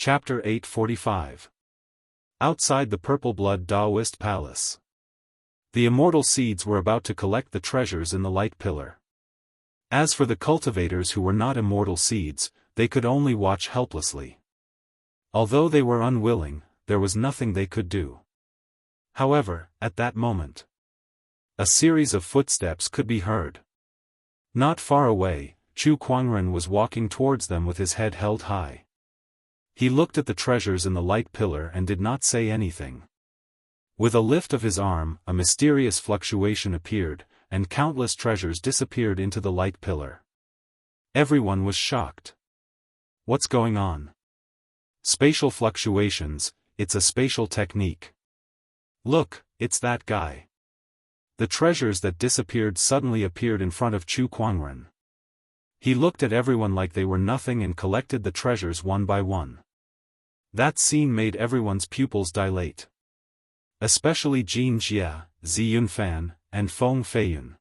Chapter 845. Outside the Purple Blood Daoist Palace. The immortal seeds were about to collect the treasures in the light pillar. As for the cultivators who were not immortal seeds, they could only watch helplessly. Although they were unwilling, there was nothing they could do. However, at that moment, a series of footsteps could be heard. Not far away, Chu Kuangren was walking towards them with his head held high. He looked at the treasures in the light pillar and did not say anything. With a lift of his arm, a mysterious fluctuation appeared, and countless treasures disappeared into the light pillar. Everyone was shocked. What's going on? Spatial fluctuations, it's a spatial technique. Look, it's that guy. The treasures that disappeared suddenly appeared in front of Chu Kuangren. He looked at everyone like they were nothing and collected the treasures one by one. That scene made everyone's pupils dilate. Especially Jin Jia, Zi Yunfan, and Feng Feiyun.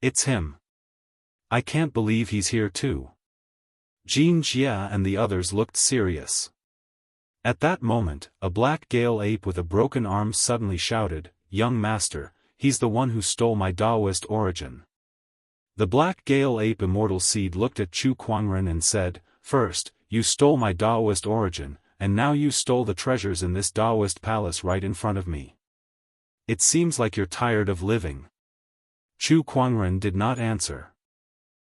It's him. I can't believe he's here too. Jin Jia and the others looked serious. At that moment, a black gale ape with a broken arm suddenly shouted, "Young master, he's the one who stole my Daoist origin." The black gale ape immortal seed looked at Chu Kuangren and said, "First, you stole my Daoist origin, and now you stole the treasures in this Daoist palace right in front of me. It seems like you're tired of living." Chu Kuangren did not answer.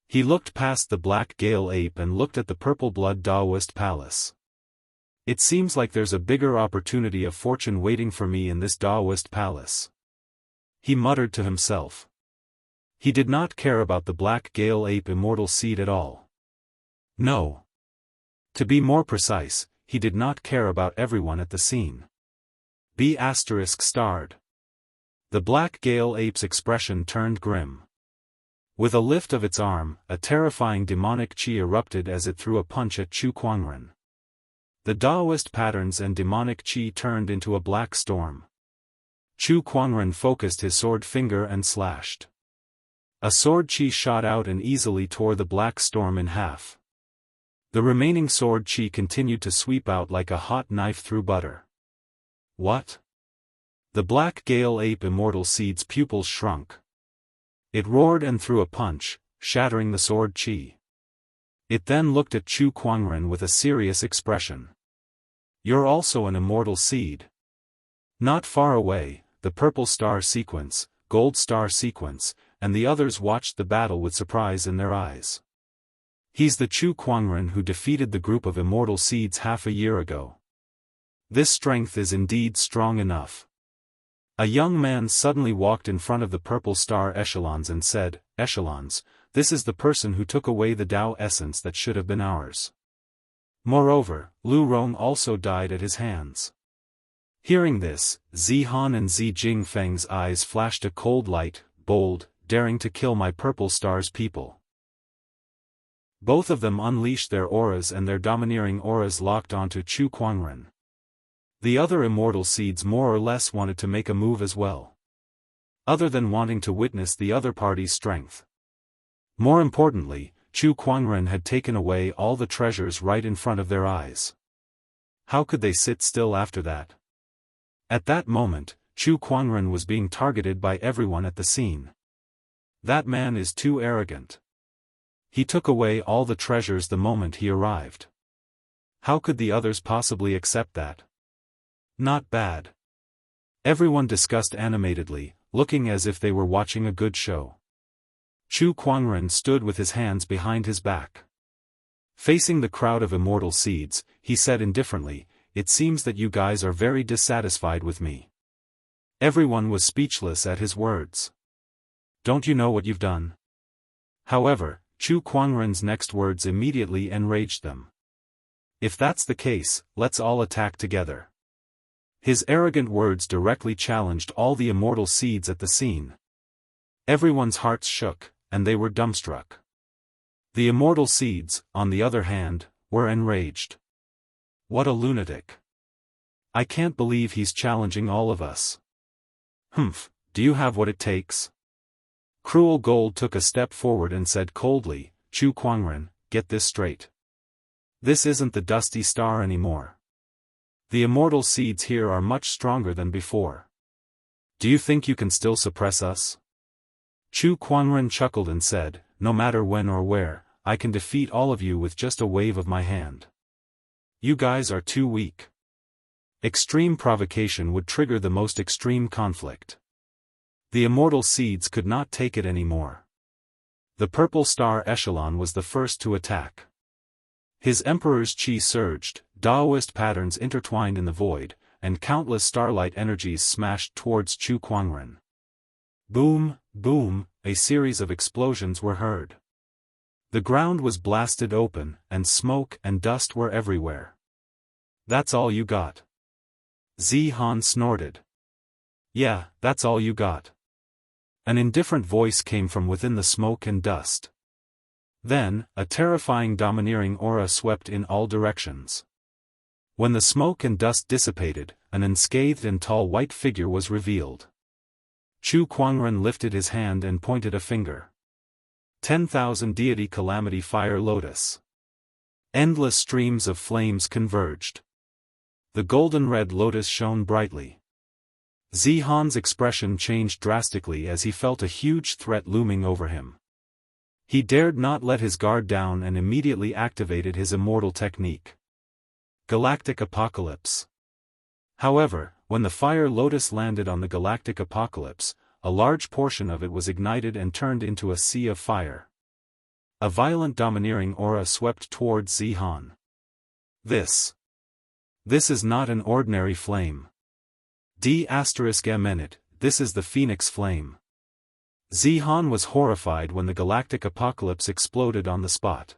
He looked past the black gale ape and looked at the purple blood Daoist palace. It seems like there's a bigger opportunity of fortune waiting for me in this Daoist palace. He muttered to himself. He did not care about the black gale ape immortal seed at all. No. To be more precise, he did not care about everyone at the scene. B****. The black gale ape's expression turned grim. With a lift of its arm, a terrifying demonic chi erupted as it threw a punch at Chu Kuangren. The Daoist patterns and demonic chi turned into a black storm. Chu Kuangren focused his sword finger and slashed. A sword chi shot out and easily tore the black storm in half. The remaining sword chi continued to sweep out like a hot knife through butter. What? The black gale ape immortal seed's pupils shrunk. It roared and threw a punch, shattering the sword chi. It then looked at Chu Kuangren with a serious expression. "You're also an immortal seed." Not far away, the purple star sequence, gold star sequence, and the others watched the battle with surprise in their eyes. He's the Chu Kuangren who defeated the group of immortal seeds half a year ago. This strength is indeed strong enough. A young man suddenly walked in front of the purple star echelons and said, "Echelons, this is the person who took away the Tao essence that should have been ours." Moreover, Lu Rong also died at his hands. Hearing this, Zi Han and Zi Jingfeng's eyes flashed a cold light, bold, daring to kill my purple star's people. Both of them unleashed their auras and their domineering auras locked onto Chu Kuangren. The other immortal seeds more or less wanted to make a move as well. Other than wanting to witness the other party's strength. More importantly, Chu Kuangren had taken away all the treasures right in front of their eyes. How could they sit still after that? At that moment, Chu Kuangren was being targeted by everyone at the scene. That man is too arrogant. He took away all the treasures the moment he arrived. How could the others possibly accept that? Not bad. Everyone discussed animatedly, looking as if they were watching a good show. Chu Kuangren stood with his hands behind his back. Facing the crowd of immortal seeds, he said indifferently, "It seems that you guys are very dissatisfied with me." Everyone was speechless at his words. "Don't you know what you've done?" However, Chu Kuangren's next words immediately enraged them. "If that's the case, let's all attack together." His arrogant words directly challenged all the immortal seeds at the scene. Everyone's hearts shook, and they were dumbstruck. The immortal seeds, on the other hand, were enraged. What a lunatic. I can't believe he's challenging all of us. Humph, do you have what it takes? Cruel Gold took a step forward and said coldly, "Chu Kuangren, get this straight. This isn't the dusty star anymore. The immortal seeds here are much stronger than before. Do you think you can still suppress us? Chu Kuangren chuckled and said, no matter when or where, I can defeat all of you with just a wave of my hand. You guys are too weak. Extreme provocation would trigger the most extreme conflict. The immortal seeds could not take it anymore. The purple star echelon was the first to attack. His emperor's chi surged, Daoist patterns intertwined in the void, and countless starlight energies smashed towards Chu Kuangren. Boom, boom, a series of explosions were heard. The ground was blasted open, and smoke and dust were everywhere. That's all you got? Zihan snorted. Yeah, that's all you got. An indifferent voice came from within the smoke and dust. Then, a terrifying domineering aura swept in all directions. When the smoke and dust dissipated, an unscathed and tall white figure was revealed. Chu Kuangren lifted his hand and pointed a finger. 10,000 deity calamity fire lotus. Endless streams of flames converged. The golden-red lotus shone brightly. Zihan's expression changed drastically as he felt a huge threat looming over him. He dared not let his guard down and immediately activated his immortal technique. Galactic Apocalypse. However, when the fire lotus landed on the galactic apocalypse, a large portion of it was ignited and turned into a sea of fire. A violent domineering aura swept towards Zihan. This is not an ordinary flame. D****, this is the Phoenix Flame. Zihan was horrified when the galactic apocalypse exploded on the spot.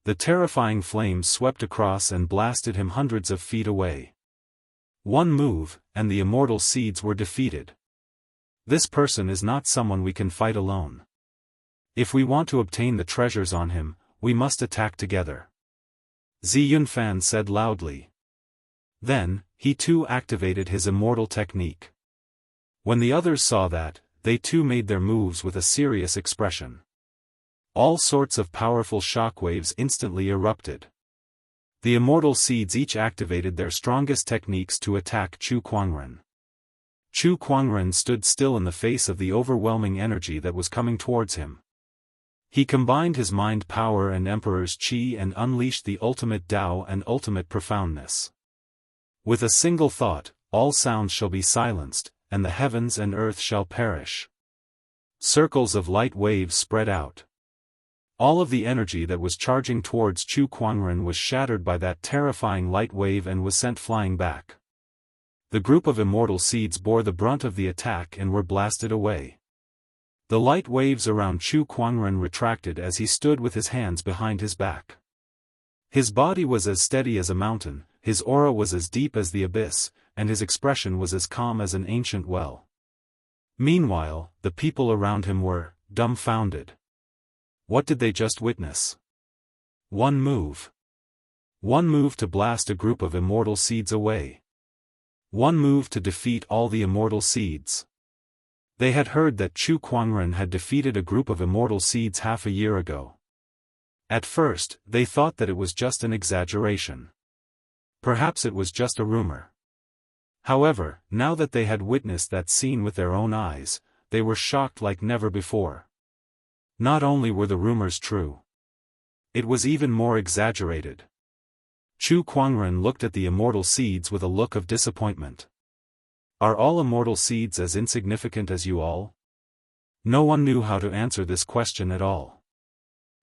The terrifying flames swept across and blasted him hundreds of feet away. One move, and the immortal seeds were defeated. This person is not someone we can fight alone. If we want to obtain the treasures on him, we must attack together. Zi Yunfan said loudly. Then, he too activated his immortal technique. When the others saw that, they too made their moves with a serious expression. All sorts of powerful shockwaves instantly erupted. The immortal seeds each activated their strongest techniques to attack Chu Kuangren. Chu Kuangren stood still in the face of the overwhelming energy that was coming towards him. He combined his mind power and Emperor's Qi and unleashed the ultimate Tao and ultimate profoundness. With a single thought, all sounds shall be silenced, and the heavens and earth shall perish. Circles of light waves spread out. All of the energy that was charging towards Chu Kuangren was shattered by that terrifying light wave and was sent flying back. The group of immortal seeds bore the brunt of the attack and were blasted away. The light waves around Chu Kuangren retracted as he stood with his hands behind his back. His body was as steady as a mountain, his aura was as deep as the abyss, and his expression was as calm as an ancient well. Meanwhile, the people around him were dumbfounded. What did they just witness? One move. One move to blast a group of immortal seeds away. One move to defeat all the immortal seeds. They had heard that Chu Kuangren had defeated a group of immortal seeds half a year ago. At first, they thought that it was just an exaggeration. Perhaps it was just a rumor. However, now that they had witnessed that scene with their own eyes, they were shocked like never before. Not only were the rumors true, it was even more exaggerated. Chu Kuangren looked at the immortal seeds with a look of disappointment. Are all immortal seeds as insignificant as you all? No one knew how to answer this question at all.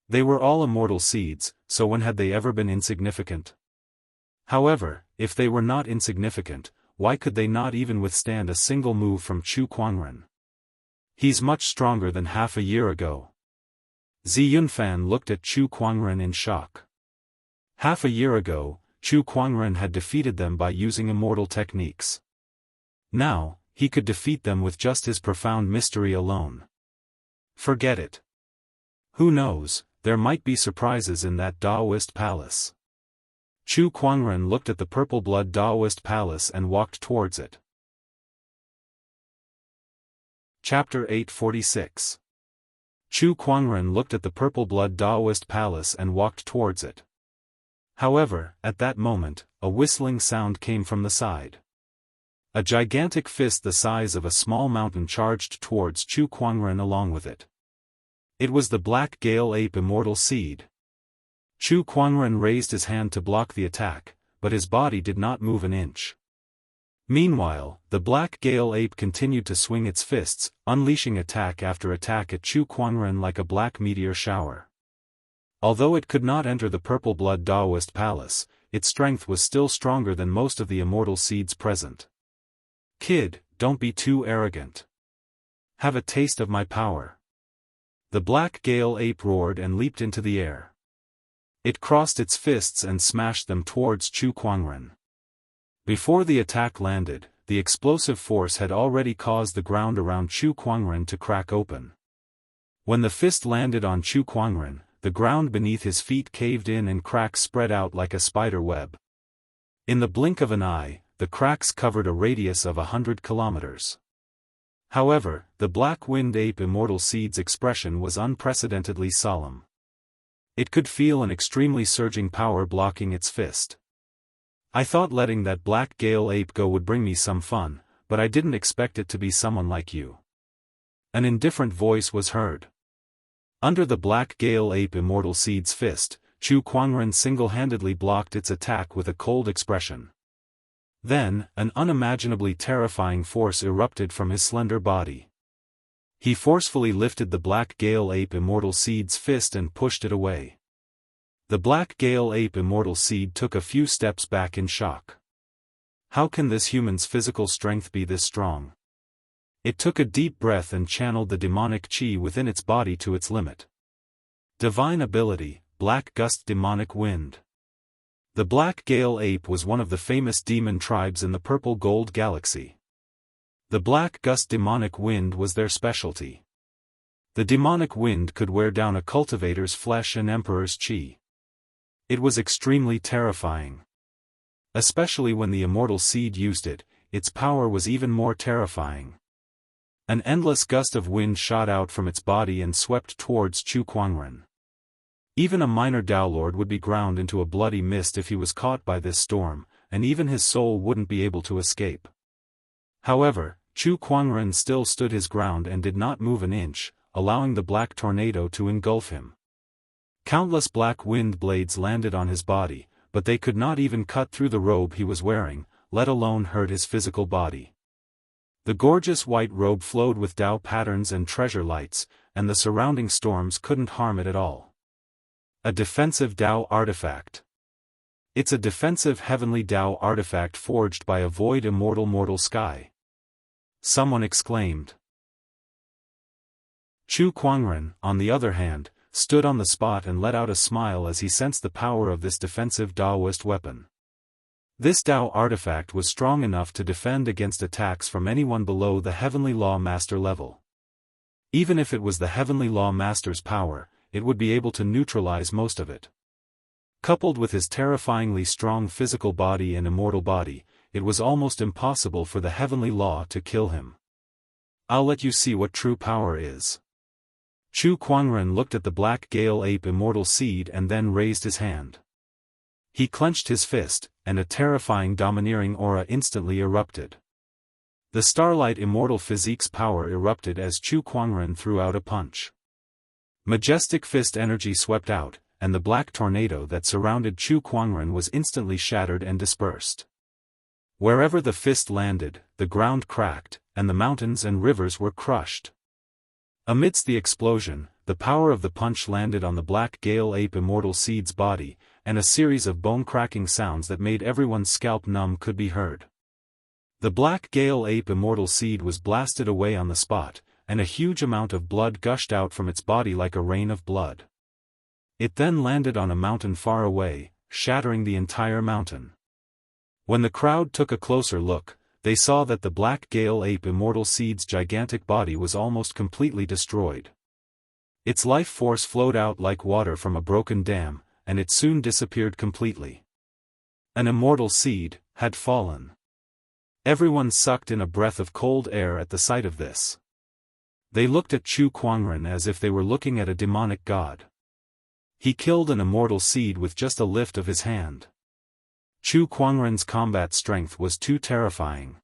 They were all immortal seeds, so when had they ever been insignificant? However, if they were not insignificant, why could they not even withstand a single move from Chu Kuangren? He's much stronger than half a year ago. Zi Yunfan looked at Chu Kuangren in shock. Half a year ago, Chu Kuangren had defeated them by using immortal techniques. Now, he could defeat them with just his profound mystery alone. Forget it. Who knows, there might be surprises in that Daoist palace. Chu Kuangren looked at the purple blood Daoist palace and walked towards it. Chapter 846. Chu Kuangren looked at the purple blood Daoist palace and walked towards it. However, at that moment, a whistling sound came from the side. A gigantic fist the size of a small mountain charged towards Chu Kuangren along with it. It was the Black Gale Ape Immortal Seed. Chu Kuangren raised his hand to block the attack, but his body did not move an inch. Meanwhile, the Black Gale Ape continued to swing its fists, unleashing attack after attack at Chu Kuangren like a black meteor shower. Although it could not enter the Purple Blood Daoist Palace, its strength was still stronger than most of the immortal seeds present. "Kid, don't be too arrogant. Have a taste of my power." The Black Gale Ape roared and leaped into the air. It crossed its fists and smashed them towards Chu Kuangren. Before the attack landed, the explosive force had already caused the ground around Chu Kuangren to crack open. When the fist landed on Chu Kuangren, the ground beneath his feet caved in and cracks spread out like a spider web. In the blink of an eye, the cracks covered a radius of 100 kilometers. However, the Black-Winged Ape Immortal Seed's expression was unprecedentedly solemn. It could feel an extremely surging power blocking its fist. "I thought letting that Black Gale Ape go would bring me some fun, but I didn't expect it to be someone like you." An indifferent voice was heard. Under the Black Gale Ape Immortal Seed's fist, Chu Kuangren single-handedly blocked its attack with a cold expression. Then, an unimaginably terrifying force erupted from his slender body. He forcefully lifted the Black Gale Ape Immortal Seed's fist and pushed it away. The Black Gale Ape Immortal Seed took a few steps back in shock. How can this human's physical strength be this strong? It took a deep breath and channeled the demonic chi within its body to its limit. Divine ability, Black Gust Demonic Wind. The Black Gale Ape was one of the famous demon tribes in the Purple Gold Galaxy. The Black Gust Demonic Wind was their specialty. The demonic wind could wear down a cultivator's flesh and emperor's chi. It was extremely terrifying. Especially when the immortal seed used it, its power was even more terrifying. An endless gust of wind shot out from its body and swept towards Chu Kuangren. Even a minor Dao Lord would be ground into a bloody mist if he was caught by this storm, and even his soul wouldn't be able to escape. However, Chu Kuangren still stood his ground and did not move an inch, allowing the black tornado to engulf him. Countless black wind blades landed on his body, but they could not even cut through the robe he was wearing, let alone hurt his physical body. The gorgeous white robe flowed with Dao patterns and treasure lights, and the surrounding storms couldn't harm it at all. A defensive Dao artifact. It's a defensive heavenly Dao artifact forged by a void immortal mortal sky. Someone exclaimed. Chu Kuangren, on the other hand, stood on the spot and let out a smile as he sensed the power of this defensive Daoist weapon. This Dao artifact was strong enough to defend against attacks from anyone below the Heavenly Law Master level. Even if it was the Heavenly Law Master's power, it would be able to neutralize most of it. Coupled with his terrifyingly strong physical body and immortal body, it was almost impossible for the Heavenly Law to kill him. "I'll let you see what true power is." Chu Kuangren looked at the Black Gale Ape Immortal Seed and then raised his hand. He clenched his fist, and a terrifying domineering aura instantly erupted. The Starlight Immortal Physique's power erupted as Chu Kuangren threw out a punch. Majestic fist energy swept out, and the black tornado that surrounded Chu Kuangren was instantly shattered and dispersed. Wherever the fist landed, the ground cracked, and the mountains and rivers were crushed. Amidst the explosion, the power of the punch landed on the Black Gale Ape Immortal Seed's body, and a series of bone-cracking sounds that made everyone's scalp numb could be heard. The Black Gale Ape Immortal Seed was blasted away on the spot, and a huge amount of blood gushed out from its body like a rain of blood. It then landed on a mountain far away, shattering the entire mountain. When the crowd took a closer look, they saw that the Black Gale Ape Immortal Seed's gigantic body was almost completely destroyed. Its life force flowed out like water from a broken dam, and it soon disappeared completely. An immortal seed had fallen. Everyone sucked in a breath of cold air at the sight of this. They looked at Chu Kuangren as if they were looking at a demonic god. He killed an immortal seed with just a lift of his hand. Chu Kuangren's combat strength was too terrifying.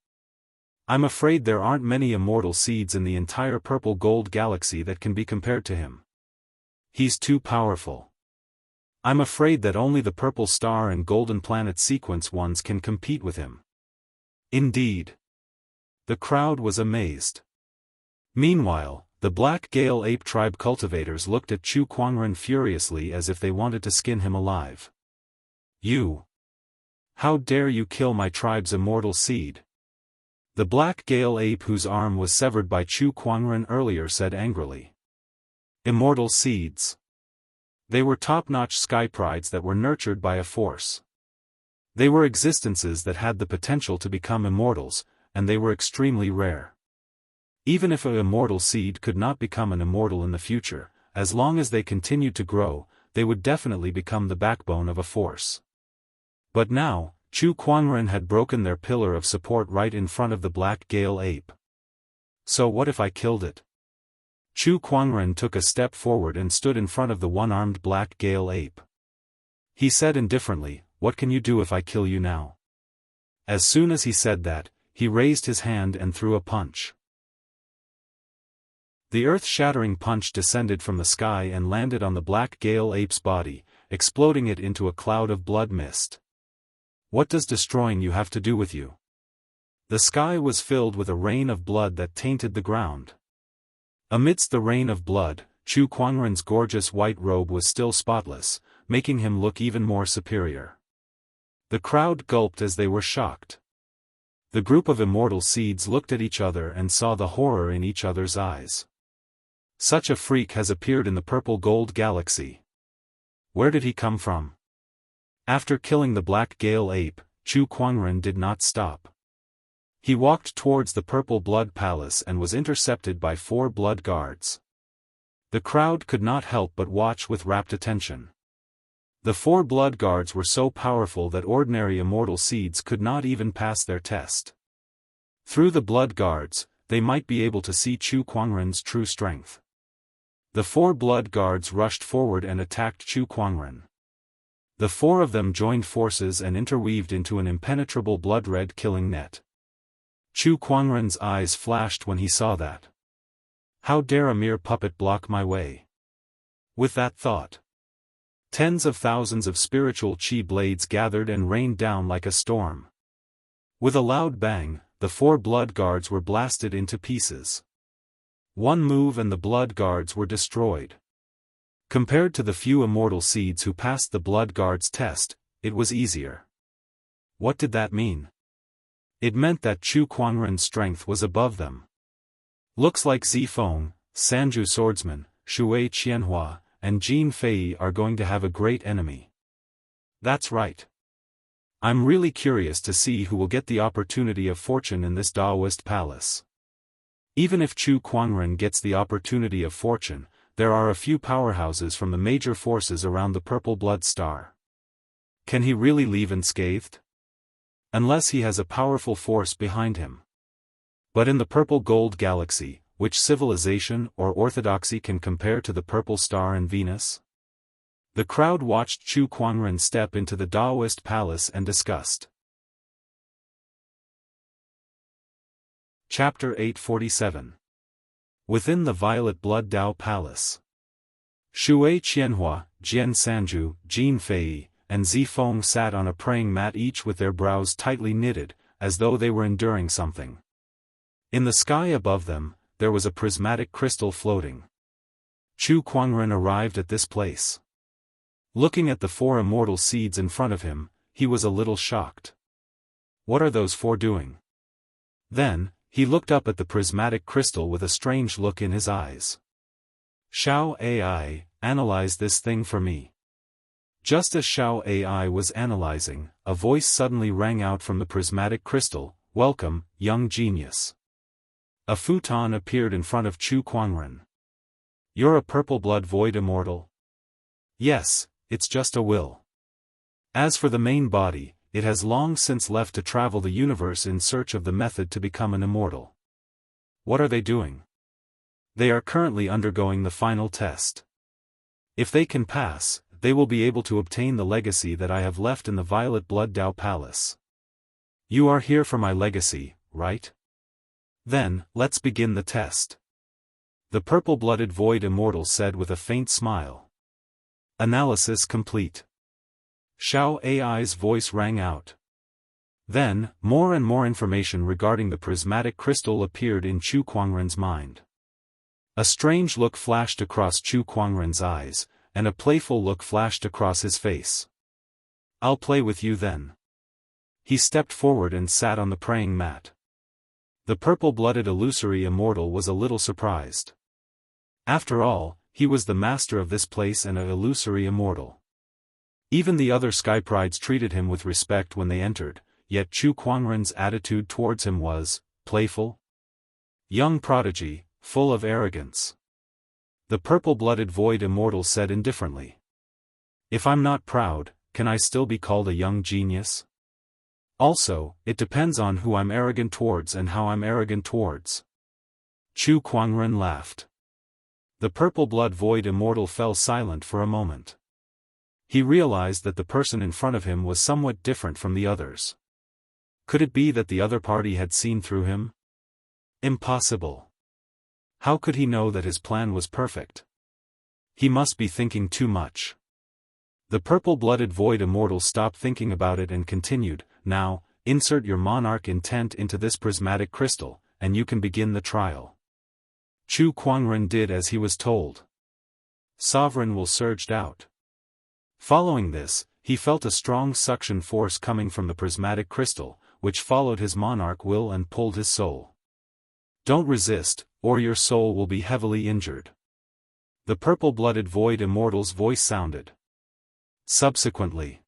I'm afraid there aren't many immortal seeds in the entire purple gold galaxy that can be compared to him. He's too powerful. I'm afraid that only the purple star and golden planet sequence ones can compete with him. Indeed. The crowd was amazed. Meanwhile, the Black Gale Ape tribe cultivators looked at Chu Kuangren furiously as if they wanted to skin him alive. You! How dare you kill my tribe's immortal seed? The Black Gale Ape, whose arm was severed by Chu Kuangren earlier, said angrily. Immortal seeds. They were top-notch sky prides that were nurtured by a force. They were existences that had the potential to become immortals, and they were extremely rare. Even if an immortal seed could not become an immortal in the future, as long as they continued to grow, they would definitely become the backbone of a force. But now, Chu Kuangren had broken their pillar of support right in front of the Black Gale Ape. So what if I killed it? Chu Kuangren took a step forward and stood in front of the one-armed Black Gale Ape. He said indifferently, "What can you do if I kill you now?" As soon as he said that, he raised his hand and threw a punch. The earth-shattering punch descended from the sky and landed on the Black Gale Ape's body, exploding it into a cloud of blood mist. What does destroying you have to do with you? The sky was filled with a rain of blood that tainted the ground. Amidst the rain of blood, Chu Kuangren's gorgeous white robe was still spotless, making him look even more superior. The crowd gulped as they were shocked. The group of immortal seeds looked at each other and saw the horror in each other's eyes. Such a freak has appeared in the purple gold galaxy. Where did he come from? After killing the Black Gale Ape, Chu Kuangren did not stop. He walked towards the Purple Blood Palace and was intercepted by 4 blood guards. The crowd could not help but watch with rapt attention. The 4 blood guards were so powerful that ordinary immortal seeds could not even pass their test. Through the blood guards, they might be able to see Chu Kuangren's true strength. The 4 blood guards rushed forward and attacked Chu Kuangren. The 4 of them joined forces and interweaved into an impenetrable blood-red killing net. Chu Kuangren's eyes flashed when he saw that. How dare a mere puppet block my way? With that thought, tens of thousands of spiritual chi blades gathered and rained down like a storm. With a loud bang, the 4 blood guards were blasted into pieces. One move and the blood guards were destroyed. Compared to the few immortal seeds who passed the blood guards test, it was easier. What did that mean? It meant that Chu Kuangren's strength was above them. Looks like Zifeng, Sanju swordsman, Wuxia Xianxia, and Jin Fei are going to have a great enemy. That's right. I'm really curious to see who will get the opportunity of fortune in this Daoist palace. Even if Chu Kuangren gets the opportunity of fortune, there are a few powerhouses from the major forces around the Purple Blood Star. Can he really leave unscathed? Unless he has a powerful force behind him. But in the Purple Gold Galaxy, which civilization or orthodoxy can compare to the Purple Star and Venus? The crowd watched Chu Kuangren step into the Daoist palace and discussed. Chapter 847. Within the Violet Blood Dao Palace. Wuxia Xianxia, Jian Sanju, Jin Fei, and Zifeng sat on a praying mat, each with their brows tightly knitted, as though they were enduring something. In the sky above them, there was a prismatic crystal floating. Chu Kuangren arrived at this place. Looking at the 4 immortal seeds in front of him, he was a little shocked. What are those 4 doing? Then, he looked up at the prismatic crystal with a strange look in his eyes. Shao AI, analyze this thing for me. Just as Shao AI was analyzing, a voice suddenly rang out from the prismatic crystal, "Welcome, young genius." A futon appeared in front of Chu Kuangren. You're a purple blood void immortal? Yes, it's just a will. As for the main body, it has long since left to travel the universe in search of the method to become an immortal. What are they doing? They are currently undergoing the final test. If they can pass, they will be able to obtain the legacy that I have left in the Violet Blood Dao Palace. You are here for my legacy, right? Then, let's begin the test. The purple-blooded Void Immortal said with a faint smile. Analysis complete. Xiao Ai's voice rang out. Then, more and more information regarding the prismatic crystal appeared in Chu Kuangren's mind. A strange look flashed across Chu Kuangren's eyes, and a playful look flashed across his face. I'll play with you then. He stepped forward and sat on the praying mat. The purple-blooded illusory immortal was a little surprised. After all, he was the master of this place and an illusory immortal. Even the other sky prides treated him with respect when they entered, yet Chu Kuangren's attitude towards him was playful. Young prodigy, full of arrogance. The purple-blooded Void Immortal said indifferently. If I'm not proud, can I still be called a young genius? Also, it depends on who I'm arrogant towards and how I'm arrogant towards. Chu Kuangren laughed. The purple-blood Void Immortal fell silent for a moment. He realized that the person in front of him was somewhat different from the others. Could it be that the other party had seen through him? Impossible. How could he know that his plan was perfect? He must be thinking too much. The purple-blooded Void Immortal stopped thinking about it and continued, now, insert your monarch intent into this prismatic crystal, and you can begin the trial. Chu Kuangren did as he was told. Sovereign will surged out. Following this, he felt a strong suction force coming from the prismatic crystal, which followed his monarch will and pulled his soul. Don't resist, or your soul will be heavily injured. The purple-blooded Void Immortal's voice sounded. Subsequently,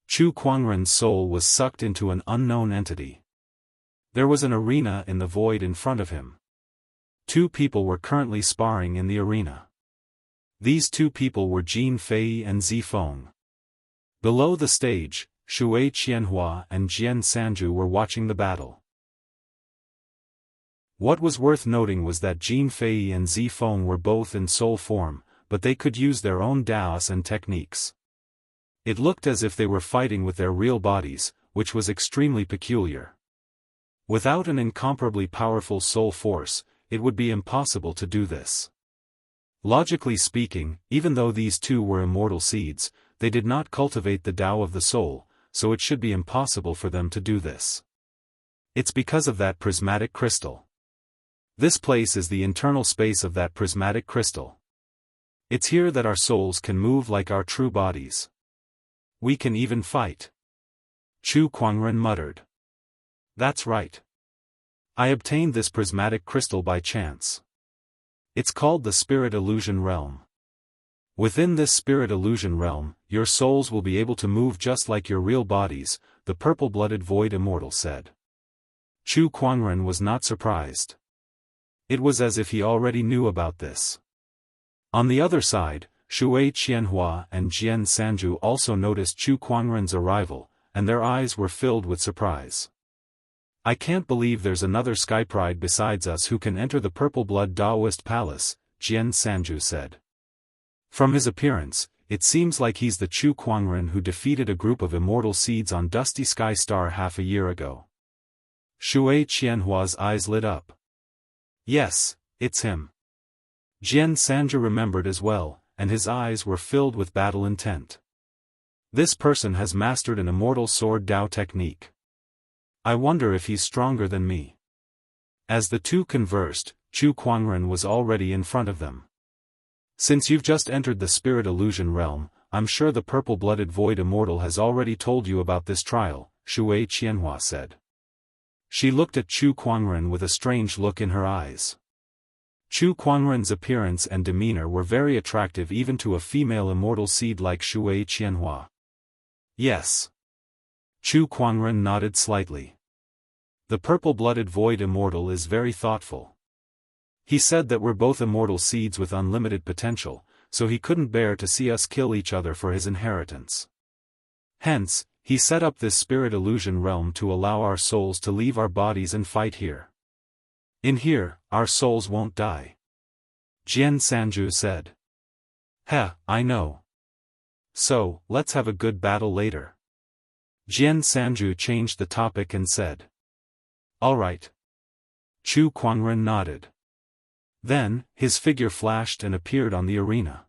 Chu Kuangren's soul was sucked into an unknown entity. There was an arena in the void in front of him. 2 people were currently sparring in the arena. These 2 people were Jin Fei and Zi Feng. Below the stage, Wuxia Xianxia and Jian Sanju were watching the battle. What was worth noting was that Jin Fei and Zi Feng were both in soul form, but they could use their own Daoist and techniques. It looked as if they were fighting with their real bodies, which was extremely peculiar. Without an incomparably powerful soul force, it would be impossible to do this. Logically speaking, even though these 2 were immortal seeds, they did not cultivate the Tao of the soul, so it should be impossible for them to do this. It's because of that prismatic crystal. This place is the internal space of that prismatic crystal. It's here that our souls can move like our true bodies. We can even fight. Chu Kuangren muttered. That's right. I obtained this prismatic crystal by chance. It's called the Spirit Illusion Realm. Within this Spirit Illusion Realm, your souls will be able to move just like your real bodies, the purple-blooded Void Immortal said. Chu Kuangren was not surprised. It was as if he already knew about this. On the other side, Wuxia Xianxia and Jian Sanju also noticed Chu Kuangren's arrival, and their eyes were filled with surprise. I can't believe there's another Sky Pride besides us who can enter the Purple Blood Daoist Palace, Jian Sanju said. From his appearance, it seems like he's the Chu Kuangren who defeated a group of immortal seeds on Dusty Sky Star half a year ago. Wuxia Xianxia's eyes lit up. Yes, it's him. Jian Sanju remembered as well, and his eyes were filled with battle intent. This person has mastered an immortal sword Dao technique. I wonder if he's stronger than me. As the 2 conversed, Chu Kuangren was already in front of them. Since you've just entered the Spirit Illusion Realm, I'm sure the purple-blooded Void Immortal has already told you about this trial, Wuxia Xianxia said. She looked at Chu Kuangren with a strange look in her eyes. Chu Kuangren's appearance and demeanor were very attractive even to a female immortal seed like Wuxia Xianxia. Yes. Chu Kuangren nodded slightly. The purple-blooded Void Immortal is very thoughtful. He said that we're both immortal seeds with unlimited potential, so he couldn't bear to see us kill each other for his inheritance. Hence, he set up this Spirit Illusion Realm to allow our souls to leave our bodies and fight here. In here, our souls won't die. Jian Sanju said. I know. So, let's have a good battle later. Jianghu changed the topic and said. All right. Chu Kuangren nodded. Then, his figure flashed and appeared on the arena.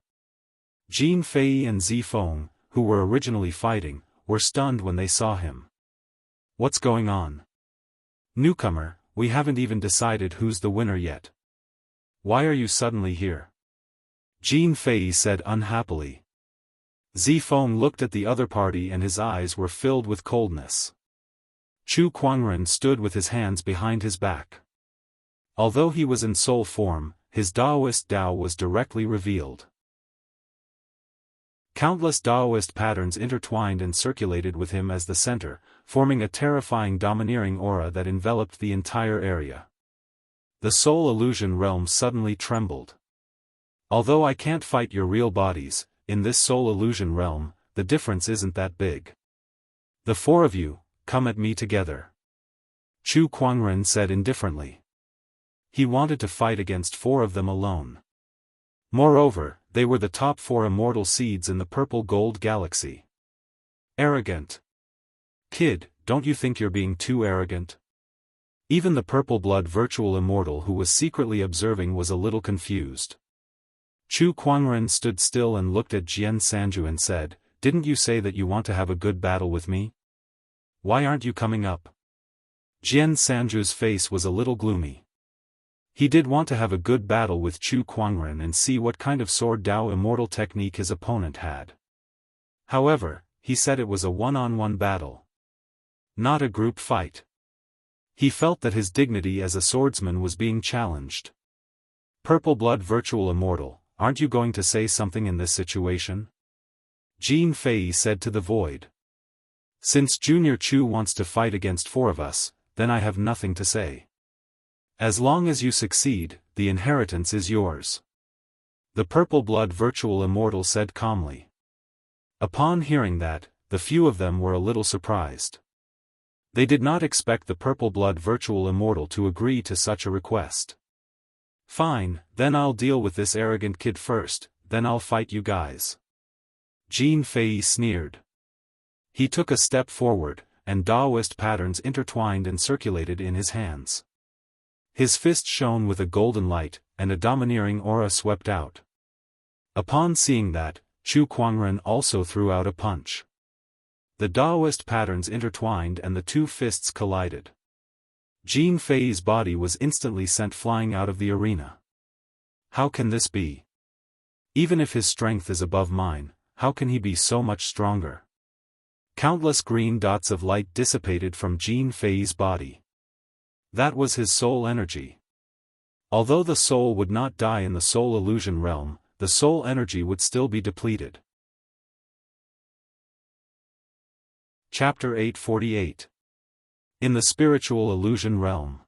Jin Fei and Zifeng, who were originally fighting, were stunned when they saw him. What's going on? Newcomer, we haven't even decided who's the winner yet. Why are you suddenly here? Jin Fei said unhappily. Zifeng looked at the other party and his eyes were filled with coldness. Chu Kuangren stood with his hands behind his back. Although he was in soul form, his Daoist Dao was directly revealed. Countless Daoist patterns intertwined and circulated with him as the center, forming a terrifying domineering aura that enveloped the entire area. The soul illusion realm suddenly trembled. Although I can't fight your real bodies, in this soul illusion realm, the difference isn't that big. The four of you, come at me together. Chu Kuangren said indifferently. He wanted to fight against four of them alone. Moreover, they were the top four immortal seeds in the purple gold galaxy. Arrogant. Kid, don't you think you're being too arrogant? Even the purple blood virtual immortal who was secretly observing was a little confused. Chu Kuangren stood still and looked at Jianghu and said, Didn't you say that you want to have a good battle with me? Why aren't you coming up? Jianghu's face was a little gloomy. He did want to have a good battle with Chu Kuangren and see what kind of sword Dao immortal technique his opponent had. However, he said it was a one-on-one battle. Not a group fight. He felt that his dignity as a swordsman was being challenged. Purple blood virtual immortal, aren't you going to say something in this situation? Jin Fei said to the void. Since Junior Chu wants to fight against four of us, then I have nothing to say. As long as you succeed, the inheritance is yours. The purple blood virtual immortal said calmly. Upon hearing that, the few of them were a little surprised. They did not expect the purple blood virtual immortal to agree to such a request. Fine, then I'll deal with this arrogant kid first, then I'll fight you guys. Jin Fei sneered. He took a step forward, and Daoist patterns intertwined and circulated in his hands. His fist shone with a golden light, and a domineering aura swept out. Upon seeing that, Chu Kuangren also threw out a punch. The Daoist patterns intertwined and the two fists collided. Jin Fei's body was instantly sent flying out of the arena. How can this be? Even if his strength is above mine, how can he be so much stronger? Countless green dots of light dissipated from Jin Fei's body. That was his soul energy. Although the soul would not die in the soul illusion realm, the soul energy would still be depleted. Chapter 848. In the spiritual illusion realm.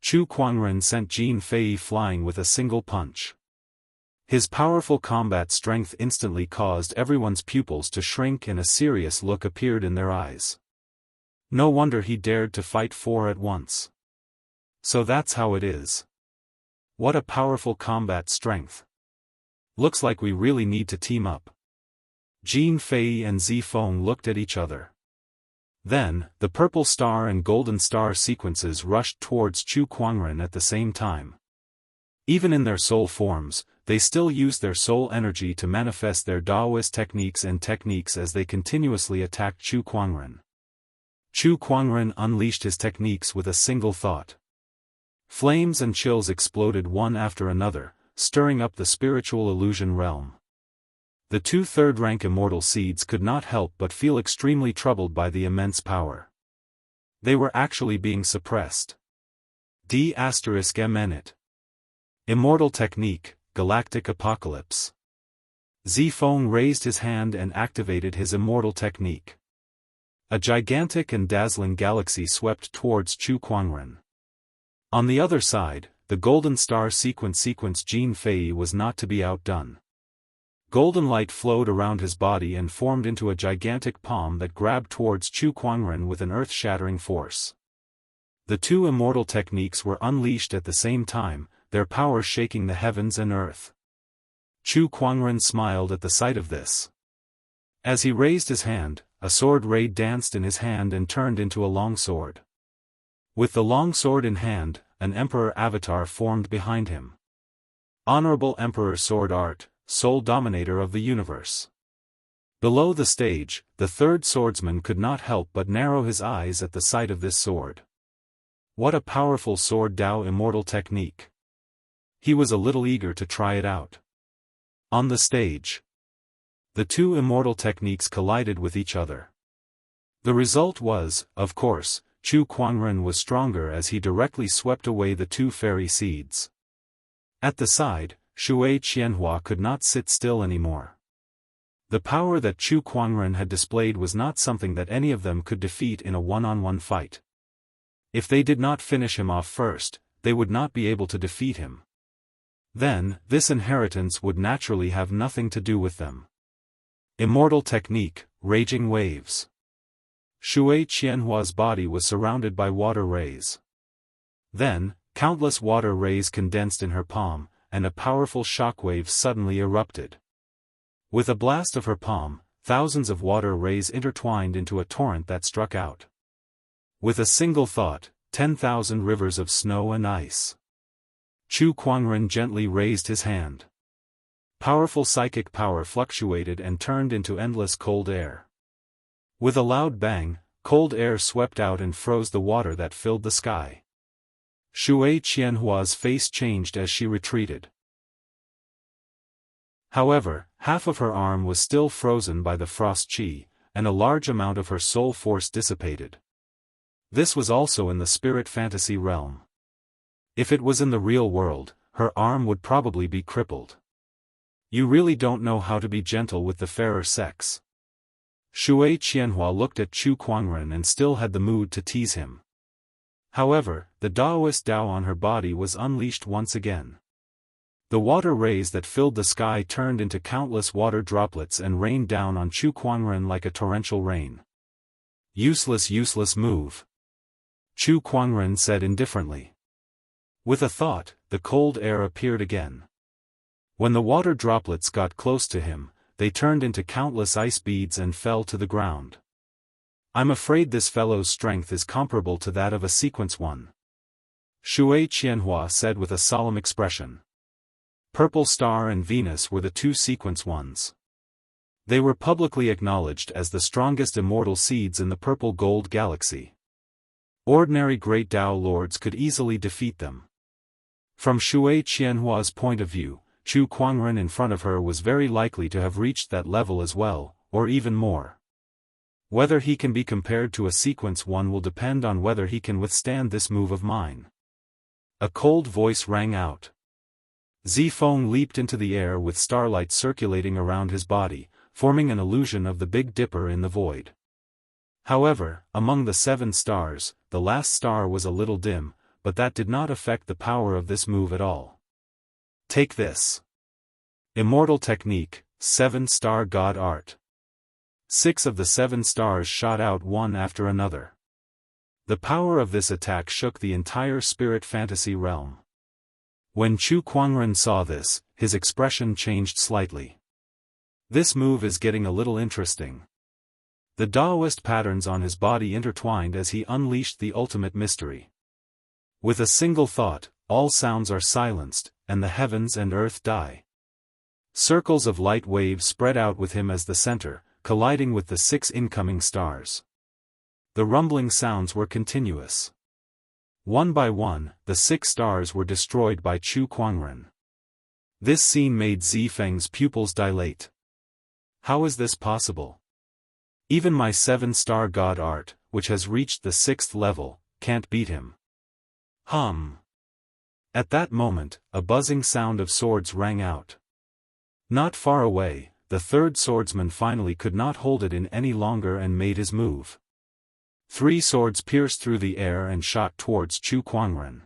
Chu Kuangren sent Jin Fei flying with a single punch. His powerful combat strength instantly caused everyone's pupils to shrink and a serious look appeared in their eyes. No wonder he dared to fight four at once. So that's how it is. What a powerful combat strength. Looks like we really need to team up. Jin Fei and Zifeng looked at each other. Then, the purple star and golden star sequences rushed towards Chu Kuangren at the same time. Even in their soul forms, they still used their soul energy to manifest their Daoist techniques as they continuously attacked Chu Kuangren. Chu Kuangren unleashed his techniques with a single thought. Flames and chills exploded one after another, stirring up the spiritual illusion realm. The two third-rank immortal seeds could not help but feel extremely troubled by the immense power. They were actually being suppressed. D***MNit. Immortal Technique, Galactic Apocalypse. Zifeng raised his hand and activated his immortal technique. A gigantic and dazzling galaxy swept towards Chu Kuangren. On the other side, the golden star sequence Jin Fei was not to be outdone. Golden light flowed around his body and formed into a gigantic palm that grabbed towards Chu Kuangren with an earth-shattering force. The two immortal techniques were unleashed at the same time, their power shaking the heavens and earth. Chu Kuangren smiled at the sight of this. As he raised his hand, a sword ray danced in his hand and turned into a long sword. With the long sword in hand, an emperor avatar formed behind him. Honorable Emperor Sword Art, sole dominator of the universe. Below the stage, the third swordsman could not help but narrow his eyes at the sight of this sword. What a powerful sword Dao Immortal technique. He was a little eager to try it out. On the stage, the two immortal techniques collided with each other. The result was, of course, Chu Kuangren was stronger as he directly swept away the two fairy seeds. At the side, Wuxia Xianxia could not sit still anymore. The power that Chu Kuangren had displayed was not something that any of them could defeat in a one-on-one fight. If they did not finish him off first, they would not be able to defeat him. Then, this inheritance would naturally have nothing to do with them. Immortal technique, raging waves. Wuxia Xianxia's body was surrounded by water rays. Then, countless water rays condensed in her palm, and a powerful shockwave suddenly erupted. With a blast of her palm, thousands of water rays intertwined into a torrent that struck out. With a single thought, 10,000 rivers of snow and ice. Chu Kuangren gently raised his hand. Powerful psychic power fluctuated and turned into endless cold air. With a loud bang, cold air swept out and froze the water that filled the sky. Wuxia Xianxia's face changed as she retreated. However, half of her arm was still frozen by the frost chi, and a large amount of her soul force dissipated. This was also in the spirit fantasy realm. If it was in the real world, her arm would probably be crippled. You really don't know how to be gentle with the fairer sex. Wuxia Xianxia looked at Chu Kuangren and still had the mood to tease him. However, the Daoist Dao on her body was unleashed once again. The water rays that filled the sky turned into countless water droplets and rained down on Chu Kuangren like a torrential rain. Useless move. Chu Kuangren said indifferently. With a thought, the cold air appeared again. When the water droplets got close to him, they turned into countless ice beads and fell to the ground. I'm afraid this fellow's strength is comparable to that of a sequence one. Wuxia Xianxia said with a solemn expression. Purple Star and Venus were the two sequence ones. They were publicly acknowledged as the strongest immortal seeds in the purple gold galaxy. Ordinary great Dao lords could easily defeat them. From Wuxia Xianxia's point of view, Chu Kuangren in front of her was very likely to have reached that level as well, or even more. Whether he can be compared to a sequence one will depend on whether he can withstand this move of mine. A cold voice rang out. Zifeng leaped into the air with starlight circulating around his body, forming an illusion of the Big Dipper in the void. However, among the 7 stars, the last star was a little dim, but that did not affect the power of this move at all. Take this. Immortal technique, 7-star God art. 6 of the 7 stars shot out one after another. The power of this attack shook the entire spirit fantasy realm. When Chu Kuangren saw this, his expression changed slightly. This move is getting a little interesting. The Daoist patterns on his body intertwined as he unleashed the ultimate mystery. With a single thought, all sounds are silenced, and the heavens and earth die. Circles of light waves spread out with him as the center, colliding with the 6 incoming stars. The rumbling sounds were continuous. One by one, the 6 stars were destroyed by Chu Kuangren. This scene made Zifeng's pupils dilate. How is this possible? Even my 7-star God art, which has reached the 6th level, can't beat him. At that moment, a buzzing sound of swords rang out. Not far away, the 3rd swordsman finally could not hold it in any longer and made his move. 3 swords pierced through the air and shot towards Chu Kuangren.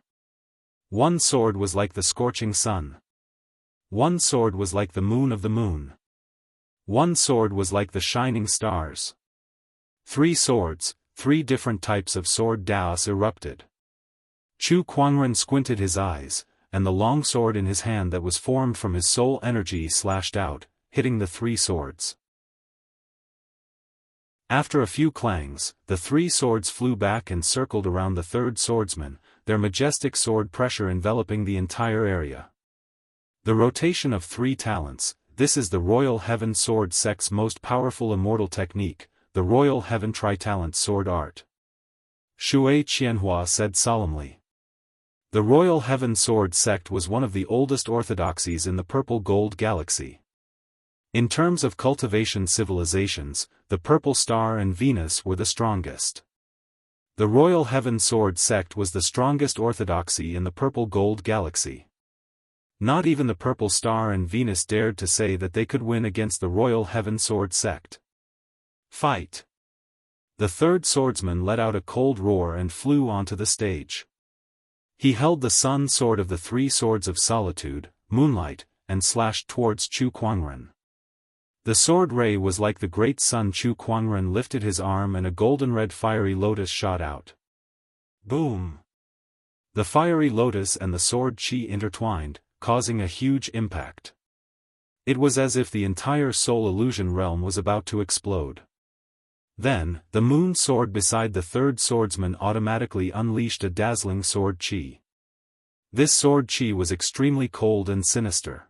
One sword was like the scorching sun. One sword was like the moon of the moon. One sword was like the shining stars. 3 swords, 3 different types of sword Daos erupted. Chu Kuangren squinted his eyes, and the long sword in his hand that was formed from his soul energy slashed out, hitting the 3 swords. After a few clangs, the 3 swords flew back and circled around the 3rd swordsman, their majestic sword pressure enveloping the entire area. The rotation of 3 talents. This is the Royal Heaven Sword Sect's most powerful immortal technique, the Royal Heaven Tri-Talent Sword Art. Wuxia Xianxia said solemnly. The Royal Heaven Sword Sect was one of the oldest orthodoxies in the Purple Gold Galaxy. In terms of cultivation civilizations, the Purple Star and Venus were the strongest. The Royal Heaven Sword Sect was the strongest orthodoxy in the Purple Gold Galaxy. Not even the Purple Star and Venus dared to say that they could win against the Royal Heaven Sword Sect. Fight! The 3rd swordsman let out a cold roar and flew onto the stage. He held the sun sword of the 3 swords of solitude, moonlight, and slashed towards Chu Kuangren. The sword ray was like the great sun. Chu Kuangren lifted his arm and a golden-red fiery lotus shot out. Boom! The fiery lotus and the sword chi intertwined, causing a huge impact. It was as if the entire soul illusion realm was about to explode. Then, the moon sword beside the 3rd swordsman automatically unleashed a dazzling sword chi. This sword chi was extremely cold and sinister.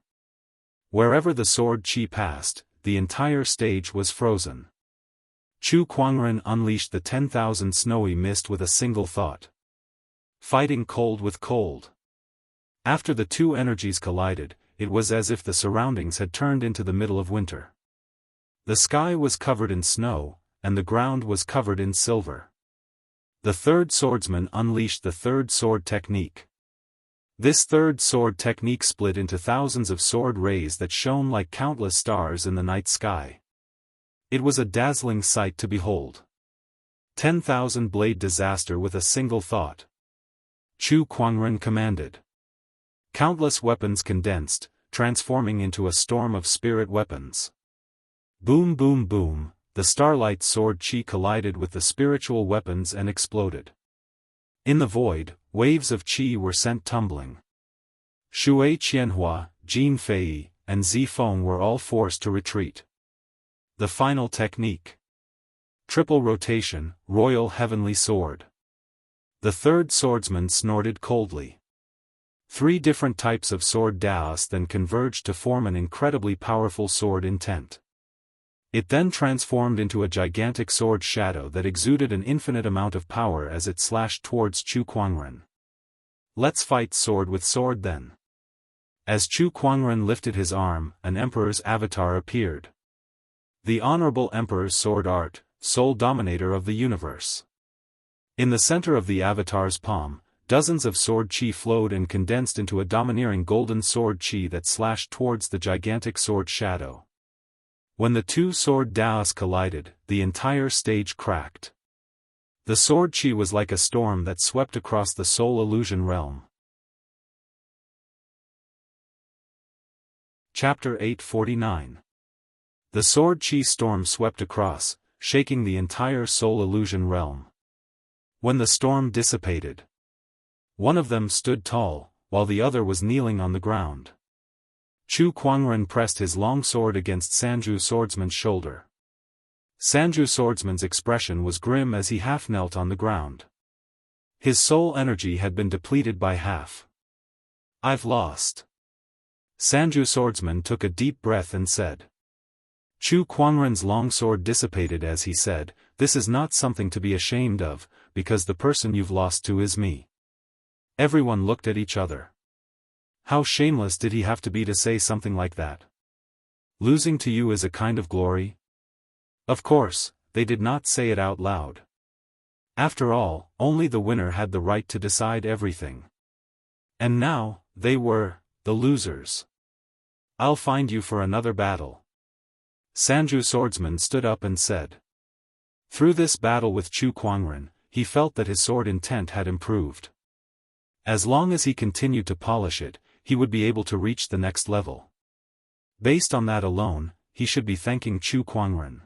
Wherever the sword chi passed, the entire stage was frozen. Chu Kuangren unleashed the 10,000 snowy mist with a single thought. Fighting cold with cold. After the 2 energies collided, it was as if the surroundings had turned into the middle of winter. The sky was covered in snow, and the ground was covered in silver. The 3rd swordsman unleashed the 3rd sword technique. This 3rd sword technique split into thousands of sword rays that shone like countless stars in the night sky. It was a dazzling sight to behold. 10,000 blade disaster with a single thought. Chu Kuangren commanded. Countless weapons condensed, transforming into a storm of spirit weapons. Boom boom boom, the starlight sword chi collided with the spiritual weapons and exploded. In the void, waves of chi were sent tumbling. Wuxia Xianxia, Jin Fei, and Zifeng were all forced to retreat. The final technique. Triple rotation, Royal Heavenly Sword. The 3rd swordsman snorted coldly. 3 different types of sword Daoist then converged to form an incredibly powerful sword intent. It then transformed into a gigantic sword shadow that exuded an infinite amount of power as it slashed towards Chu Kuangren. Let's fight sword with sword then. As Chu Kuangren lifted his arm, an emperor's avatar appeared. The Honorable Emperor's sword art, sole dominator of the universe. In the center of the avatar's palm, dozens of sword chi flowed and condensed into a domineering golden sword chi that slashed towards the gigantic sword shadow. When the 2 sword Daoists collided, the entire stage cracked. The sword chi was like a storm that swept across the soul illusion realm. Chapter 849. The sword chi storm swept across, shaking the entire soul illusion realm. When the storm dissipated, one of them stood tall, while the other was kneeling on the ground. Chu Kuangren pressed his long sword against Sanju swordsman's shoulder. Sanju swordsman's expression was grim as he half knelt on the ground. His soul energy had been depleted by half. I've lost. Sanju swordsman took a deep breath and said. Chu Kuangren's long sword dissipated as he said, "This is not something to be ashamed of, because the person you've lost to is me." Everyone looked at each other. How shameless did he have to be to say something like that? Losing to you is a kind of glory? Of course, they did not say it out loud. After all, only the winner had the right to decide everything. And now, they were the losers. I'll find you for another battle. Sanju swordsman stood up and said. Through this battle with Chu Kuangren, he felt that his sword intent had improved. As long as he continued to polish it, he would be able to reach the next level. Based on that alone, he should be thanking Chu Kuangren.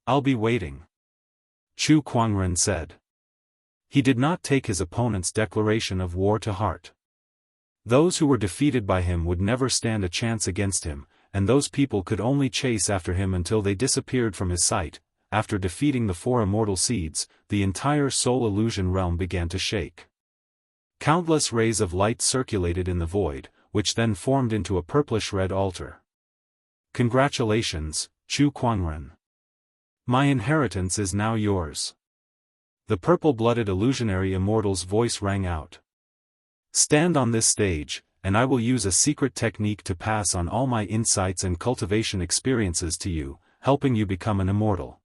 I'll be waiting. Chu Kuangren said. He did not take his opponent's declaration of war to heart. Those who were defeated by him would never stand a chance against him, and those people could only chase after him until they disappeared from his sight, after defeating the 4 immortal seeds, the entire soul illusion realm began to shake. Countless rays of light circulated in the void, which then formed into a purplish-red altar. Congratulations, Chu Kuangren. My inheritance is now yours. The purple-blooded illusionary immortal's voice rang out. Stand on this stage, and I will use a secret technique to pass on all my insights and cultivation experiences to you, helping you become an immortal.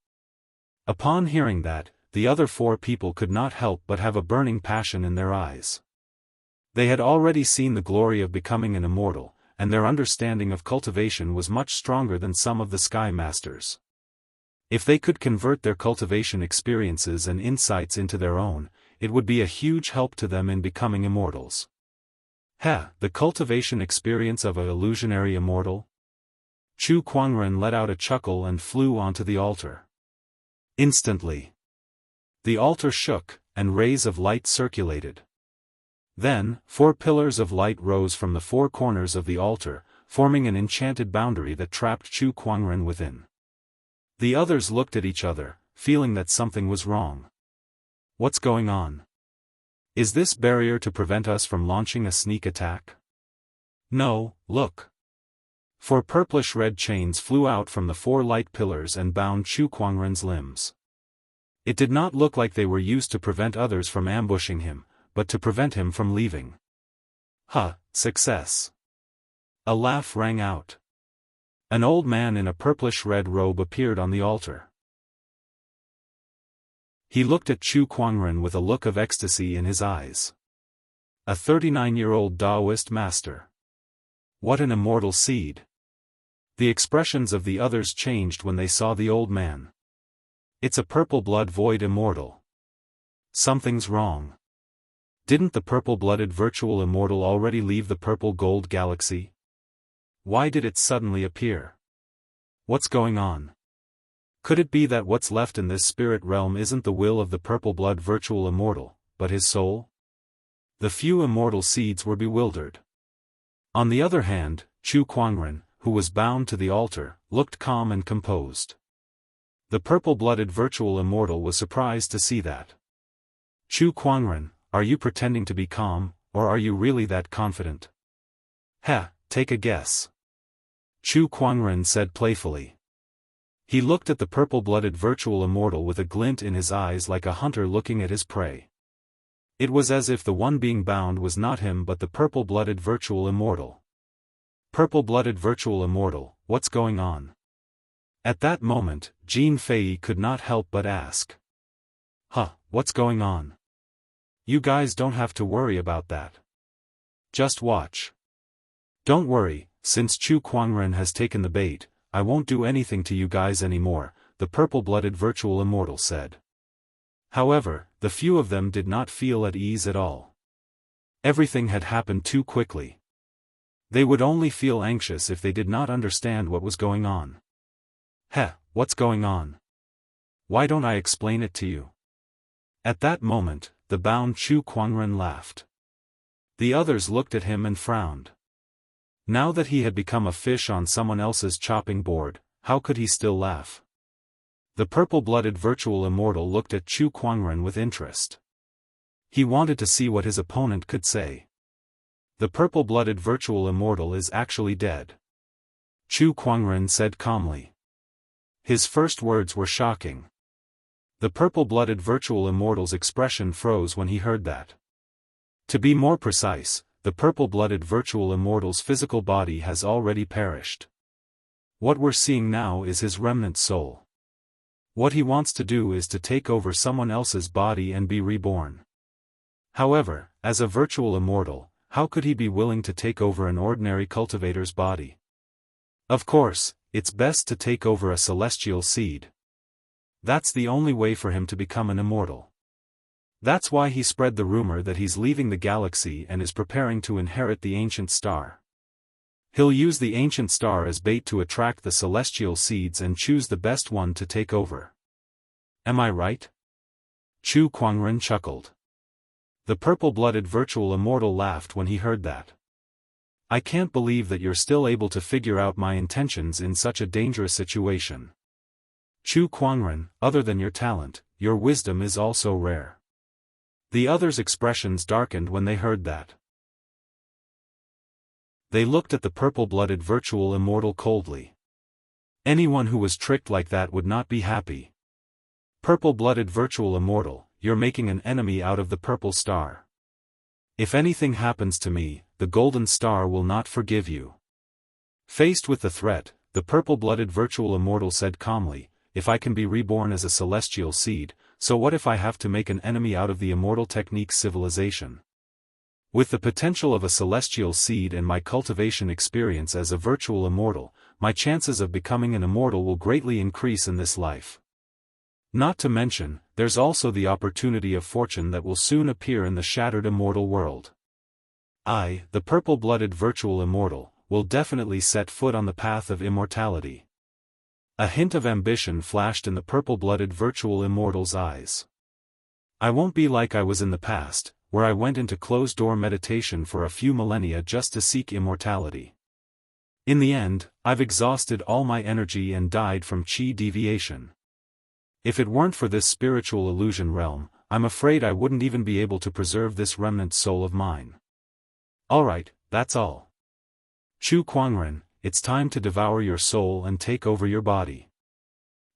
Upon hearing that, the other 4 people could not help but have a burning passion in their eyes. They had already seen the glory of becoming an immortal, and their understanding of cultivation was much stronger than some of the Sky Masters. If they could convert their cultivation experiences and insights into their own, it would be a huge help to them in becoming immortals. The cultivation experience of an illusionary immortal? Chu Kuangren let out a chuckle and flew onto the altar. Instantly, the altar shook, and rays of light circulated. Then, 4 pillars of light rose from the 4 corners of the altar, forming an enchanted boundary that trapped Chu Kuangren within. The others looked at each other, feeling that something was wrong. What's going on? Is this barrier to prevent us from launching a sneak attack? No, look. 4 purplish-red chains flew out from the 4 light pillars and bound Chu Kuangren's limbs. It did not look like they were used to prevent others from ambushing him, but to prevent him from leaving. Success. A laugh rang out. An old man in a purplish-red robe appeared on the altar. He looked at Chu Kuangren with a look of ecstasy in his eyes. A 39-year-old Daoist master. What an immortal seed. The expressions of the others changed when they saw the old man. It's a purple blood void immortal. Something's wrong. Didn't the purple-blooded virtual immortal already leave the purple gold galaxy? Why did it suddenly appear? What's going on? Could it be that what's left in this spirit realm isn't the will of the purple-blood virtual immortal, but his soul? The few immortal seeds were bewildered. On the other hand, Chu Kuangren, who was bound to the altar, looked calm and composed. The purple-blooded virtual immortal was surprised to see that. Chu Kuangren, are you pretending to be calm, or are you really that confident? Take a guess. Chu Kuangren said playfully. He looked at the purple-blooded virtual immortal with a glint in his eyes like a hunter looking at his prey. It was as if the one being bound was not him but the purple-blooded virtual immortal. Purple-blooded virtual immortal, what's going on? At that moment, Jin Fei could not help but ask. What's going on? You guys don't have to worry about that. Just watch. Don't worry, since Chu Kuangren has taken the bait, I won't do anything to you guys anymore, the purple-blooded virtual immortal said. However, the few of them did not feel at ease at all. Everything had happened too quickly. They would only feel anxious if they did not understand what was going on. What's going on? Why don't I explain it to you? At that moment, the bound Chu Kuangren laughed. The others looked at him and frowned. Now that he had become a fish on someone else's chopping board, how could he still laugh? The purple-blooded virtual immortal looked at Chu Kuangren with interest. He wanted to see what his opponent could say. The purple-blooded virtual immortal is actually dead. Chu Kuangren said calmly. His first words were shocking. The purple-blooded virtual immortal's expression froze when he heard that. To be more precise, the purple-blooded virtual immortal's physical body has already perished. What we're seeing now is his remnant soul. What he wants to do is to take over someone else's body and be reborn. However, as a virtual immortal, how could he be willing to take over an ordinary cultivator's body? Of course, it's best to take over a celestial seed. That's the only way for him to become an immortal. That's why he spread the rumor that he's leaving the galaxy and is preparing to inherit the ancient star. He'll use the ancient star as bait to attract the celestial seeds and choose the best one to take over. Am I right? Chu Kuangren chuckled. The purple-blooded virtual immortal laughed when he heard that. I can't believe that you're still able to figure out my intentions in such a dangerous situation. Chu Kuangren, other than your talent, your wisdom is also rare. The others' expressions darkened when they heard that. They looked at the purple-blooded virtual immortal coldly. Anyone who was tricked like that would not be happy. Purple-blooded virtual immortal, you're making an enemy out of the purple star. If anything happens to me, the golden star will not forgive you. Faced with the threat, the purple-blooded virtual immortal said calmly, if I can be reborn as a celestial seed, so what if I have to make an enemy out of the immortal technique civilization? With the potential of a celestial seed and my cultivation experience as a virtual immortal, my chances of becoming an immortal will greatly increase in this life. Not to mention, there's also the opportunity of fortune that will soon appear in the shattered immortal world. I, the purple-blooded virtual immortal, will definitely set foot on the path of immortality. A hint of ambition flashed in the purple-blooded virtual immortal's eyes. I won't be like I was in the past, where I went into closed-door meditation for a few millennia just to seek immortality. In the end, I've exhausted all my energy and died from chi deviation. If it weren't for this spiritual illusion realm, I'm afraid I wouldn't even be able to preserve this remnant soul of mine. Alright, that's all. Chu Kuangren, it's time to devour your soul and take over your body.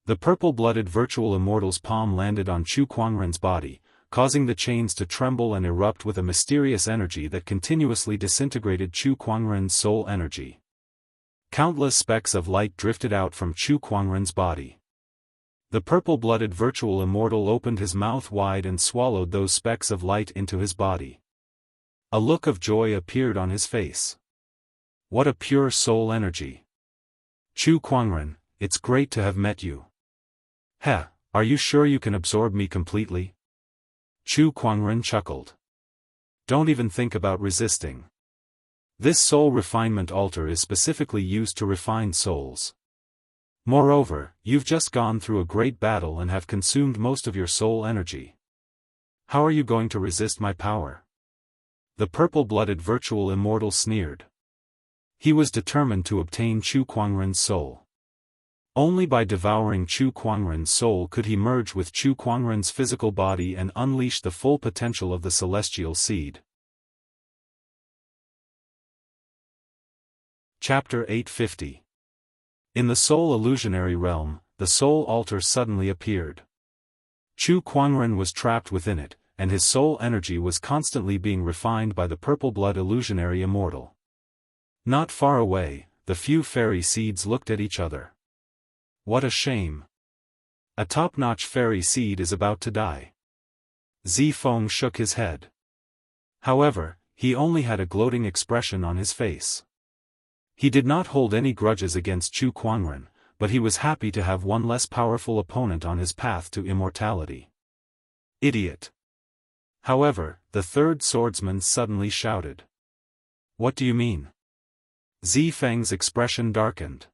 The purple-blooded virtual immortal's palm landed on Chu Kuangren's body, causing the chains to tremble and erupt with a mysterious energy that continuously disintegrated Chu Kuangren's soul energy. Countless specks of light drifted out from Chu Kuangren's body. The purple-blooded virtual immortal opened his mouth wide and swallowed those specks of light into his body. A look of joy appeared on his face. What a pure soul energy. Chu Kuangren, it's great to have met you. Heh, are you sure you can absorb me completely? Chu Kuangren chuckled. Don't even think about resisting. This soul refinement altar is specifically used to refine souls. Moreover, you've just gone through a great battle and have consumed most of your soul energy. How are you going to resist my power? The purple-blooded virtual immortal sneered. He was determined to obtain Chu Kuangren's soul. Only by devouring Chu Kuangren's soul could he merge with Chu Kuangren's physical body and unleash the full potential of the celestial seed. Chapter 850. In the soul illusionary realm, the soul altar suddenly appeared. Chu Kuangren was trapped within it, and his soul energy was constantly being refined by the purple-blood illusionary immortal. Not far away, the few fairy seeds looked at each other. What a shame. A top-notch fairy seed is about to die. Zifeng shook his head. However, he only had a gloating expression on his face. He did not hold any grudges against Chu Kuangren, but he was happy to have one less powerful opponent on his path to immortality. Idiot. However, the third swordsman suddenly shouted. What do you mean? Zifeng's expression darkened.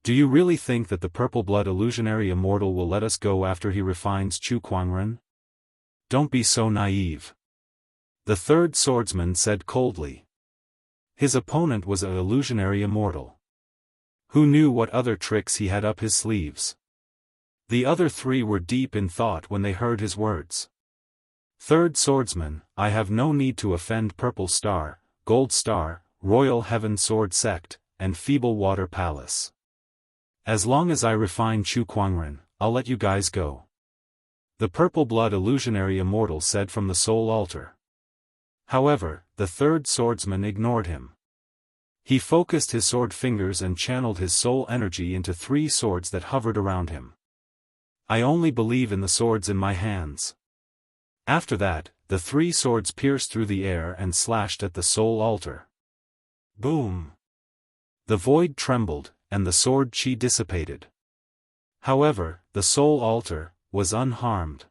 Do you really think that the purple-blood illusionary immortal will let us go after he refines Chu Kuangren? Don't be so naive. The third swordsman said coldly. His opponent was an illusionary immortal. Who knew what other tricks he had up his sleeves? The other three were deep in thought when they heard his words. Third swordsman, I have no need to offend Purple Star, Gold Star, Royal Heaven Sword Sect, and Feeble Water Palace. As long as I refine Chu Kuangren, I'll let you guys go. The purple-blood illusionary immortal said from the soul altar. However, the third swordsman ignored him. He focused his sword fingers and channeled his soul energy into 3 swords that hovered around him. I only believe in the swords in my hands. After that, the 3 swords pierced through the air and slashed at the soul altar. Boom! The void trembled, and the sword chi dissipated. However, the soul altar was unharmed.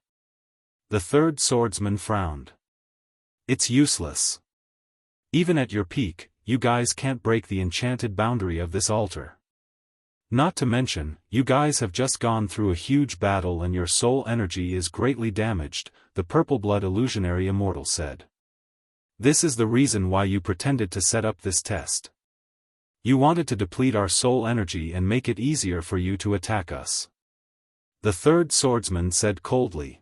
The third swordsman frowned. It's useless. Even at your peak, you guys can't break the enchanted boundary of this altar. Not to mention, you guys have just gone through a huge battle and your soul energy is greatly damaged, the purple-blood illusionary immortal said. This is the reason why you pretended to set up this test. You wanted to deplete our soul energy and make it easier for you to attack us. The third swordsman said coldly.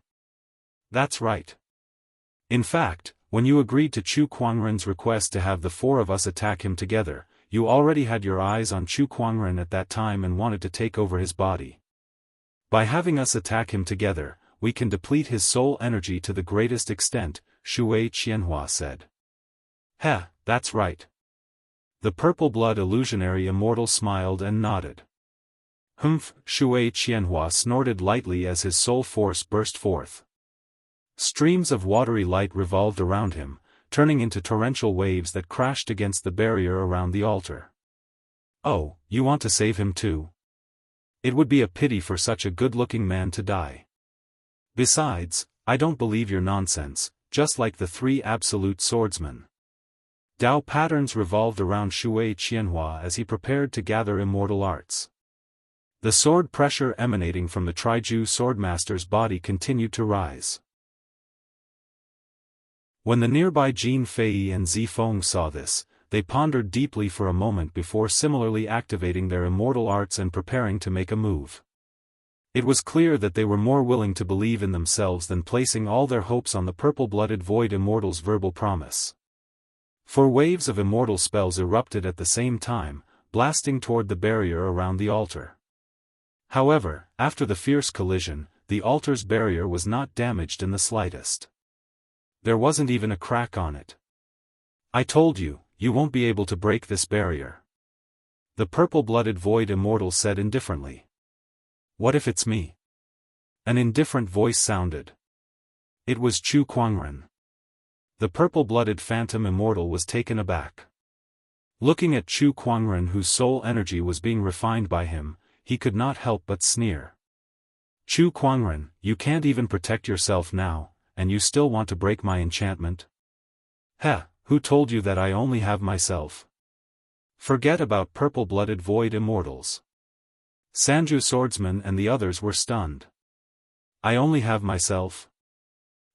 That's right. In fact, when you agreed to Chu Kuangren's request to have the four of us attack him together, you already had your eyes on Chu Kuangren at that time and wanted to take over his body. By having us attack him together, we can deplete his soul energy to the greatest extent, Wuxia Xianxia said. Heh, that's right. The purple-blood illusionary immortal smiled and nodded. Humph, Wuxia Xianxia snorted lightly as his soul force burst forth. Streams of watery light revolved around him, turning into torrential waves that crashed against the barrier around the altar. Oh, you want to save him too? It would be a pity for such a good-looking man to die. Besides, I don't believe your nonsense, just like the three absolute swordsmen. Dao patterns revolved around Wuxia Xianxia as he prepared to gather immortal arts. The sword pressure emanating from the Triju swordmaster's body continued to rise. When the nearby Jin Fei and Zifeng saw this, they pondered deeply for a moment before similarly activating their immortal arts and preparing to make a move. It was clear that they were more willing to believe in themselves than placing all their hopes on the purple-blooded void immortal's verbal promise. Four waves of immortal spells erupted at the same time, blasting toward the barrier around the altar. However, after the fierce collision, the altar's barrier was not damaged in the slightest. There wasn't even a crack on it. I told you, you won't be able to break this barrier. The purple-blooded void immortal said indifferently. What if it's me? An indifferent voice sounded. It was Chu Kuangren. The purple-blooded phantom immortal was taken aback. Looking at Chu Kuangren, whose soul energy was being refined by him, he could not help but sneer. Chu Kuangren, you can't even protect yourself now, and you still want to break my enchantment? Heh, who told you that I only have myself? Forget about purple-blooded void immortals. Sanju swordsman and the others were stunned. I only have myself?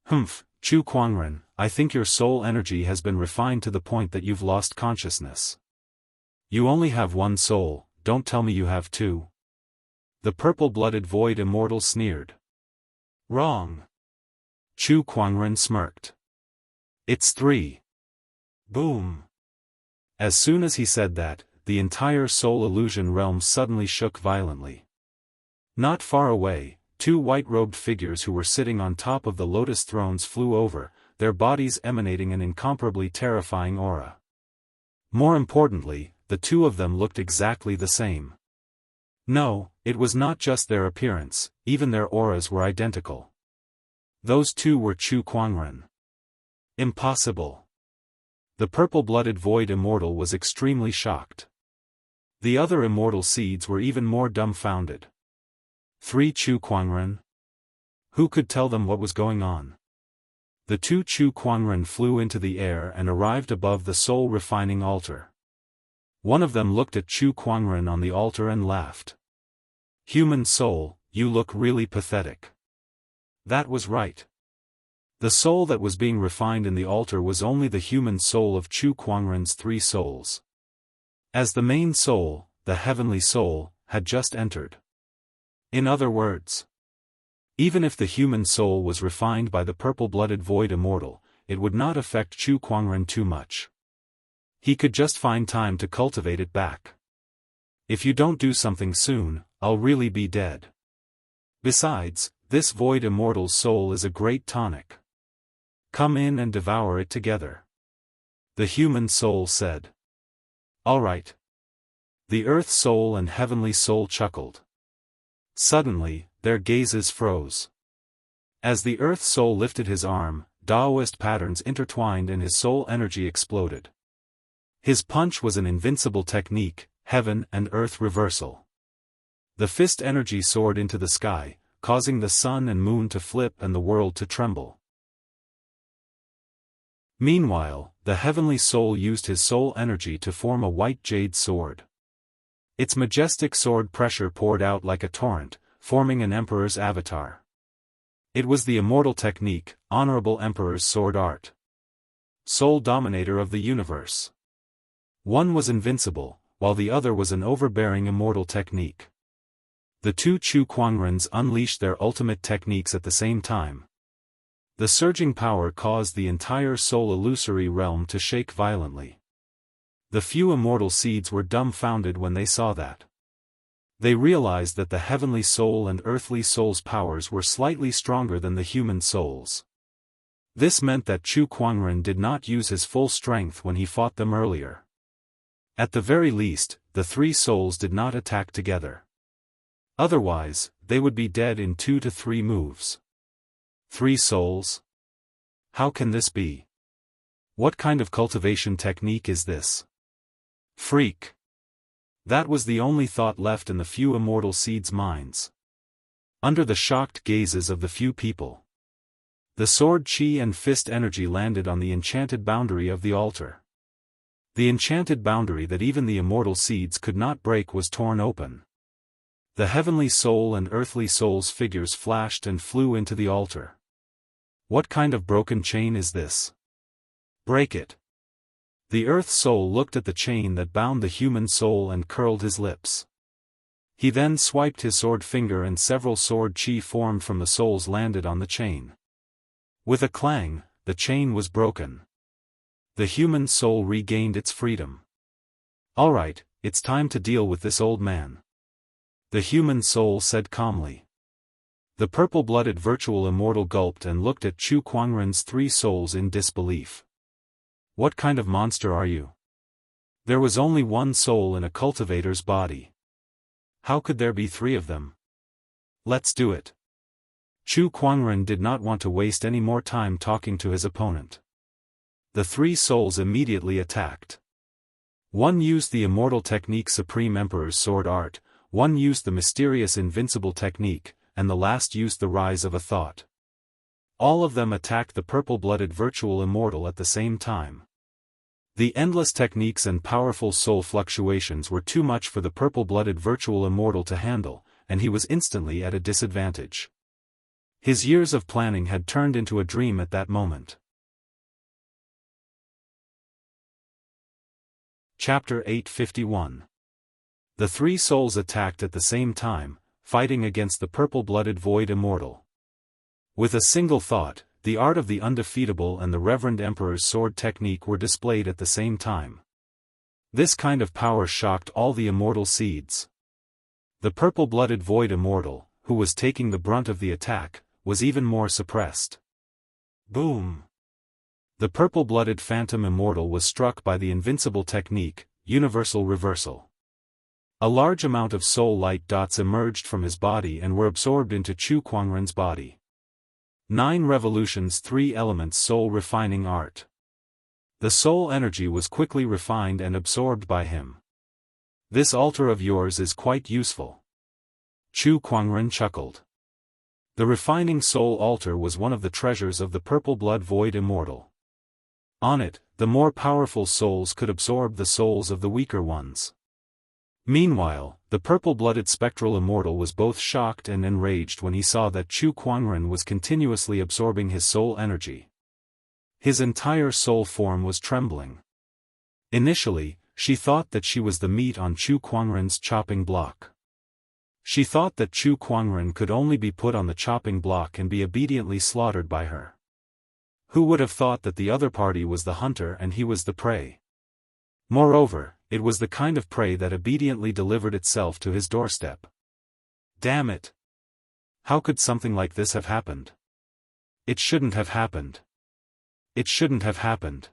Humph, Chu Kuangren, I think your soul energy has been refined to the point that you've lost consciousness. You only have one soul, don't tell me you have two. The purple-blooded void immortal sneered. Wrong. Chu Kuangren smirked. It's three. Boom. As soon as he said that, the entire soul illusion realm suddenly shook violently. Not far away, two white-robed figures who were sitting on top of the lotus thrones flew over, their bodies emanating an incomparably terrifying aura. More importantly, the two of them looked exactly the same. No, it was not just their appearance, even their auras were identical. Those two were Chu Kuangren. Impossible. The purple-blooded void immortal was extremely shocked. The other immortal seeds were even more dumbfounded. Three Chu Kuangren? Who could tell them what was going on? The two Chu Kuangren flew into the air and arrived above the soul-refining altar. One of them looked at Chu Kuangren on the altar and laughed. Human soul, you look really pathetic. That was right. The soul that was being refined in the altar was only the human soul of Chu Kuangren's three souls. As the main soul, the heavenly soul, had just entered. In other words, even if the human soul was refined by the purple-blooded void immortal, it would not affect Chu Kuangren too much. He could just find time to cultivate it back. If you don't do something soon, I'll really be dead. Besides, this void immortal's soul is a great tonic. Come in and devour it together. The human soul said. All right. The earth soul and heavenly soul chuckled. Suddenly, their gazes froze. As the earth soul lifted his arm, Daoist patterns intertwined and his soul energy exploded. His punch was an invincible technique, heaven and earth reversal. The fist energy soared into the sky, causing the sun and moon to flip and the world to tremble. Meanwhile, the heavenly soul used his soul energy to form a white jade sword. Its majestic sword pressure poured out like a torrent, forming an emperor's avatar. It was the immortal technique, honorable emperor's sword art. Sole dominator of the universe. One was invincible, while the other was an overbearing immortal technique. The two Chu Kuangrens unleashed their ultimate techniques at the same time. The surging power caused the entire soul illusory realm to shake violently. The few immortal seeds were dumbfounded when they saw that. They realized that the heavenly soul and earthly soul's powers were slightly stronger than the human souls. This meant that Chu Kuangren did not use his full strength when he fought them earlier. At the very least, the three souls did not attack together. Otherwise, they would be dead in 2 to 3 moves. 3 souls? How can this be? What kind of cultivation technique is this? Freak! That was the only thought left in the few immortal seeds' minds. Under the shocked gazes of the few people, the sword chi and fist energy landed on the enchanted boundary of the altar. The enchanted boundary that even the immortal seeds could not break was torn open. The heavenly soul and earthly soul's figures flashed and flew into the altar. What kind of broken chain is this? Break it. The earth soul looked at the chain that bound the human soul and curled his lips. He then swiped his sword finger and several sword chi formed from the souls landed on the chain. With a clang, the chain was broken. The human soul regained its freedom. Alright, it's time to deal with this old man. The human soul said calmly. The purple-blooded virtual immortal gulped and looked at Chu Kuangren's 3 souls in disbelief. What kind of monster are you? There was only 1 soul in a cultivator's body. How could there be 3 of them? Let's do it. Chu Kuangren did not want to waste any more time talking to his opponent. The 3 souls immediately attacked. One used the immortal technique Supreme Emperor's sword art, one used the mysterious invincible technique, and the last used the rise of a thought. All of them attacked the purple-blooded virtual immortal at the same time. The endless techniques and powerful soul fluctuations were too much for the purple-blooded virtual immortal to handle, and he was instantly at a disadvantage. His years of planning had turned into a dream at that moment. Chapter 851. The 3 souls attacked at the same time, fighting against the purple-blooded void immortal. With a single thought, the art of the undefeatable and the Reverend Emperor's sword technique were displayed at the same time. This kind of power shocked all the immortal seeds. The purple-blooded void immortal, who was taking the brunt of the attack, was even more suppressed. Boom! The purple-blooded phantom immortal was struck by the invincible technique, universal reversal. A large amount of soul light dots emerged from his body and were absorbed into Chu Kuangren's body. 9 revolutions 3 elements soul refining art. The soul energy was quickly refined and absorbed by him. This altar of yours is quite useful. Chu Kuangren chuckled. The refining soul altar was one of the treasures of the purple blood void immortal. On it, the more powerful souls could absorb the souls of the weaker ones. Meanwhile, the purple-blooded spectral immortal was both shocked and enraged when he saw that Chu Kuangren was continuously absorbing his soul energy. His entire soul form was trembling. Initially, she thought that she was the meat on Chu Kuangren's chopping block. She thought that Chu Kuangren could only be put on the chopping block and be obediently slaughtered by her. Who would have thought that the other party was the hunter and he was the prey? Moreover, it was the kind of prey that obediently delivered itself to his doorstep. Damn it! How could something like this have happened? It shouldn't have happened. It shouldn't have happened.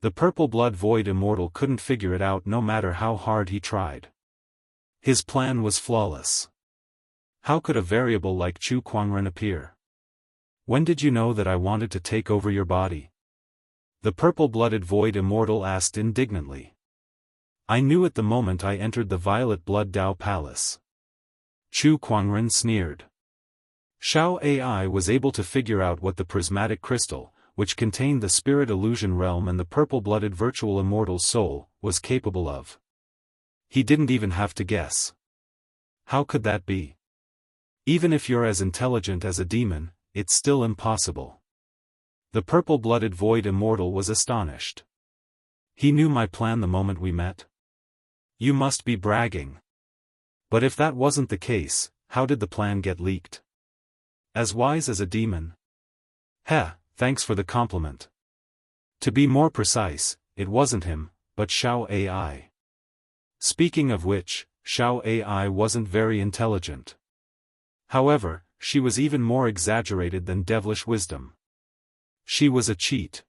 The purple blood void immortal couldn't figure it out no matter how hard he tried. His plan was flawless. How could a variable like Chu Kuangren appear? When did you know that I wanted to take over your body? The purple-blooded void immortal asked indignantly. I knew at the moment I entered the violet blood Dao palace. Chu Kuangren sneered. Xiao AI was able to figure out what the prismatic crystal, which contained the spirit illusion realm and the purple-blooded virtual immortal's soul, was capable of. He didn't even have to guess. How could that be? Even if you're as intelligent as a demon, it's still impossible. The purple-blooded void immortal was astonished. He knew my plan the moment we met. You must be bragging. But if that wasn't the case, how did the plan get leaked? As wise as a demon? Heh, thanks for the compliment. To be more precise, it wasn't him, but Xiao AI. Speaking of which, Xiao AI wasn't very intelligent. However, she was even more exaggerated than devilish wisdom. She was a cheat.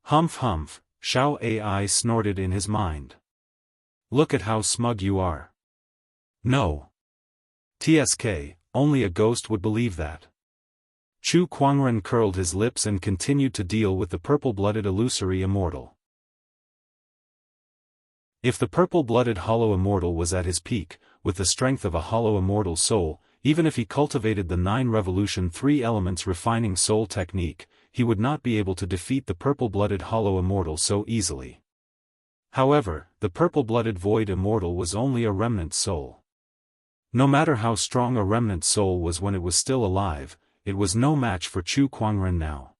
Humph humph, Xiao AI snorted in his mind. Look at how smug you are. No. TSK, only a ghost would believe that. Chu Kuangren curled his lips and continued to deal with the purple-blooded illusory immortal. If the purple-blooded hollow immortal was at his peak, with the strength of a hollow immortal soul, even if he cultivated the 9 3 elements refining soul technique, he would not be able to defeat the purple-blooded hollow immortal so easily. However, the purple-blooded void immortal was only a remnant soul. No matter how strong a remnant soul was when it was still alive, it was no match for Chu Kuangren now.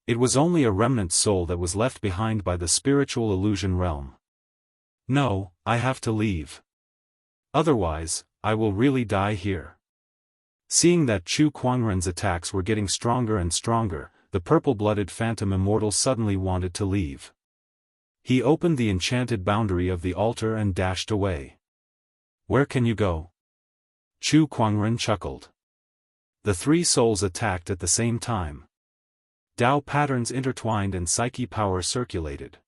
It was only a remnant soul that was left behind by the spiritual illusion realm. No, I have to leave. Otherwise, I will really die here. Seeing that Chu Kuangren's attacks were getting stronger and stronger, the purple-blooded phantom immortal suddenly wanted to leave. He opened the enchanted boundary of the altar and dashed away. Where can you go? Chu Kuangren chuckled. The 3 souls attacked at the same time. Dao patterns intertwined and psyche power circulated.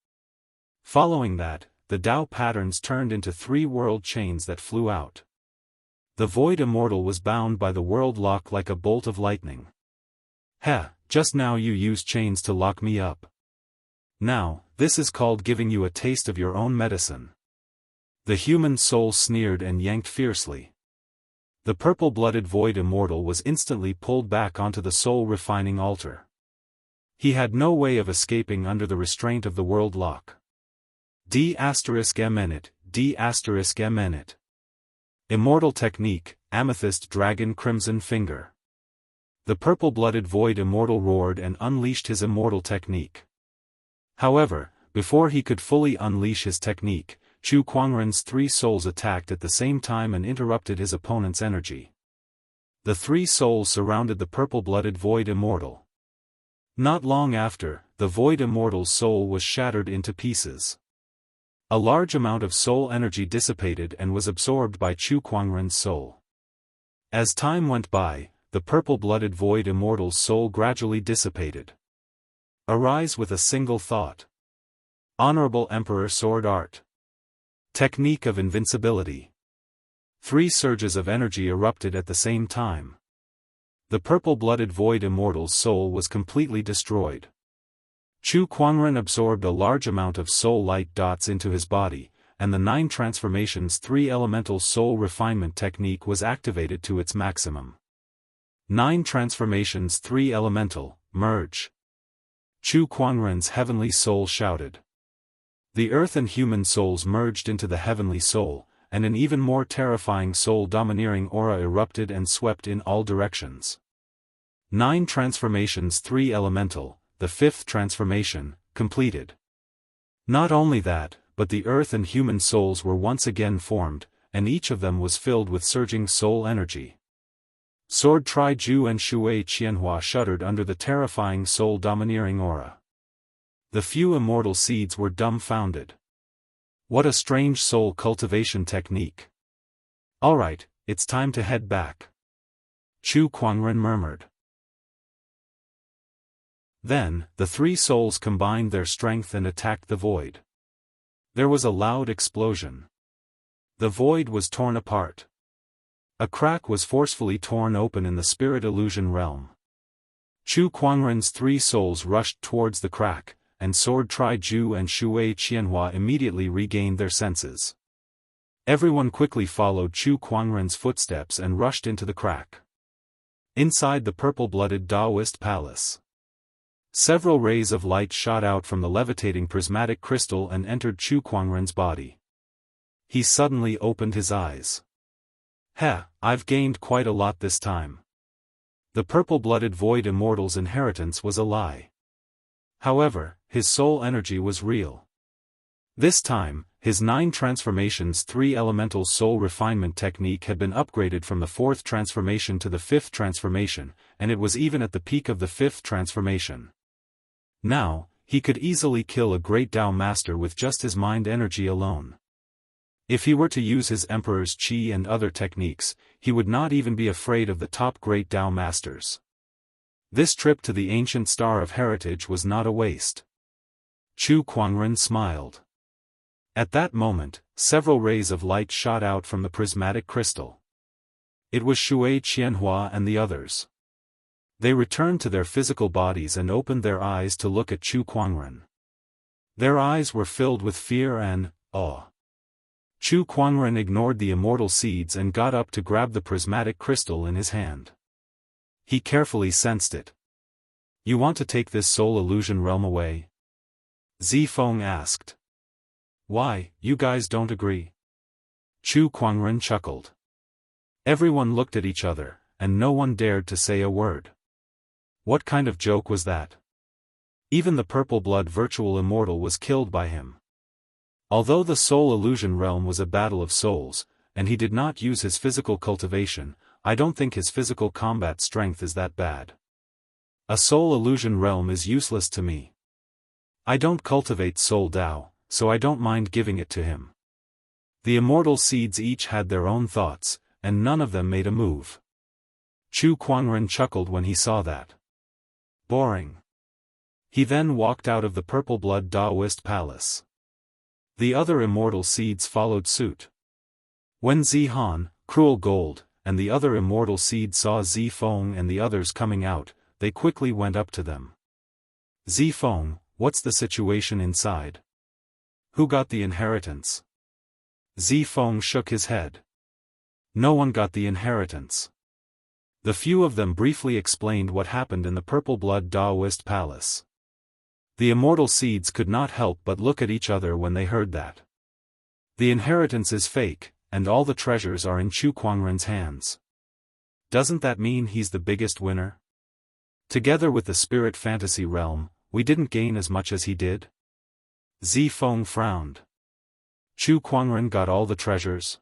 Following that, the Dao patterns turned into 3 world chains that flew out. The void immortal was bound by the world lock like a bolt of lightning. Heh, just now you used chains to lock me up. Now, this is called giving you a taste of your own medicine. The human soul sneered and yanked fiercely. The purple-blooded void immortal was instantly pulled back onto the soul-refining altar. He had no way of escaping under the restraint of the world lock. D*****. Immortal technique, amethyst dragon crimson finger. The purple-blooded void immortal roared and unleashed his immortal technique. However, before he could fully unleash his technique, Chu Kuangren's 3 souls attacked at the same time and interrupted his opponent's energy. The 3 souls surrounded the purple-blooded void immortal. Not long after, the void immortal's soul was shattered into pieces. A large amount of soul energy dissipated and was absorbed by Chu Kuangren's soul. As time went by, the purple-blooded void immortal's soul gradually dissipated. Arise with a single thought. Honorable Emperor Sword Art. Technique of invincibility. 3 surges of energy erupted at the same time. The purple-blooded void immortal's soul was completely destroyed. Chu Kuangren absorbed a large amount of soul light dots into his body, and the 9 transformations 3 elemental soul refinement technique was activated to its maximum. 9 transformations 3 elemental, merge. Chu Kuangren's heavenly soul shouted. The earth and human souls merged into the heavenly soul, and an even more terrifying soul-domineering aura erupted and swept in all directions. 9 transformations 3 elemental, the 5th transformation, completed. Not only that, but the earth and human souls were once again formed, and each of them was filled with surging soul energy. Sword Tri-Ju and Wuxia Xianxia shuddered under the terrifying soul-domineering aura. The few immortal seeds were dumbfounded. What a strange soul cultivation technique. Alright, it's time to head back. Chu Kuangren murmured. Then, the 3 souls combined their strength and attacked the void. There was a loud explosion. The void was torn apart. A crack was forcefully torn open in the spirit illusion realm. Chu Kuangren's 3 souls rushed towards the crack, and Sword Tri-Ju and Wuxia Xianxia immediately regained their senses. Everyone quickly followed Chu Kuangren's footsteps and rushed into the crack. Inside the purple-blooded Daoist palace, several rays of light shot out from the levitating prismatic crystal and entered Chu Kuangren's body. He suddenly opened his eyes. Heh, I've gained quite a lot this time. The purple-blooded void immortal's inheritance was a lie. However, his soul energy was real. This time, his 9 transformations 3 elemental soul refinement technique had been upgraded from the 4th transformation to the 5th transformation, and it was even at the peak of the 5th transformation. Now, he could easily kill a great Dao master with just his mind energy alone. If he were to use his Emperor's Qi and other techniques, he would not even be afraid of the top great Dao masters. This trip to the ancient Star of Heritage was not a waste. Chu Kuangren smiled. At that moment, several rays of light shot out from the prismatic crystal. It was Wuxia Xianxia and the others. They returned to their physical bodies and opened their eyes to look at Chu Kuangren. Their eyes were filled with fear and awe. Chu Kuangren ignored the immortal seeds and got up to grab the prismatic crystal in his hand. He carefully sensed it. "You want to take this soul illusion realm away?" Zifeng asked. "Why, you guys don't agree?" Chu Kuangren chuckled. Everyone looked at each other, and no one dared to say a word. What kind of joke was that? Even the purple blood virtual immortal was killed by him. Although the soul illusion realm was a battle of souls, and he did not use his physical cultivation, I don't think his physical combat strength is that bad. A soul illusion realm is useless to me. I don't cultivate soul Dao, so I don't mind giving it to him. The immortal seeds each had their own thoughts, and none of them made a move. Chu Kuangren chuckled when he saw that. Boring. He then walked out of the purple blood Daoist palace. The other immortal seeds followed suit. When Zihan, Cruel Gold, and the other immortal seeds saw Zifeng and the others coming out, they quickly went up to them. "Zifeng, what's the situation inside? Who got the inheritance?" Zifeng shook his head. No one got the inheritance. The few of them briefly explained what happened in the purple blood Daoist palace. The immortal seeds could not help but look at each other when they heard that. The inheritance is fake, and all the treasures are in Chu Kuangren's hands. Doesn't that mean he's the biggest winner? Together with the spirit fantasy realm, we didn't gain as much as he did? Zifeng frowned. Chu Kuangren got all the treasures?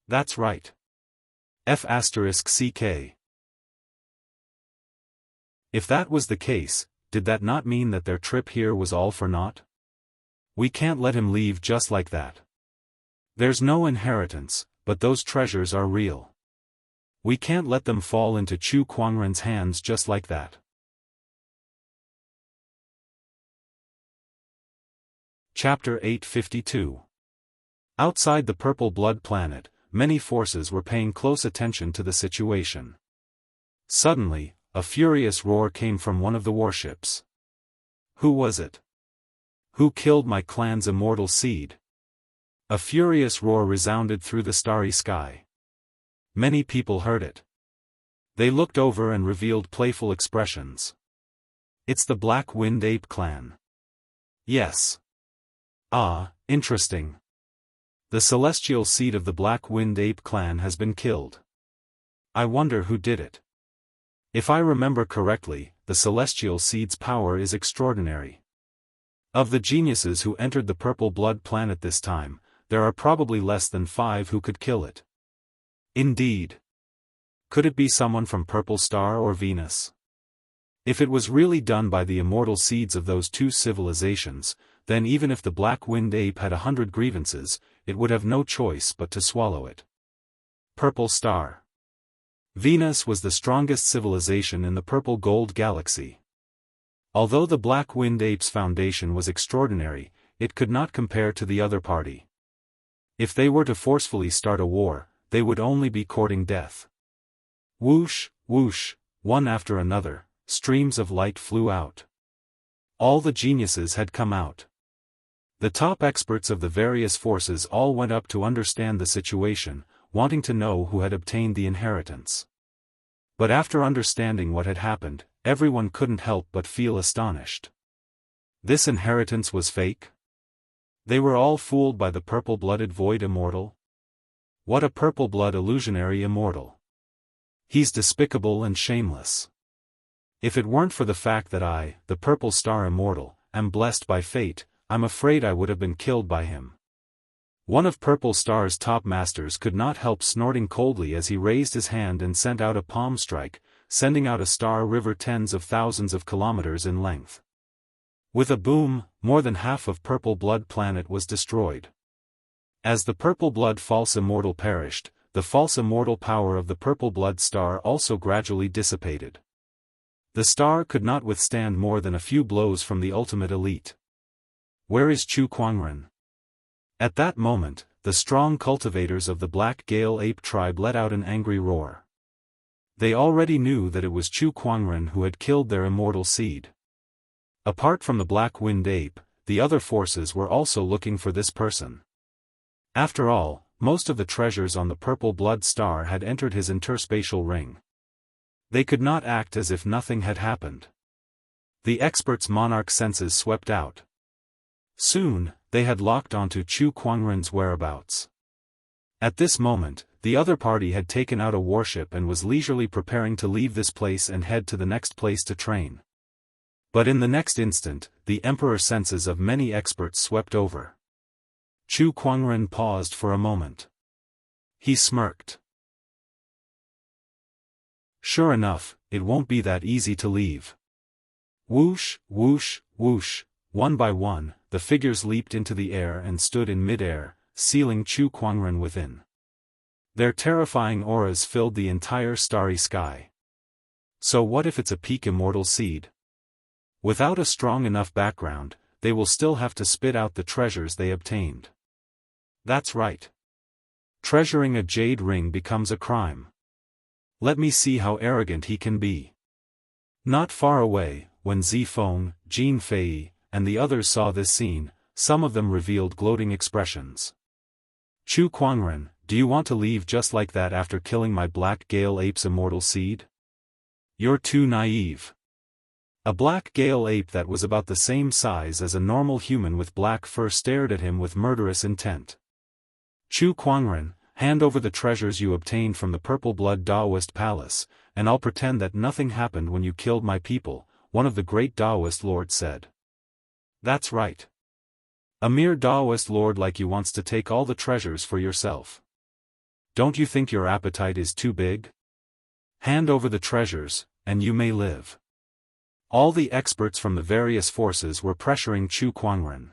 That's right. F***ck. If that was the case, did that not mean that their trip here was all for naught? We can't let him leave just like that. There's no inheritance, but those treasures are real. We can't let them fall into Chu Kuangren's hands just like that. Chapter 852. Outside the Purple Blood planet, many forces were paying close attention to the situation. Suddenly, a furious roar came from one of the warships. Who was it? Who killed my clan's immortal seed? A furious roar resounded through the starry sky. Many people heard it. They looked over and revealed playful expressions. It's the Black Wind Ape clan. Yes. Ah, interesting. The celestial seed of the Black Wind Ape clan has been killed. I wonder who did it. If I remember correctly, the celestial seed's power is extraordinary. Of the geniuses who entered the Purple Blood planet this time, there are probably less than 5 who could kill it. Indeed. Could it be someone from Purple Star or Venus? If it was really done by the immortal seeds of those 2 civilizations, then even if the Black Wind Ape had 100 grievances, it would have no choice but to swallow it. Purple Star. Venus was the strongest civilization in the Purple Gold Galaxy. Although the Black Wind Ape's foundation was extraordinary, it could not compare to the other party. If they were to forcefully start a war, they would only be courting death. Whoosh, whoosh, one after another, streams of light flew out. All the geniuses had come out. The top experts of the various forces all went up to understand the situation, wanting to know who had obtained the inheritance. But after understanding what had happened, everyone couldn't help but feel astonished. This inheritance was fake? They were all fooled by the purple-blooded void immortal? What a purple-blood illusionary immortal! He's despicable and shameless. If it weren't for the fact that I, the Purple Star Immortal, am blessed by fate, I'm afraid I would have been killed by him. One of Purple Star's top masters could not help snorting coldly as he raised his hand and sent out a palm strike, sending out a star river tens of thousands of kilometers in length. With a boom, more than half of Purple Blood Planet was destroyed. As the Purple Blood False Immortal perished, the false immortal power of the Purple Blood Star also gradually dissipated. The star could not withstand more than a few blows from the ultimate elite. Where is Chu Kuangren? At that moment, the strong cultivators of the Black Gale Ape tribe let out an angry roar. They already knew that it was Chu Kuangren who had killed their immortal seed. Apart from the Black Wind Ape, the other forces were also looking for this person. After all, most of the treasures on the Purple Blood Star had entered his interspatial ring. They could not act as if nothing had happened. The expert's monarch senses swept out. Soon, they had locked onto Chu Kuangren's whereabouts. At this moment, the other party had taken out a warship and was leisurely preparing to leave this place and head to the next place to train. But in the next instant, the emperor's senses of many experts swept over. Chu Kuangren paused for a moment. He smirked. Sure enough, it won't be that easy to leave. Whoosh, whoosh, whoosh, one by one, the figures leaped into the air and stood in mid-air, sealing Chu Kuangren within. Their terrifying auras filled the entire starry sky. So what if it's a peak immortal seed? Without a strong enough background, they will still have to spit out the treasures they obtained. That's right. Treasuring a jade ring becomes a crime. Let me see how arrogant he can be. Not far away, when Zifeng, Jin Fei, and the others saw this scene, some of them revealed gloating expressions. Chu Kuangren, do you want to leave just like that after killing my Black Gale Ape's immortal seed? You're too naive. A Black Gale Ape that was about the same size as a normal human with black fur stared at him with murderous intent. Chu Kuangren, hand over the treasures you obtained from the Purple Blood Daoist Palace, and I'll pretend that nothing happened when you killed my people, one of the great Daoist lords said. That's right. A mere Daoist lord like you wants to take all the treasures for yourself. Don't you think your appetite is too big? Hand over the treasures, and you may live. All the experts from the various forces were pressuring Chu Kuangren.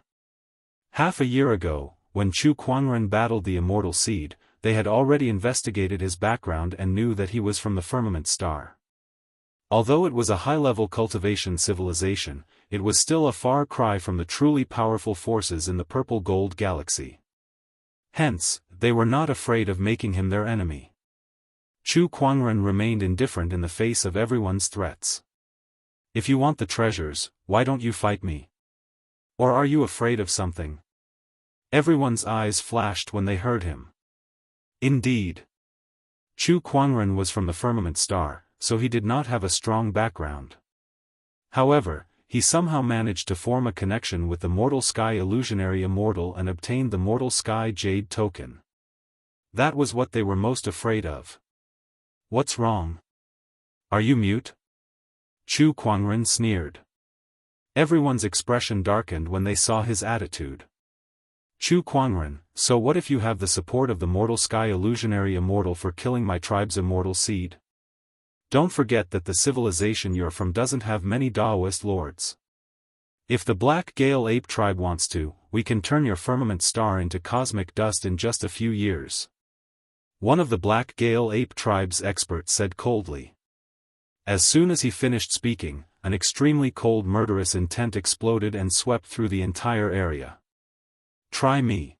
Half a year ago, when Chu Kuangren battled the immortal seed, they had already investigated his background and knew that he was from the Firmament Star. Although it was a high-level cultivation civilization, it was still a far cry from the truly powerful forces in the Purple Gold Galaxy. Hence, they were not afraid of making him their enemy. Chu Kuangren remained indifferent in the face of everyone's threats. If you want the treasures, why don't you fight me? Or are you afraid of something? Everyone's eyes flashed when they heard him. Indeed. Chu Kuangren was from the Firmament Star, so he did not have a strong background. However, he somehow managed to form a connection with the Mortal Sky Illusionary Immortal and obtained the Mortal Sky Jade token. That was what they were most afraid of. What's wrong? Are you mute? Chu Kuangren sneered. Everyone's expression darkened when they saw his attitude. Chu Kuangren, so what if you have the support of the Mortal Sky Illusionary Immortal for killing my tribe's immortal seed? Don't forget that the civilization you're from doesn't have many Daoist lords. If the Black Gale Ape tribe wants to, we can turn your Firmament Star into cosmic dust in just a few years. One of the Black Gale Ape tribe's experts said coldly. As soon as he finished speaking, an extremely cold murderous intent exploded and swept through the entire area. Try me.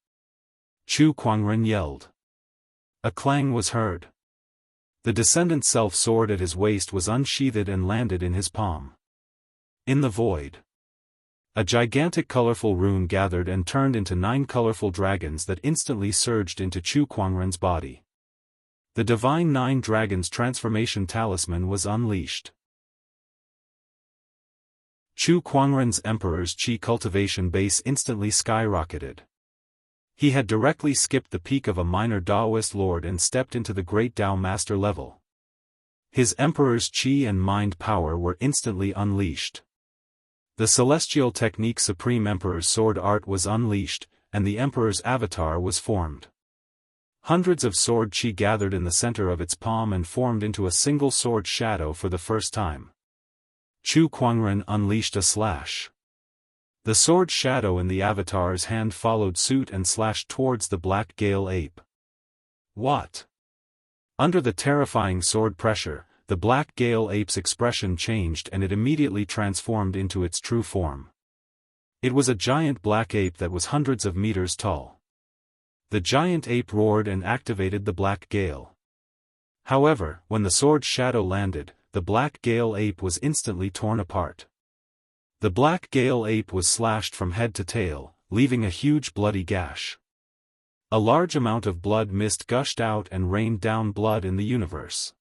Chu Kuangren yelled. A clang was heard. The descendant self-sword at his waist was unsheathed and landed in his palm. In the void, a gigantic colorful rune gathered and turned into 9 colorful dragons that instantly surged into Chu Kuangren's body. The Divine 9 Dragons Transformation Talisman was unleashed. Chu Kuangren's Emperor's Qi cultivation base instantly skyrocketed. He had directly skipped the peak of a minor Daoist lord and stepped into the Great Dao Master level. His Emperor's Qi and mind power were instantly unleashed. The Celestial Technique Supreme Emperor's Sword Art was unleashed, and the Emperor's avatar was formed. Hundreds of sword chi gathered in the center of its palm and formed into a single sword shadow for the first time. Chu Kuangren unleashed a slash. The sword shadow in the avatar's hand followed suit and slashed towards the black Gale ape. What? Under the terrifying sword pressure, the black Gale ape's expression changed and it immediately transformed into its true form. It was a giant black ape that was hundreds of meters tall. The giant ape roared and activated the black Gale. However, when the sword shadow landed, the black Gale ape was instantly torn apart. The black Gale ape was slashed from head to tail, leaving a huge bloody gash. A large amount of blood mist gushed out and rained down blood in the universe.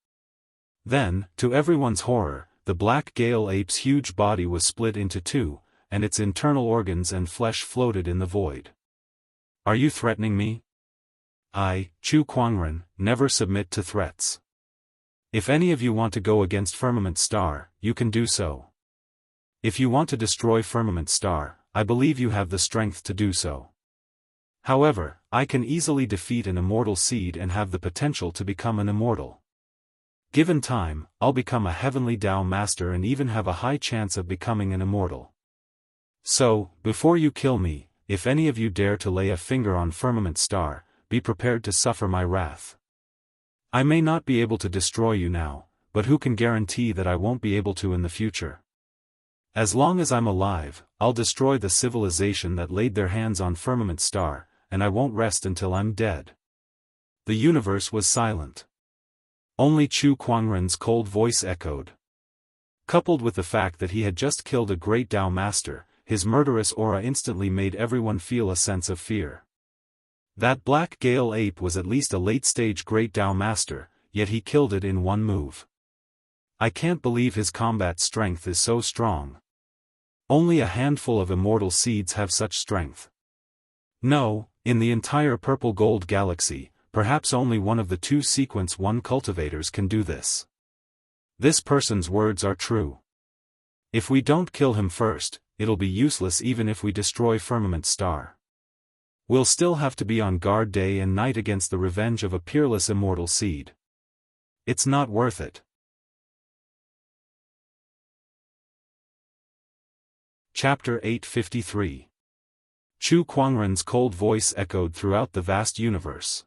Then, to everyone's horror, the black Gale ape's huge body was split into two, and its internal organs and flesh floated in the void. Are you threatening me? I, Chu Kuangren, never submit to threats. If any of you want to go against Firmament Star, you can do so. If you want to destroy Firmament Star, I believe you have the strength to do so. However, I can easily defeat an immortal seed and have the potential to become an immortal. Given time, I'll become a heavenly Dao master and even have a high chance of becoming an immortal. So, before you kill me, if any of you dare to lay a finger on Firmament Star, be prepared to suffer my wrath. I may not be able to destroy you now, but who can guarantee that I won't be able to in the future? As long as I'm alive, I'll destroy the civilization that laid their hands on Firmament Star, and I won't rest until I'm dead. The universe was silent. Only Chu Kuangren's cold voice echoed. Coupled with the fact that he had just killed a great Dao master, his murderous aura instantly made everyone feel a sense of fear. That black Gale ape was at least a late-stage great Dao master, yet he killed it in one move. I can't believe his combat strength is so strong. Only a handful of immortal seeds have such strength. No, in the entire Purple Gold Galaxy, perhaps only one of the two Sequence 1 cultivators can do this. This person's words are true. If we don't kill him first, it'll be useless even if we destroy Firmament Star. We'll still have to be on guard day and night against the revenge of a peerless immortal seed. It's not worth it. Chapter 853. Chu Kuangren's cold voice echoed throughout the vast universe.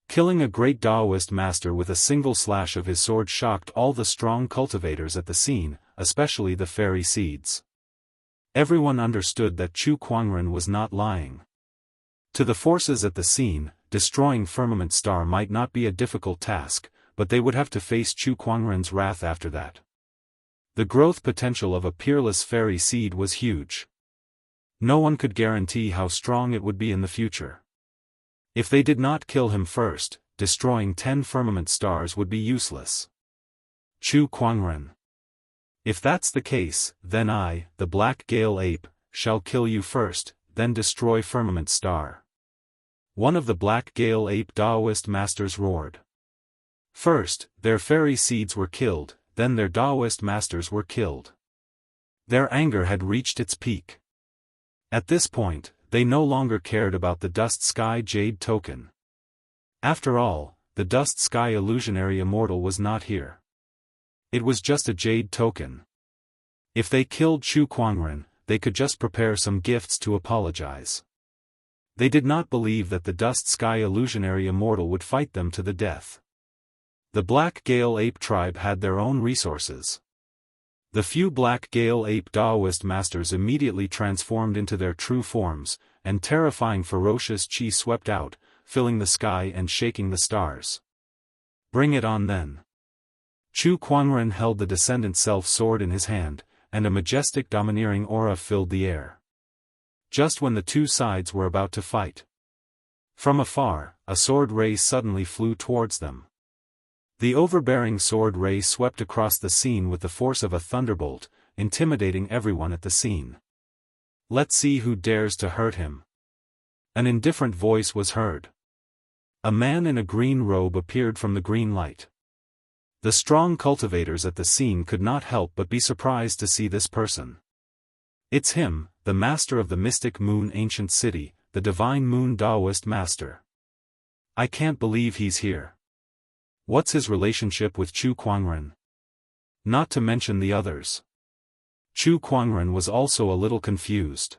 Killing a great Daoist master with a single slash of his sword shocked all the strong cultivators at the scene, especially the fairy seeds. Everyone understood that Chu Kuangren was not lying. To the forces at the scene, destroying Firmament Star might not be a difficult task, but they would have to face Chu Kuangren's wrath after that. The growth potential of a peerless fairy seed was huge. No one could guarantee how strong it would be in the future. If they did not kill him first, destroying 10 Firmament Stars would be useless. Chu Kuangren. If that's the case, then I, the Black Gale Ape, shall kill you first, then destroy Firmament Star. One of the Black Gale Ape Daoist masters roared. First, their fairy seeds were killed, then their Daoist masters were killed. Their anger had reached its peak. At this point, they no longer cared about the Dust Sky Jade token. After all, the Dust Sky Illusionary Immortal was not here. It was just a Jade token. If they killed Chu Kuangren, they could just prepare some gifts to apologize. They did not believe that the Dust Sky Illusionary Immortal would fight them to the death. The Black Gale Ape tribe had their own resources. The few Black Gale Ape Daoist masters immediately transformed into their true forms, and terrifying ferocious chi swept out, filling the sky and shaking the stars. Bring it on then. Chu Kuangren held the Descendant Self sword in his hand, and a majestic domineering aura filled the air. Just when the two sides were about to fight. From afar, a sword ray suddenly flew towards them. The overbearing sword ray swept across the scene with the force of a thunderbolt, intimidating everyone at the scene. Let's see who dares to hurt him. An indifferent voice was heard. A man in a green robe appeared from the green light. The strong cultivators at the scene could not help but be surprised to see this person. It's him, the master of the Mystic Moon Ancient City, the Divine Moon Daoist Master. I can't believe he's here. What's his relationship with Chu Kuangren? Not to mention the others. Chu Kuangren was also a little confused.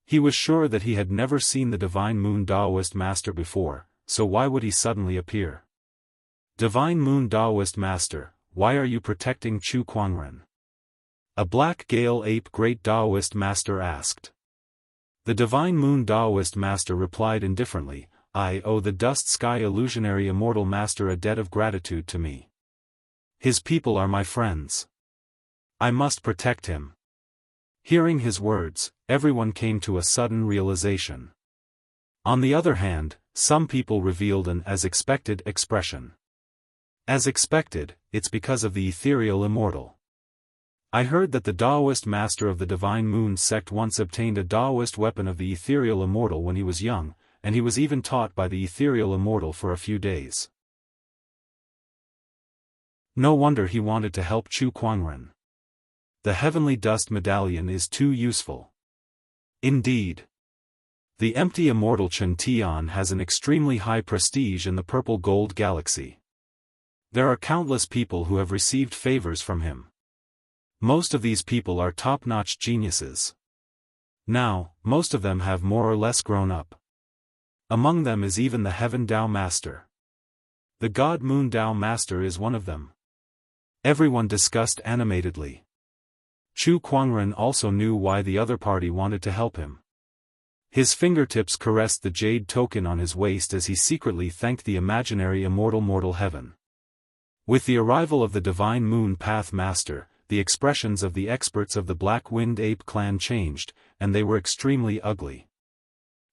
He was sure that he had never seen the Divine Moon Daoist Master before, so why would he suddenly appear? Divine Moon Daoist Master, why are you protecting Chu Kuangren? A black Gale Ape Great Daoist Master asked. The Divine Moon Daoist Master replied indifferently, I owe the Dust Sky Illusionary Immortal Master a debt of gratitude to me. His people are my friends. I must protect him. Hearing his words, everyone came to a sudden realization. On the other hand, some people revealed an as expected expression. As expected, it's because of the ethereal immortal. I heard that the Daoist master of the Divine Moon sect once obtained a Daoist weapon of the ethereal immortal when he was young, and he was even taught by the ethereal immortal for a few days. No wonder he wanted to help Chu Kuangren. The Heavenly Dust Medallion is too useful. Indeed. The empty immortal Chen Tian has an extremely high prestige in the Purple Gold Galaxy. There are countless people who have received favors from him. Most of these people are top-notch geniuses. Now, most of them have more or less grown up. Among them is even the Heaven Dao Master. The God Moon Dao Master is one of them. Everyone discussed animatedly. Chu Kuangren also knew why the other party wanted to help him. His fingertips caressed the jade token on his waist as he secretly thanked the imaginary immortal mortal heaven. With the arrival of the Divine Moon Path Master, the expressions of the experts of the Black Wind Ape clan changed, and they were extremely ugly.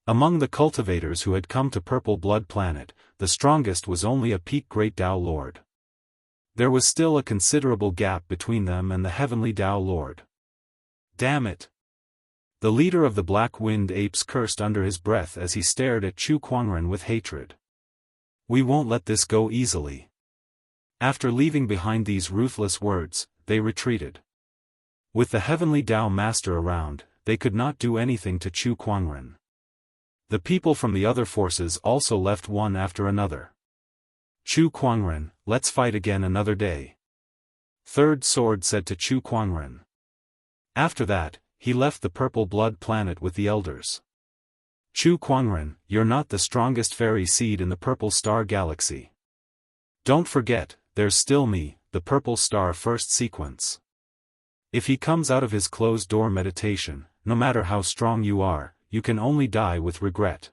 Among the cultivators who had come to Purple Blood Planet, the strongest was only a peak Great Dao Lord. There was still a considerable gap between them and the Heavenly Dao Lord. Damn it! The leader of the Black Wind Apes cursed under his breath as he stared at Chu Kuangren with hatred. We won't let this go easily. After leaving behind these ruthless words, they retreated. With the Heavenly Dao Master around, they could not do anything to Chu Kuangren. The people from the other forces also left one after another. Chu Kuangren, let's fight again another day. Third Sword said to Chu Kuangren. After that, he left the Purple Blood Planet with the elders. Chu Kuangren, you're not the strongest fairy seed in the Purple Star Galaxy. Don't forget, there's still me, the Purple Star First Sequence. If he comes out of his closed-door meditation, no matter how strong you are, you can only die with regret.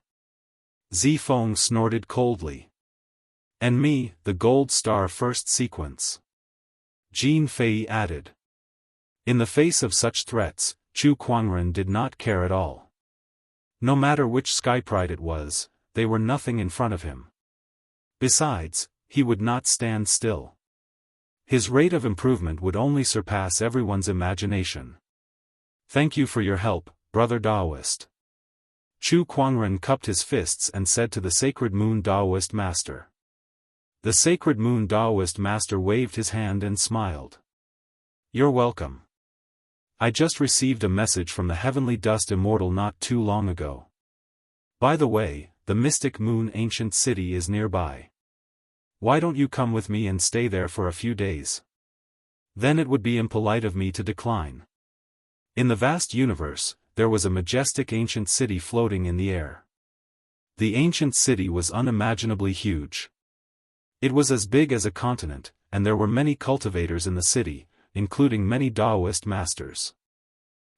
Zifeng snorted coldly. And me, the Gold Star First Sequence. Jin Fei added. In the face of such threats, Chu Kuangren did not care at all. No matter which Sky Pride it was, they were nothing in front of him. Besides, he would not stand still. His rate of improvement would only surpass everyone's imagination. Thank you for your help, brother Daoist. Chu Kuangren cupped his fists and said to the Sacred Moon Daoist Master. The Sacred Moon Daoist Master waved his hand and smiled. You're welcome. I just received a message from the Heavenly Dust Immortal not too long ago. By the way, the Mystic Moon Ancient City is nearby. Why don't you come with me and stay there for a few days? Then it would be impolite of me to decline. In the vast universe, there was a majestic ancient city floating in the air. The ancient city was unimaginably huge. It was as big as a continent, and there were many cultivators in the city, including many Daoist masters.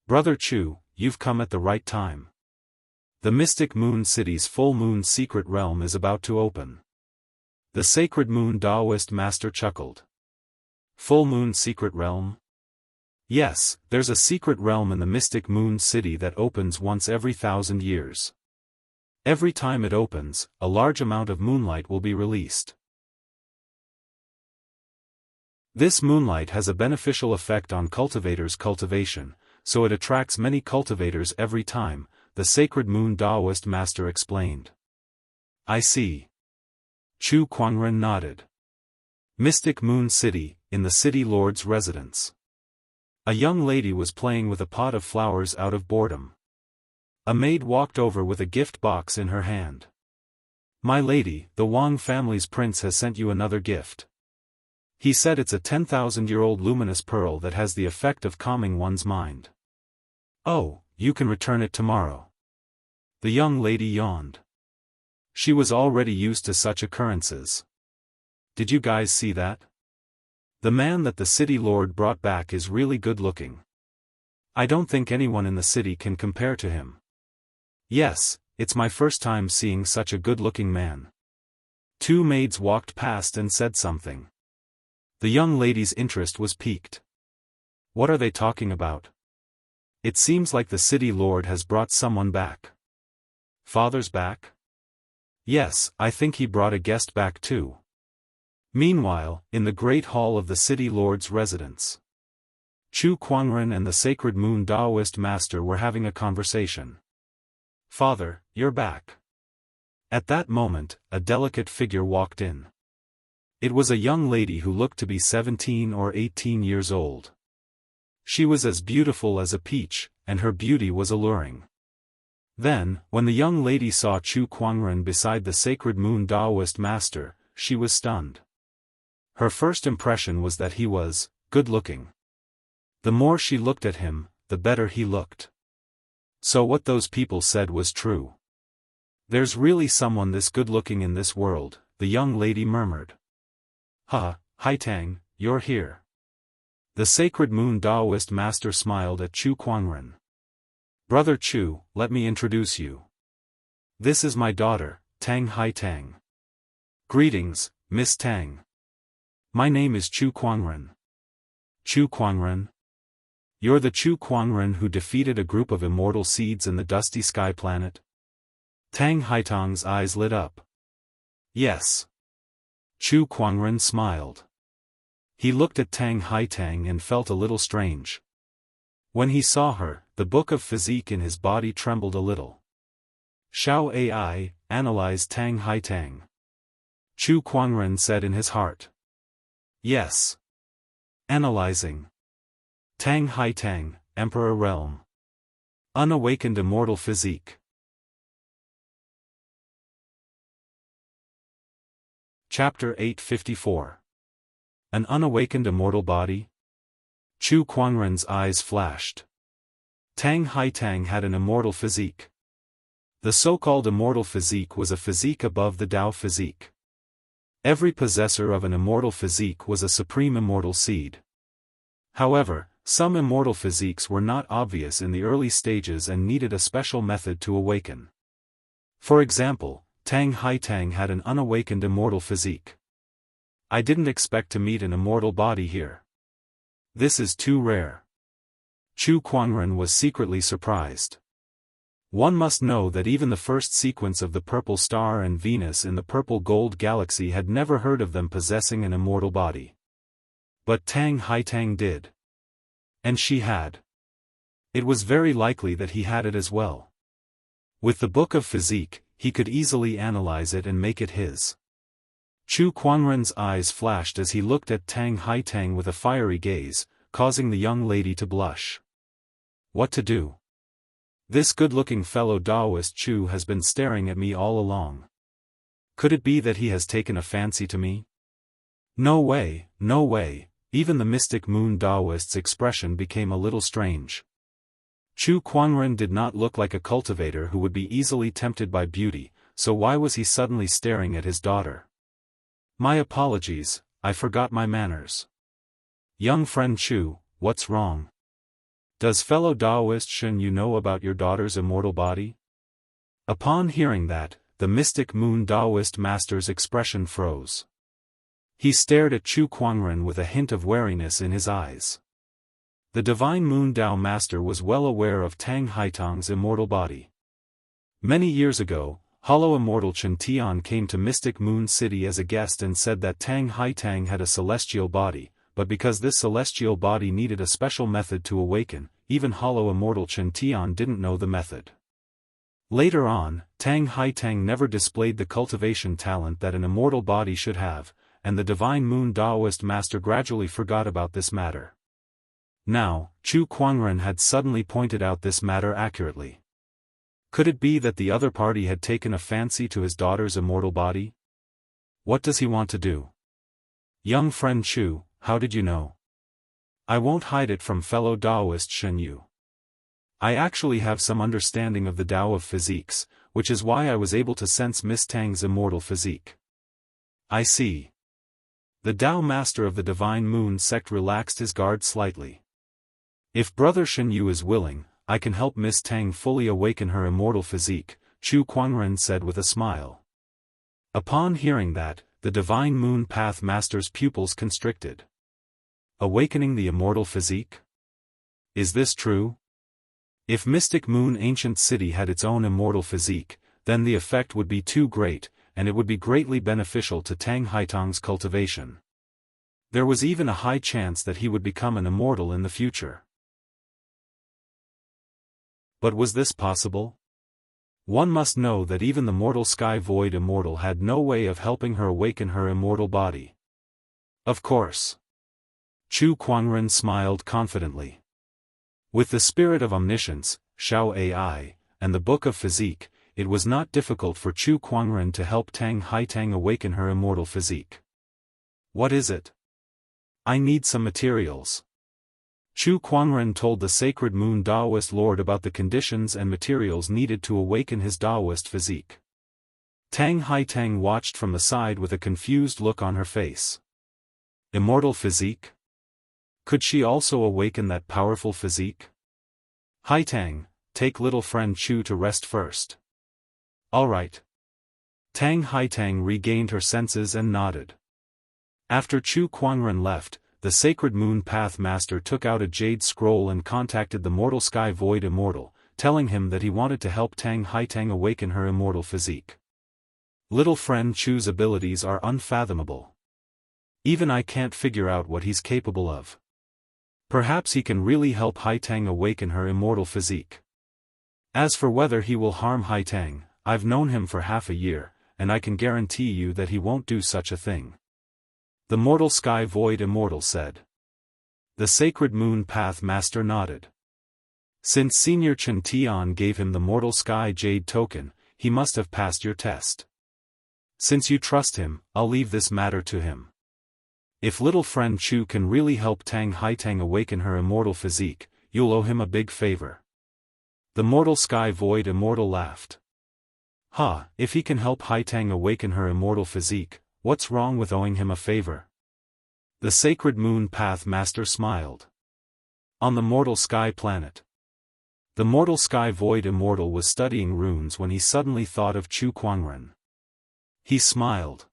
Brother Chu, you've come at the right time. The Mystic Moon City's full moon secret realm is about to open. The Sacred Moon Daoist Master chuckled. Full moon secret realm? Yes, there's a secret realm in the Mystic Moon City that opens once every 1,000 years. Every time it opens, a large amount of moonlight will be released. This moonlight has a beneficial effect on cultivators' cultivation, so it attracts many cultivators every time, the Sacred Moon Daoist Master explained. I see. Chu Kuangren nodded. Mystic Moon City, in the City Lord's residence. A young lady was playing with a pot of flowers out of boredom. A maid walked over with a gift box in her hand. "My lady, the Wang family's prince has sent you another gift. He said it's a 10,000-year-old luminous pearl that has the effect of calming one's mind." "Oh, you can return it tomorrow." The young lady yawned. She was already used to such occurrences. "Did you guys see that? The man that the city lord brought back is really good looking. I don't think anyone in the city can compare to him." "Yes, it's my first time seeing such a good-looking man." Two maids walked past and said something. The young lady's interest was piqued. "What are they talking about? It seems like the city lord has brought someone back." "Father's back?" "Yes, I think he brought a guest back too." Meanwhile, in the great hall of the city lord's residence, Chu Kuangren and the Sacred Moon Daoist master were having a conversation. "Father, you're back." At that moment, a delicate figure walked in. It was a young lady who looked to be 17 or 18 years old. She was as beautiful as a peach, and her beauty was alluring. Then, when the young lady saw Chu Kuangren beside the Sacred Moon Daoist master, she was stunned. Her first impression was that he was good-looking. The more she looked at him, the better he looked. So what those people said was true. "There's really someone this good-looking in this world," the young lady murmured. "Ha, Haitang, you're here." The Sacred Moon Daoist master smiled at Chu Kuangren. "Brother Chu, let me introduce you. This is my daughter, Tang Haitang." "Greetings, Miss Tang. My name is Chu Kuangren." "Chu Kuangren? You're the Chu Kuangren who defeated a group of immortal seeds in the dusty sky planet?" Tang Haitang's eyes lit up. "Yes." Chu Kuangren smiled. He looked at Tang Haitang and felt a little strange. When he saw her, the book of physique in his body trembled a little. "Shao AI, analyze Tang Haitang." Chu Kuangren said in his heart. "Yes. Analyzing. Tang Haitang, Emperor Realm. Unawakened immortal physique." Chapter 854. An unawakened immortal body? Chu Kuangren's eyes flashed. Tang Haitang had an immortal physique. The so-called immortal physique was a physique above the Tao physique. Every possessor of an immortal physique was a supreme immortal seed. However, some immortal physiques were not obvious in the early stages and needed a special method to awaken. For example, Tang Haitang had an unawakened immortal physique. "I didn't expect to meet an immortal body here. This is too rare." Chu Kuangren was secretly surprised. One must know that even the first sequence of the Purple Star and Venus in the Purple Gold Galaxy had never heard of them possessing an immortal body. But Tang Haitang did. And she had. It was very likely that he had it as well. With the Book of Physique, he could easily analyze it and make it his. Chu Kuangren's eyes flashed as he looked at Tang Haitang with a fiery gaze, causing the young lady to blush. What to do? This good-looking fellow Daoist Chu has been staring at me all along. Could it be that he has taken a fancy to me? No way, no way. Even the mystic Moon Daoist's expression became a little strange. Chu Kuangren did not look like a cultivator who would be easily tempted by beauty, so why was he suddenly staring at his daughter? "My apologies, I forgot my manners. Young friend Chu, what's wrong? Does fellow Daoist Shun you know about your daughter's immortal body?" Upon hearing that, the mystic Moon Daoist master's expression froze. He stared at Chu Kuangren with a hint of wariness in his eyes. The divine Moon Dao master was well aware of Tang Haitang's immortal body. Many years ago, Hollow Immortal Chen Tian came to Mystic Moon City as a guest and said that Tang Haitang had a celestial body, but because this celestial body needed a special method to awaken, even Hollow Immortal Chen Tian didn't know the method. Later on, Tang Haitang never displayed the cultivation talent that an immortal body should have, and the divine Moon Daoist master gradually forgot about this matter. Now, Chu Kuangren had suddenly pointed out this matter accurately. Could it be that the other party had taken a fancy to his daughter's immortal body? What does he want to do? Young friend Chu, how did you know? I won't hide it from fellow Daoist Shenyu. I actually have some understanding of the Tao of physiques, which is why I was able to sense Miss Tang's immortal physique. I see. The Tao master of the Divine Moon sect relaxed his guard slightly. If Brother Shenyu is willing, I can help Miss Tang fully awaken her immortal physique, Chu Kuangren said with a smile. Upon hearing that, the Divine Moon Path Master's pupils constricted. Awakening the immortal physique? Is this true? If Mystic Moon Ancient City had its own immortal physique, then the effect would be too great, and it would be greatly beneficial to Tang Haitang's cultivation. There was even a high chance that he would become an immortal in the future. But was this possible? One must know that even the mortal Sky Void Immortal had no way of helping her awaken her immortal body. Of course. Chu Kuangren smiled confidently. With the spirit of omniscience, Xiao AI, and the Book of Physique, it was not difficult for Chu Kuangren to help Tang Haitang awaken her immortal physique. What is it? I need some materials. Chu Kuangren told the Sacred Moon Daoist Lord about the conditions and materials needed to awaken his Daoist physique. Tang Haitang watched from the side with a confused look on her face. Immortal physique? Could she also awaken that powerful physique? Haitang, take little friend Chu to rest first. All right. Tang Haitang regained her senses and nodded. After Chu Kuangren left, the Sacred Moon Path Master took out a jade scroll and contacted the Mortal Sky Void Immortal, telling him that he wanted to help Tang Haitang awaken her immortal physique. Little friend Chu's abilities are unfathomable. Even I can't figure out what he's capable of. Perhaps he can really help Haitang awaken her immortal physique. As for whether he will harm Haitang, I've known him for half a year, and I can guarantee you that he won't do such a thing. The Mortal Sky Void Immortal said. The Sacred Moon Path Master nodded. Since Senior Chen Tian gave him the Mortal Sky Jade token, he must have passed your test. Since you trust him, I'll leave this matter to him. If little friend Chu can really help Tang Haitang awaken her immortal physique, you'll owe him a big favor. The Mortal Sky Void Immortal laughed. If he can help Haitang awaken her immortal physique, what's wrong with owing him a favor? The Sacred Moon Path Master smiled. On the Mortal Sky Planet. The Mortal Sky Void Immortal was studying runes when he suddenly thought of Chu Kuangren. He smiled.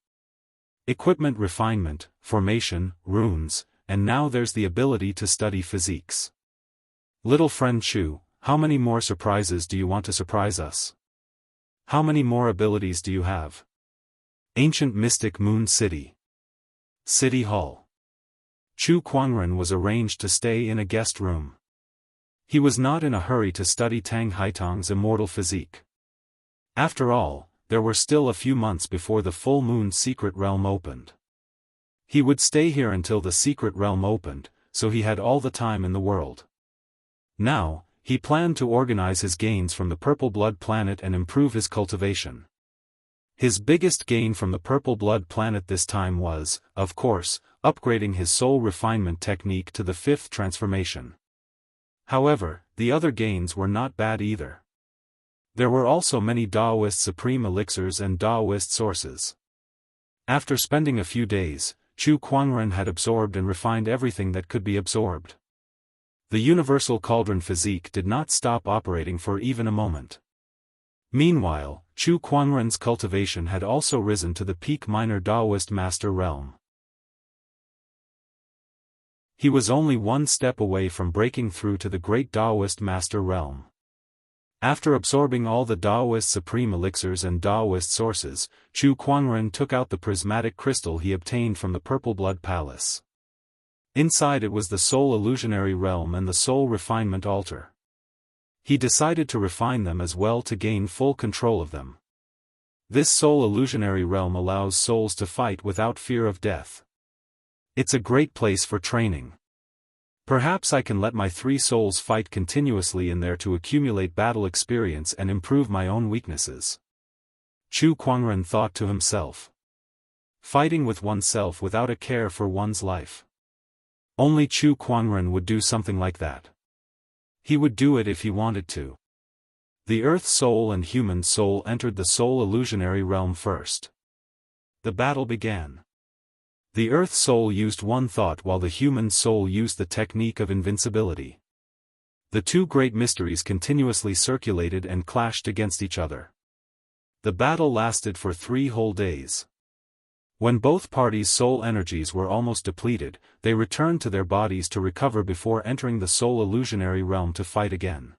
Equipment refinement, formation, runes, and now there's the ability to study physiques. Little friend Chu, how many more surprises do you want to surprise us? How many more abilities do you have? Ancient Mystic Moon City. City Hall. Chu Kuangren was arranged to stay in a guest room. He was not in a hurry to study Tang Haitang's immortal physique. After all, there were still a few months before the full moon secret realm opened. He would stay here until the secret realm opened, so he had all the time in the world. Now, he planned to organize his gains from the Purple Blood Planet and improve his cultivation. His biggest gain from the Purple Blood Planet this time was, of course, upgrading his soul refinement technique to the 5th transformation. However, the other gains were not bad either. There were also many Daoist supreme elixirs and Daoist sources. After spending a few days, Chu Kuangren had absorbed and refined everything that could be absorbed. The Universal Cauldron Physique did not stop operating for even a moment. Meanwhile, Chu Kuangren's cultivation had also risen to the peak minor Daoist master realm. He was only one step away from breaking through to the great Daoist master realm. After absorbing all the Daoist supreme elixirs and Daoist sources, Chu Kuangren took out the prismatic crystal he obtained from the Purple Blood Palace. Inside it was the soul illusionary realm and the soul refinement altar. He decided to refine them as well to gain full control of them. This soul illusionary realm allows souls to fight without fear of death. It's a great place for training. Perhaps I can let my 3 souls fight continuously in there to accumulate battle experience and improve my own weaknesses. Chu Kuangren thought to himself. Fighting with oneself without a care for one's life. Only Chu Kuangren would do something like that. He would do it if he wanted to. The Earth Soul and Human Soul entered the Soul illusionary realm first. The battle began. The Earth Soul used one thought while the Human Soul used the technique of invincibility. The two great mysteries continuously circulated and clashed against each other. The battle lasted for 3 whole days. When both parties' soul energies were almost depleted, they returned to their bodies to recover before entering the Soul illusionary realm to fight again.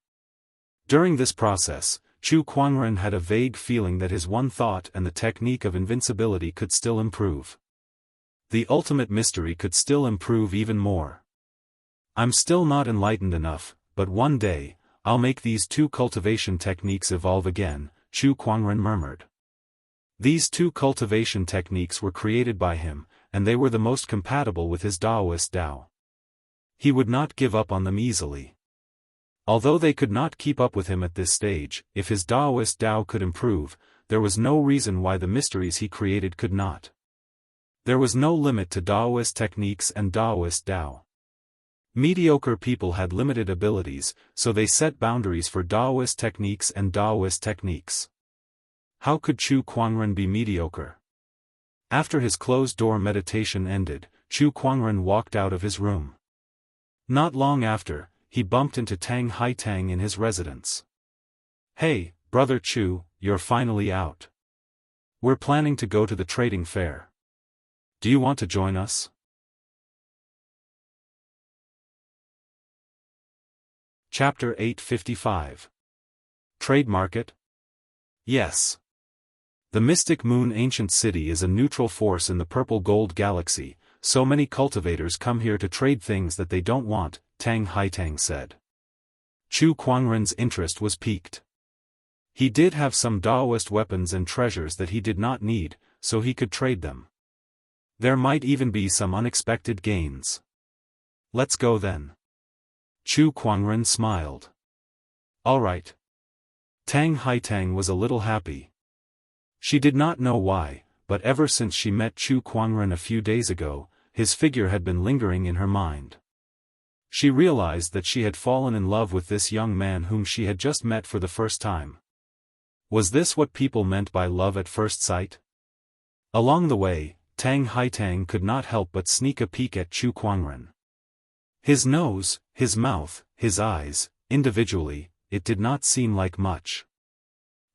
During this process, Chu Kuangren had a vague feeling that his one thought and the technique of invincibility could still improve. The ultimate mystery could still improve even more. I'm still not enlightened enough, but one day, I'll make these 2 cultivation techniques evolve again, Chu Kuangren murmured. These 2 cultivation techniques were created by him, and they were the most compatible with his Daoist Tao. He would not give up on them easily. Although they could not keep up with him at this stage, if his Daoist Tao could improve, there was no reason why the mysteries he created could not. There was no limit to Daoist techniques and Daoist Tao. Mediocre people had limited abilities, so they set boundaries for Daoist techniques and Daoist techniques. How could Chu Kuangren be mediocre? After his closed-door meditation ended, Chu Kuangren walked out of his room. Not long after, he bumped into Tang Haitang in his residence. Hey, Brother Chu, you're finally out. We're planning to go to the trading fair. Do you want to join us? Chapter 855. Trade Market? Yes. The Mystic Moon Ancient City is a neutral force in the Purple Gold Galaxy, so many cultivators come here to trade things that they don't want, Tang Haitang said. Chu Kuangren's interest was piqued. He did have some Daoist weapons and treasures that he did not need, so he could trade them. There might even be some unexpected gains. Let's go then. Chu Kuangren smiled. All right. Tang Haitang was a little happy. She did not know why, but ever since she met Chu Kuangren a few days ago, his figure had been lingering in her mind. She realized that she had fallen in love with this young man whom she had just met for the first time. Was this what people meant by love at first sight? Along the way, Tang Haitang could not help but sneak a peek at Chu Kuangren. His nose, his mouth, his eyes, individually, it did not seem like much.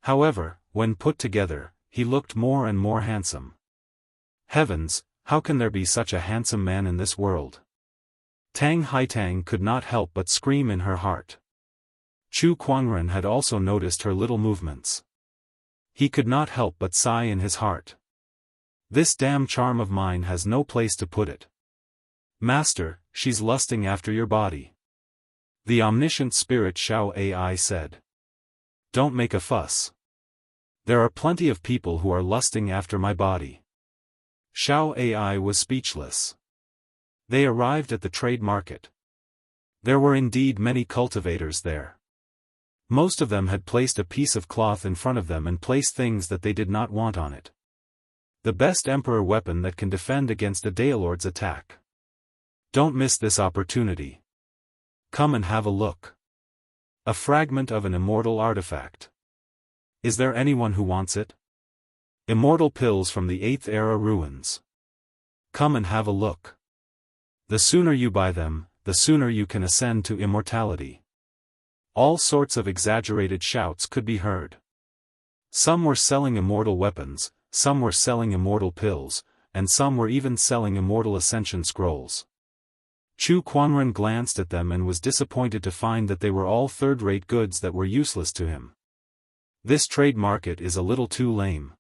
However, when put together, he looked more and more handsome. Heavens, how can there be such a handsome man in this world? Tang Haitang could not help but scream in her heart. Chu Kuangren had also noticed her little movements. He could not help but sigh in his heart. This damn charm of mine has no place to put it. Master, she's lusting after your body. The omniscient spirit Xiao Ai said. Don't make a fuss. There are plenty of people who are lusting after my body. Xiao Ai was speechless. They arrived at the trade market. There were indeed many cultivators there. Most of them had placed a piece of cloth in front of them and placed things that they did not want on it. The best emperor weapon that can defend against a Daolord's attack. Don't miss this opportunity. Come and have a look. A fragment of an immortal artifact. Is there anyone who wants it? Immortal pills from the 8th era ruins. Come and have a look. The sooner you buy them, the sooner you can ascend to immortality. All sorts of exaggerated shouts could be heard. Some were selling immortal weapons, some were selling immortal pills, and some were even selling immortal ascension scrolls. Chu Kuangren glanced at them and was disappointed to find that they were all third-rate goods that were useless to him. This trade market is a little too lame.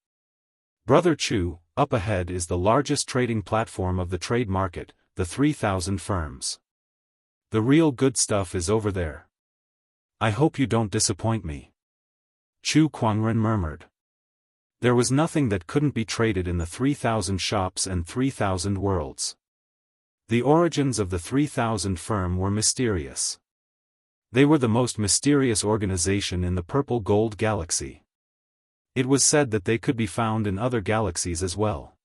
Brother Chu, up ahead is the largest trading platform of the trade market, the 3,000 firms. The real good stuff is over there. I hope you don't disappoint me. Chu Kuangren murmured. There was nothing that couldn't be traded in the 3,000 shops and 3,000 worlds. The origins of the 3000 firm were mysterious. They were the most mysterious organization in the Purple Gold Galaxy. It was said that they could be found in other galaxies as well.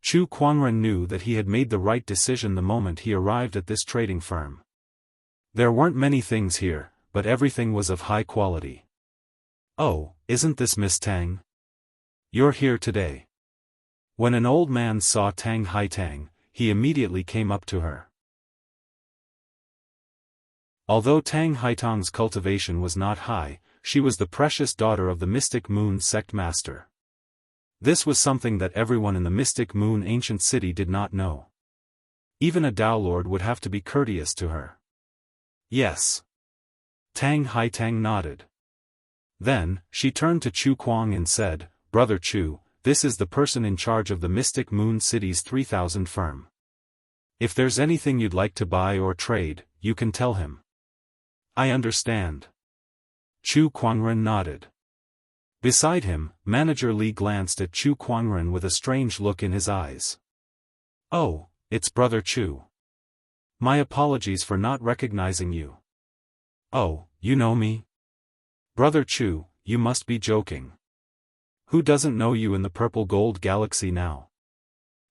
Chu Kuangren knew that he had made the right decision the moment he arrived at this trading firm. There weren't many things here, but everything was of high quality. "Oh, isn't this Miss Tang? You're here today." When an old man saw Tang Haitang, he immediately came up to her. Although Tang Haitang's cultivation was not high, she was the precious daughter of the Mystic Moon sect master. This was something that everyone in the Mystic Moon ancient city did not know. Even a Dao Lord would have to be courteous to her. "Yes." Tang Haitang nodded. Then, she turned to Chu Kuang and said, "Brother Chu, this is the person in charge of the Mystic Moon City's 3000 firm. If there's anything you'd like to buy or trade, you can tell him." "I understand." Chu Kuangren nodded. Beside him, Manager Li glanced at Chu Kuangren with a strange look in his eyes. "Oh, it's Brother Chu. My apologies for not recognizing you." "Oh, you know me? Brother Chu, you must be joking. Who doesn't know you in the Purple Gold Galaxy now?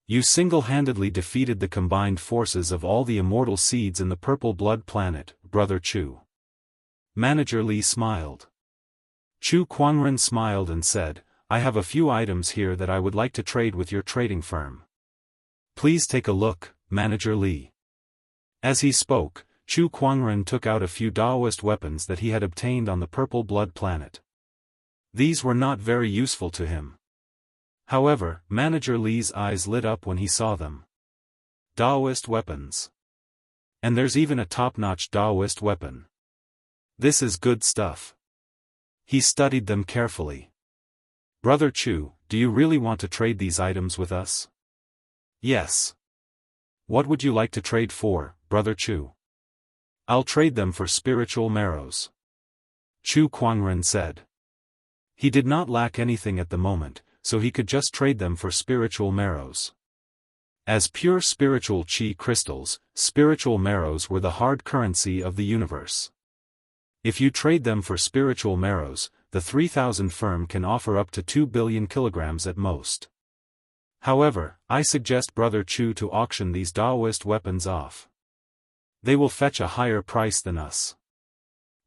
You single-handedly defeated the combined forces of all the immortal seeds in the Purple Blood planet, Brother Chu." Manager Li smiled. Chu Kuangren smiled and said, "I have a few items here that I would like to trade with your trading firm. Please take a look, Manager Li." As he spoke, Chu Kuangren took out a few Daoist weapons that he had obtained on the Purple Blood planet. These were not very useful to him. However, Manager Li's eyes lit up when he saw them. Daoist weapons. And there's even a top-notch Daoist weapon. This is good stuff. He studied them carefully. "Brother Chu, do you really want to trade these items with us?" "Yes." "What would you like to trade for, Brother Chu?" "I'll trade them for spiritual marrows," Chu Kuangren said. He did not lack anything at the moment, so he could just trade them for spiritual marrows. As pure spiritual chi crystals, spiritual marrows were the hard currency of the universe. If you trade them for spiritual marrows, the 3000 firm can offer up to 2 billion kilograms at most. However, I suggest Brother Chu to auction these Daoist weapons off. They will fetch a higher price than us.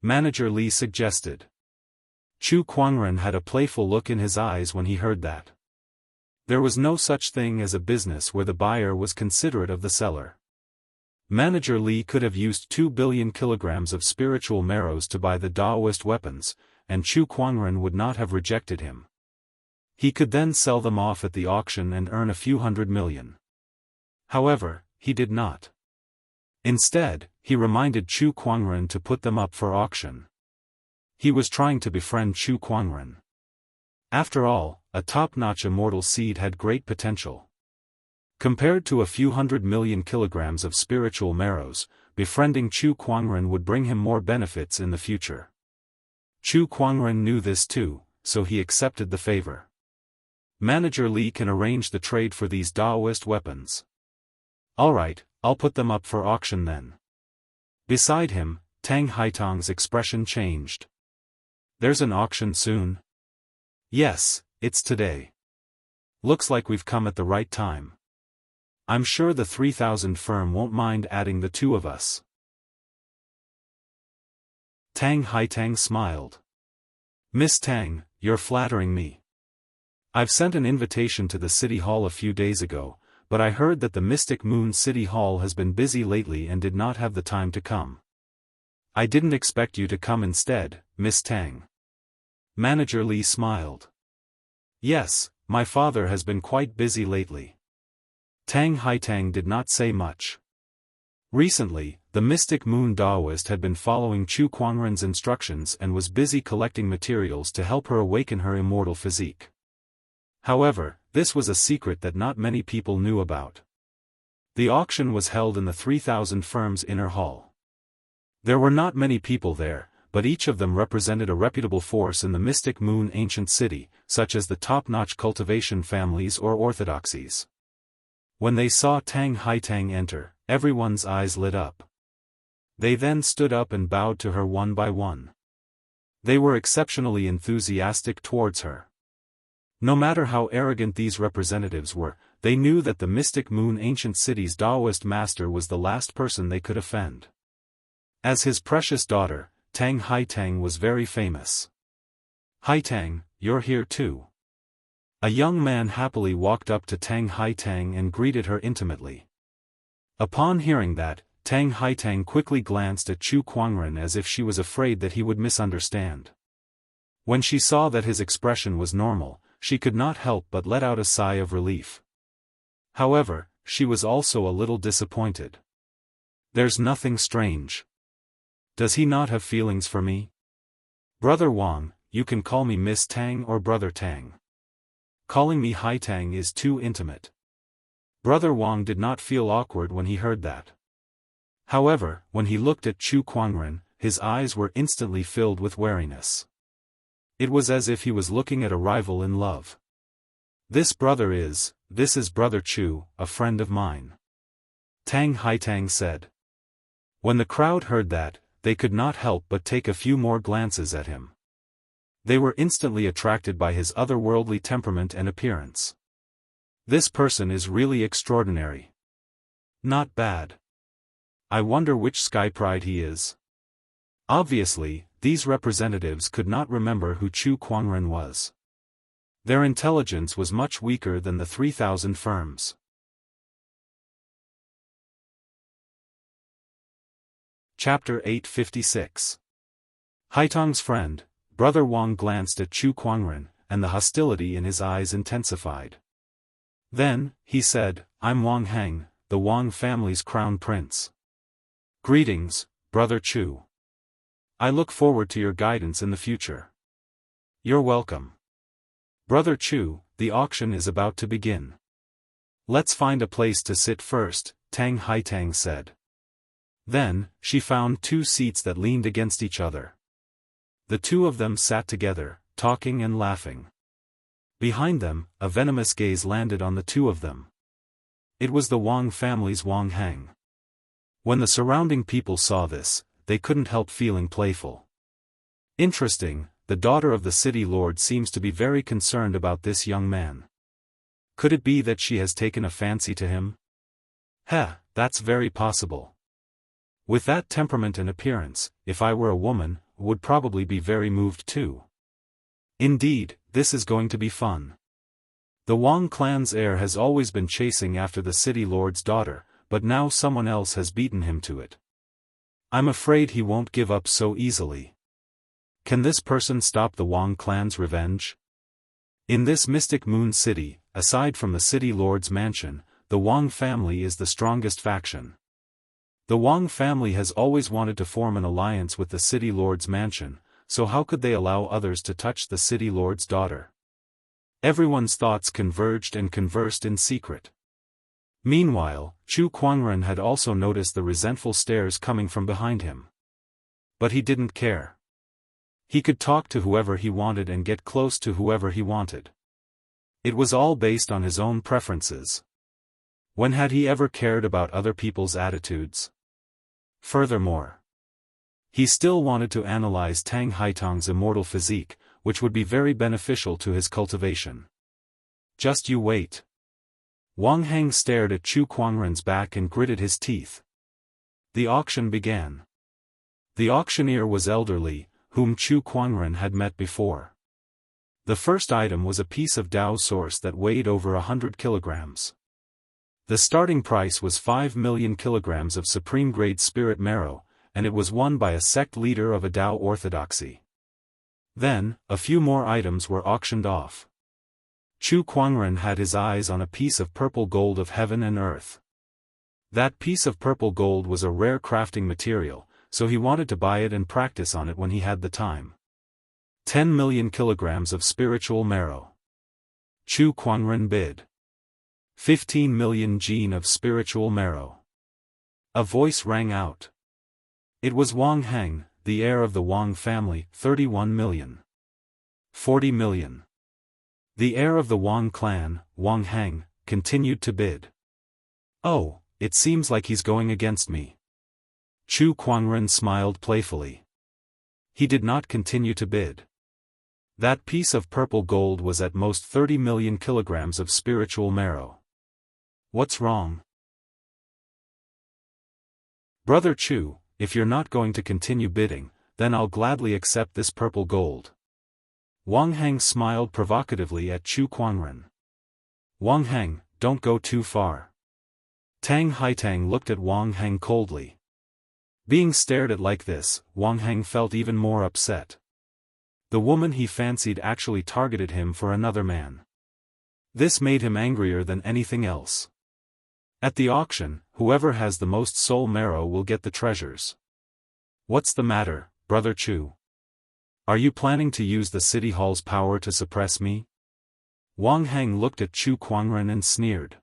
Manager Li suggested. Chu Kuangren had a playful look in his eyes when he heard that. There was no such thing as a business where the buyer was considerate of the seller. Manager Li could have used 2 billion kilograms of spiritual marrows to buy the Daoist weapons, and Chu Kuangren would not have rejected him. He could then sell them off at the auction and earn a few hundred million. However, he did not. Instead, he reminded Chu Kuangren to put them up for auction. He was trying to befriend Chu Kuangren. After all, a top-notch immortal seed had great potential. Compared to a few 100 million kilograms of spiritual marrows, befriending Chu Kuangren would bring him more benefits in the future. Chu Kuangren knew this too, so he accepted the favor. Manager Li can arrange the trade for these Daoist weapons. Alright, I'll put them up for auction then. Beside him, Tang Haitang's expression changed. There's an auction soon? Yes, it's today. Looks like we've come at the right time. I'm sure the 3000 firm won't mind adding the two of us. Tang Haitang smiled. Miss Tang, you're flattering me. I've sent an invitation to the City Hall a few days ago, but I heard that the Mystic Moon City Hall has been busy lately and did not have the time to come. I didn't expect you to come instead, Miss Tang. Manager Li smiled. Yes, my father has been quite busy lately. Tang Haitang did not say much. Recently, the Mystic Moon Daoist had been following Chu Kuangren's instructions and was busy collecting materials to help her awaken her immortal physique. However, this was a secret that not many people knew about. The auction was held in the 3000 firm's inner hall. There were not many people there, but each of them represented a reputable force in the Mystic Moon ancient city, such as the top-notch cultivation families or orthodoxies. When they saw Tang Haitang enter, everyone's eyes lit up. They then stood up and bowed to her one by one. They were exceptionally enthusiastic towards her. No matter how arrogant these representatives were, they knew that the mystic Moon Ancient City's Daoist master was the last person they could offend. As his precious daughter, Tang Haitang was very famous. "Haitang, you're here too." A young man happily walked up to Tang Haitang and greeted her intimately. Upon hearing that, Tang Haitang quickly glanced at Chu Kuangren as if she was afraid that he would misunderstand. When she saw that his expression was normal, she could not help but let out a sigh of relief. However, she was also a little disappointed. "There's nothing strange. Does he not have feelings for me?" "Brother Wang, you can call me Miss Tang or Brother Tang. Calling me Haitang is too intimate." Brother Wang did not feel awkward when he heard that. However, when he looked at Chu Kuangren, his eyes were instantly filled with wariness. It was as if he was looking at a rival in love. This is Brother Chu, a friend of mine," Tang Haitang said. When the crowd heard that, they could not help but take a few more glances at him. They were instantly attracted by his otherworldly temperament and appearance. This person is really extraordinary. Not bad. I wonder which sky pride he is. Obviously, these representatives could not remember who Chu Kuangren was. Their intelligence was much weaker than the 3,000 firms. Chapter 856. Haitang's friend, Brother Wang glanced at Chu Kuangren, and the hostility in his eyes intensified. Then, he said, "I'm Wang Heng, the Wang family's crown prince. Greetings, Brother Chu. I look forward to your guidance in the future." "You're welcome. Brother Chu, the auction is about to begin. Let's find a place to sit first," Tang Haitang said. Then, she found 2 seats that leaned against each other. The 2 of them sat together, talking and laughing. Behind them, a venomous gaze landed on the 2 of them. It was the Wang family's Wang Heng. When the surrounding people saw this, they couldn't help feeling playful. Interesting, the daughter of the city lord seems to be very concerned about this young man. Could it be that she has taken a fancy to him? That's very possible. With that temperament and appearance, if I were a woman, would probably be very moved too. Indeed, this is going to be fun. The Wang clan's heir has always been chasing after the city lord's daughter, but now someone else has beaten him to it. I'm afraid he won't give up so easily. Can this person stop the Wang clan's revenge? In this mystic moon city, aside from the city lord's mansion, the Wang family is the strongest faction. The Wang family has always wanted to form an alliance with the city lord's mansion, so how could they allow others to touch the city lord's daughter? Everyone's thoughts converged and conversed in secret. Meanwhile, Chu Kuangren had also noticed the resentful stares coming from behind him. But he didn't care. He could talk to whoever he wanted and get close to whoever he wanted. It was all based on his own preferences. When had he ever cared about other people's attitudes? Furthermore, he still wanted to analyze Tang Haitang's immortal physique, which would be very beneficial to his cultivation. Just you wait. Wang Heng stared at Chu Kuangren's back and gritted his teeth. The auction began. The auctioneer was elderly, whom Chu Kuangren had met before. The first item was a piece of Dao source that weighed over 100 kilograms. The starting price was 5 million kilograms of supreme-grade spirit marrow, and it was won by a sect leader of a Dao orthodoxy. Then, a few more items were auctioned off. Chu Kuangren had his eyes on a piece of purple gold of heaven and earth. That piece of purple gold was a rare crafting material, so he wanted to buy it and practice on it when he had the time. 10 million kilograms of spiritual marrow. Chu Kuangren bid. 15 million gene of spiritual marrow. A voice rang out. It was Wang Heng, the heir of the Wang family, 31 million. 40 million. The heir of the Wang clan, Wang Heng, continued to bid. Oh, it seems like he's going against me. Chu Kuangren smiled playfully. He did not continue to bid. That piece of purple gold was at most 30 million kilograms of spiritual marrow. What's wrong? Brother Chu, if you're not going to continue bidding, then I'll gladly accept this purple gold. Wang Heng smiled provocatively at Chu Kuangren. Wang Heng, don't go too far. Tang Haitang looked at Wang Heng coldly. Being stared at like this, Wang Heng felt even more upset. The woman he fancied actually targeted him for another man. This made him angrier than anything else. At the auction, whoever has the most soul marrow will get the treasures. What's the matter, Brother Chu? Are you planning to use the city hall's power to suppress me? Wang Heng looked at Chu Kuangren and sneered.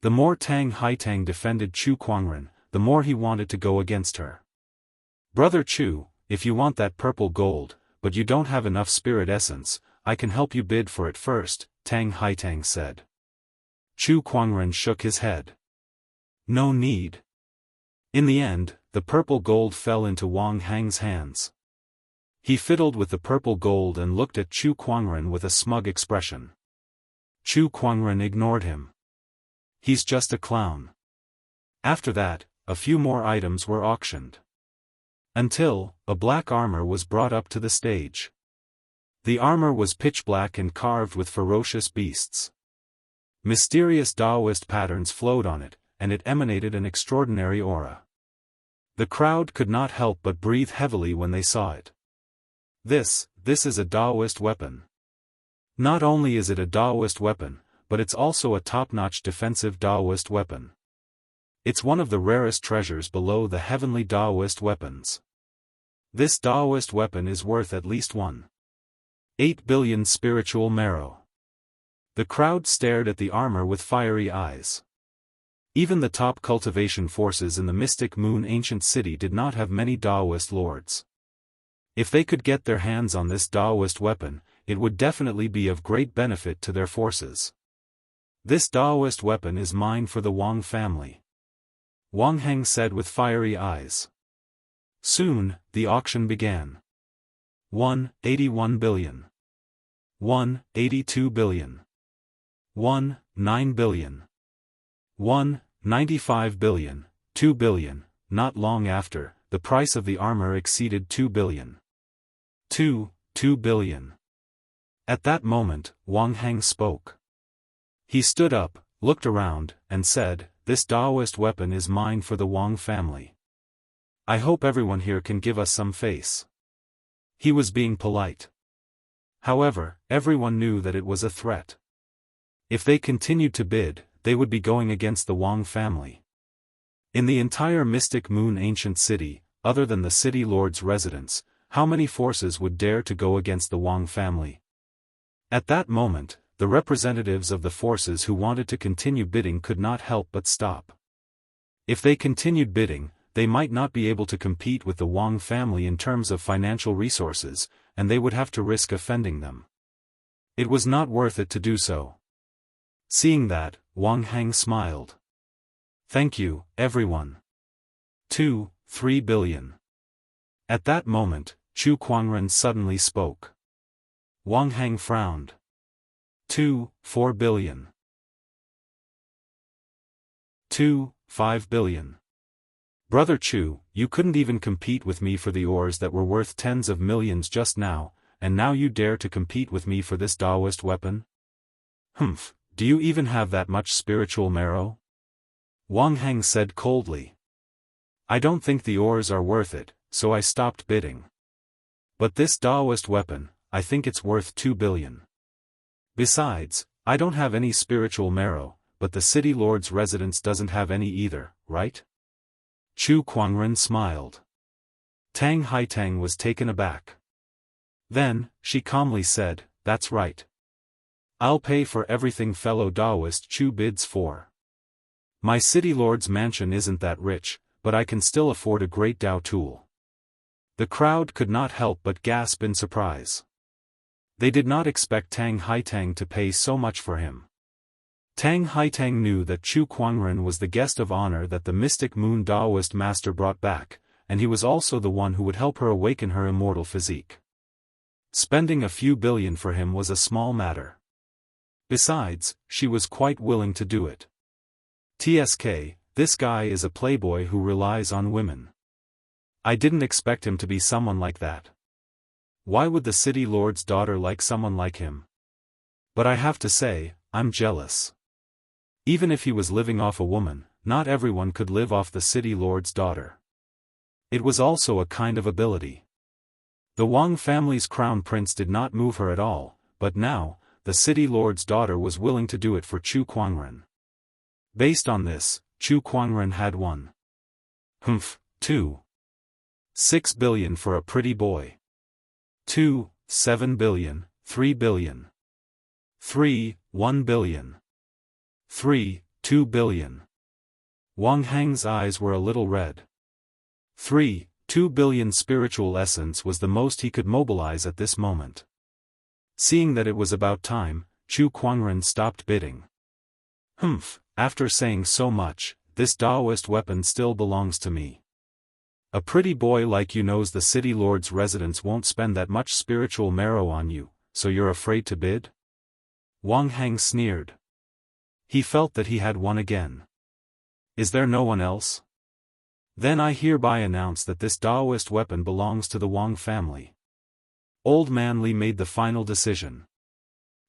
The more Tang Haitang defended Chu Kuangren, the more he wanted to go against her. Brother Chu, if you want that purple gold, but you don't have enough spirit essence, I can help you bid for it first, Tang Haitang said. Chu Kuangren shook his head. No need. In the end, the purple gold fell into Wang Heng's hands. He fiddled with the purple gold and looked at Chu Kuangren with a smug expression. Chu Kuangren ignored him. He's just a clown. After that, a few more items were auctioned. Until, a black armor was brought up to the stage. The armor was pitch black and carved with ferocious beasts. Mysterious Daoist patterns flowed on it, and it emanated an extraordinary aura. The crowd could not help but breathe heavily when they saw it. This is a Daoist weapon. Not only is it a Daoist weapon, but it's also a top-notch defensive Daoist weapon. It's one of the rarest treasures below the heavenly Daoist weapons. This Daoist weapon is worth at least 1.8 billion spiritual marrow. The crowd stared at the armor with fiery eyes. Even the top cultivation forces in the mystic moon ancient city did not have many Daoist lords. If they could get their hands on this Daoist weapon, it would definitely be of great benefit to their forces. This Daoist weapon is mine for the Wang family. Wang Heng said with fiery eyes. Soon, the auction began. 181 billion. 182 billion. 9 billion. 95 billion, 2 billion, not long after, the price of the armor exceeded 2 billion. 2 billion. At that moment, Wang Heng spoke. He stood up, looked around, and said, This Daoist weapon is mine for the Wang family. I hope everyone here can give us some face. He was being polite. However, everyone knew that it was a threat. If they continued to bid, they would be going against the Wang family. In the entire Mystic Moon ancient city, other than the city lord's residence, how many forces would dare to go against the Wang family? At that moment, the representatives of the forces who wanted to continue bidding could not help but stop. If they continued bidding, they might not be able to compete with the Wang family in terms of financial resources, and they would have to risk offending them. It was not worth it to do so. Seeing that, Wang Heng smiled. Thank you, everyone. 3 billion. At that moment, Chu Kuangren suddenly spoke. Wang Heng frowned. 4 billion. 5 billion. Brother Chu, you couldn't even compete with me for the ores that were worth tens of millions just now, and now you dare to compete with me for this Daoist weapon? Humph. Do you even have that much spiritual marrow? Wang Heng said coldly. I don't think the ores are worth it, so I stopped bidding. But this Daoist weapon, I think it's worth 2 billion. Besides, I don't have any spiritual marrow, but the city lord's residence doesn't have any either, right? Chu Kuangren smiled. Tang Haitang was taken aback. Then, she calmly said, That's right. I'll pay for everything fellow Daoist Chu bids for. My city lord's mansion isn't that rich, but I can still afford a great Dao tool. The crowd could not help but gasp in surprise. They did not expect Tang Haitang to pay so much for him. Tang Haitang knew that Chu Kuangren was the guest of honor that the mystic moon Daoist master brought back, and he was also the one who would help her awaken her immortal physique. Spending a few billion for him was a small matter. Besides, she was quite willing to do it. TSK, this guy is a playboy who relies on women. I didn't expect him to be someone like that. Why would the city lord's daughter like someone like him? But I have to say, I'm jealous. Even if he was living off a woman, not everyone could live off the city lord's daughter. It was also a kind of ability. The Wang family's crown prince did not move her at all, but now, the city lord's daughter was willing to do it for Chu Kuangren. Based on this, Chu Kuangren had won. 2. 6 billion for a pretty boy. 2. 7 billion, 3 billion. 3. 1 billion. 3. 2 billion. Wang Hang's eyes were a little red. 3. 2 billion spiritual essence was the most he could mobilize at this moment. Seeing that it was about time, Chu Kuangren stopped bidding. After saying so much, this Daoist weapon still belongs to me. A pretty boy like you knows the city lord's residence won't spend that much spiritual marrow on you, so you're afraid to bid? Wang Hang sneered. He felt that he had won again. Is there no one else? Then I hereby announce that this Daoist weapon belongs to the Wang family. Old Man Li made the final decision.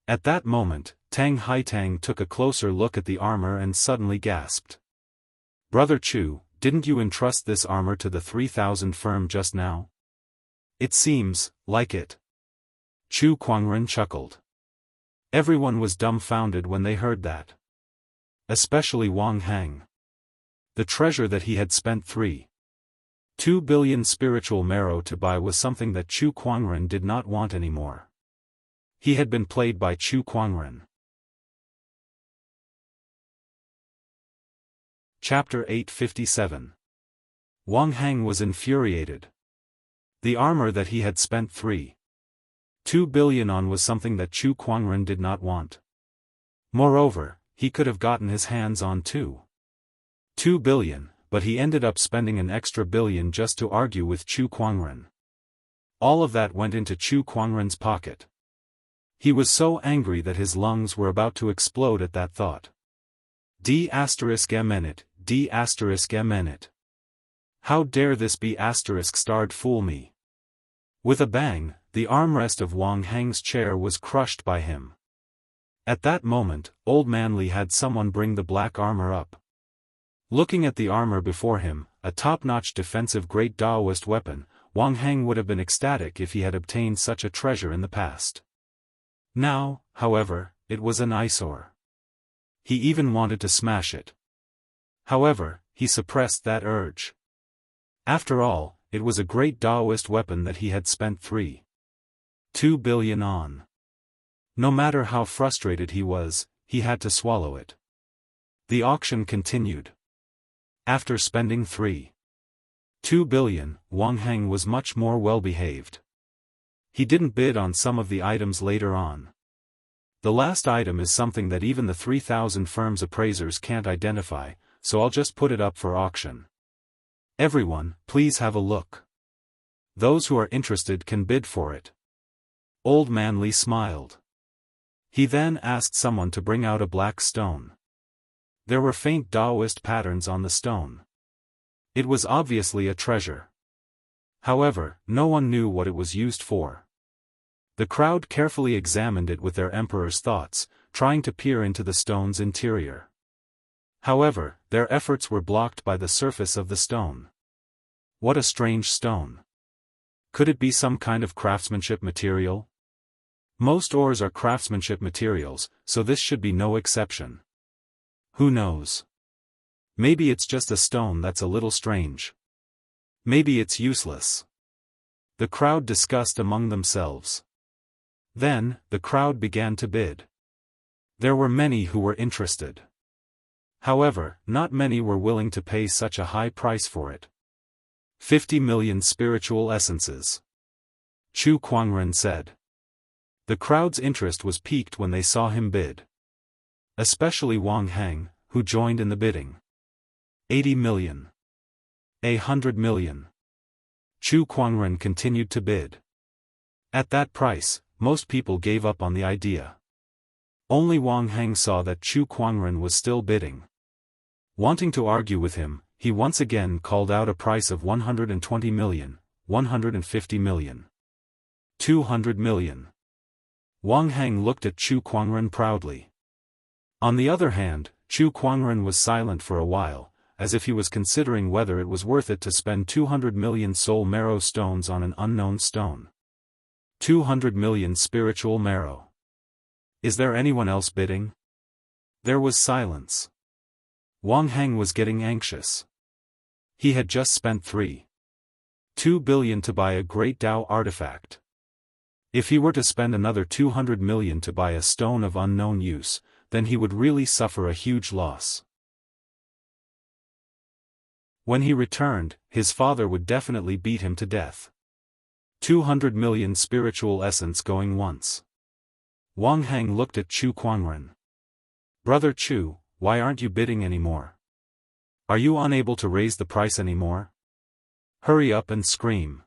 At that moment, Tang Haitang took a closer look at the armor and suddenly gasped. Brother Chu, didn't you entrust this armor to the 3,000 firm just now? It seems like it. Chu Kuangren chuckled. Everyone was dumbfounded when they heard that. Especially Wang Hang. The treasure that he had spent 3.2 billion spiritual marrow to buy was something that Chu Kuangren did not want anymore. He had been played by Chu Kuangren. Chapter 857. Wang Hang was infuriated. The armor that he had spent 3.2 billion on was something that Chu Kuangren did not want. Moreover, he could have gotten his hands on 2 billion, but he ended up spending an extra billion just to argue with Chu Kuangren. All of that went into Chu Kuangren's pocket. He was so angry that his lungs were about to explode at that thought. D*****. How dare this be *****starred fool me? With a bang, the armrest of Wang Hang's chair was crushed by him. At that moment, Old Man Li had someone bring the black armor up. Looking at the armor before him, a top-notch defensive great Daoist weapon, Wang Hang would have been ecstatic if he had obtained such a treasure in the past. Now, however, it was an eyesore. He even wanted to smash it. However, he suppressed that urge. After all, it was a great Daoist weapon that he had spent 3.2 billion on. No matter how frustrated he was, he had to swallow it. The auction continued. After spending 3.2 billion, Wang Hang was much more well-behaved. He didn't bid on some of the items later on. The last item is something that even the 3,000 firms appraisers can't identify, so I'll just put it up for auction. Everyone, please have a look. Those who are interested can bid for it. Old Man Li smiled. He then asked someone to bring out a black stone. There were faint Daoist patterns on the stone. It was obviously a treasure. However, no one knew what it was used for. The crowd carefully examined it with their emperor's thoughts, trying to peer into the stone's interior. However, their efforts were blocked by the surface of the stone. What a strange stone. Could it be some kind of craftsmanship material? Most ores are craftsmanship materials, so this should be no exception. Who knows? Maybe it's just a stone that's a little strange. Maybe it's useless. The crowd discussed among themselves. Then, the crowd began to bid. There were many who were interested. However, not many were willing to pay such a high price for it. 50 million spiritual essences. Chu Kuangren said. The crowd's interest was piqued when they saw him bid. especially Wang Hang, who joined in the bidding. 80 million. 100 million. Chu Kuangren continued to bid. At that price, most people gave up on the idea. Only Wang Hang saw that Chu Kuangren was still bidding. Wanting to argue with him, he once again called out a price of 120 million, 150 million. 200 million. Wang Hang looked at Chu Kuangren proudly. On the other hand, Chu Kuangren was silent for a while, as if he was considering whether it was worth it to spend 200 million soul marrow stones on an unknown stone. 200 million spiritual marrow. Is there anyone else bidding? There was silence. Wang Hang was getting anxious. He had just spent 3.2 billion to buy a great Dao artifact. If he were to spend another 200 million to buy a stone of unknown use, then he would really suffer a huge loss. When he returned, his father would definitely beat him to death. 200 million spiritual essence going once. Wang Hang looked at Chu Kuangren. Brother Chu, why aren't you bidding anymore? Are you unable to raise the price anymore? Hurry up and scream.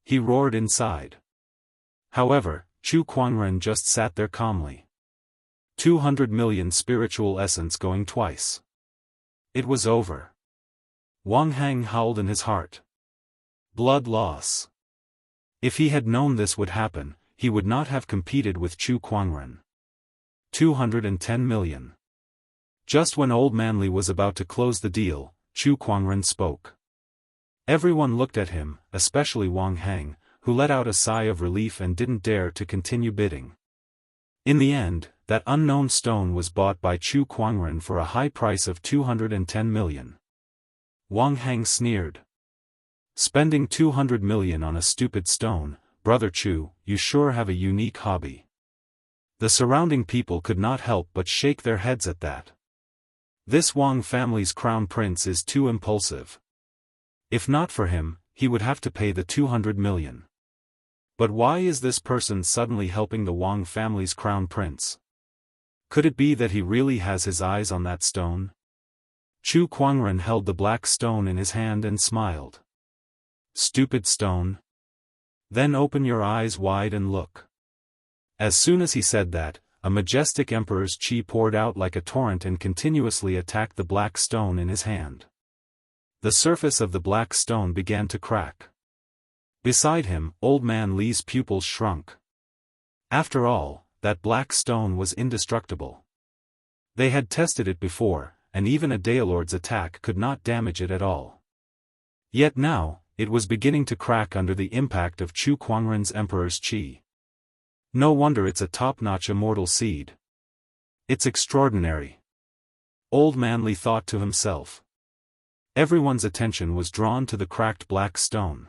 He roared inside. However, Chu Kuangren just sat there calmly. 200 million spiritual essence going twice. It was over. Wang Hang howled in his heart. Blood loss. If he had known this would happen, he would not have competed with Chu Kuangren. 210 million. Just when Old Manly was about to close the deal, Chu Kuangren spoke. Everyone looked at him, especially Wang Hang, who let out a sigh of relief and didn't dare to continue bidding. In the end, that unknown stone was bought by Chu Kuangren for a high price of 210 million. Wang Hang sneered. Spending 200 million on a stupid stone, Brother Chu, you sure have a unique hobby. The surrounding people could not help but shake their heads at that. This Wang family's crown prince is too impulsive. If not for him, he would have to pay the 200 million. But why is this person suddenly helping the Wang family's crown prince? Could it be that he really has his eyes on that stone? Chu Kuangren held the black stone in his hand and smiled. Stupid stone. Then open your eyes wide and look. As soon as he said that, a majestic emperor's chi poured out like a torrent and continuously attacked the black stone in his hand. The surface of the black stone began to crack. Beside him, Old Man Li's pupils shrunk. After all, that black stone was indestructible. They had tested it before, and even a Daolord's attack could not damage it at all. Yet now, it was beginning to crack under the impact of Chu Kuangren's emperor's chi. No wonder it's a top-notch immortal seed. It's extraordinary. Old Man Li thought to himself. Everyone's attention was drawn to the cracked black stone.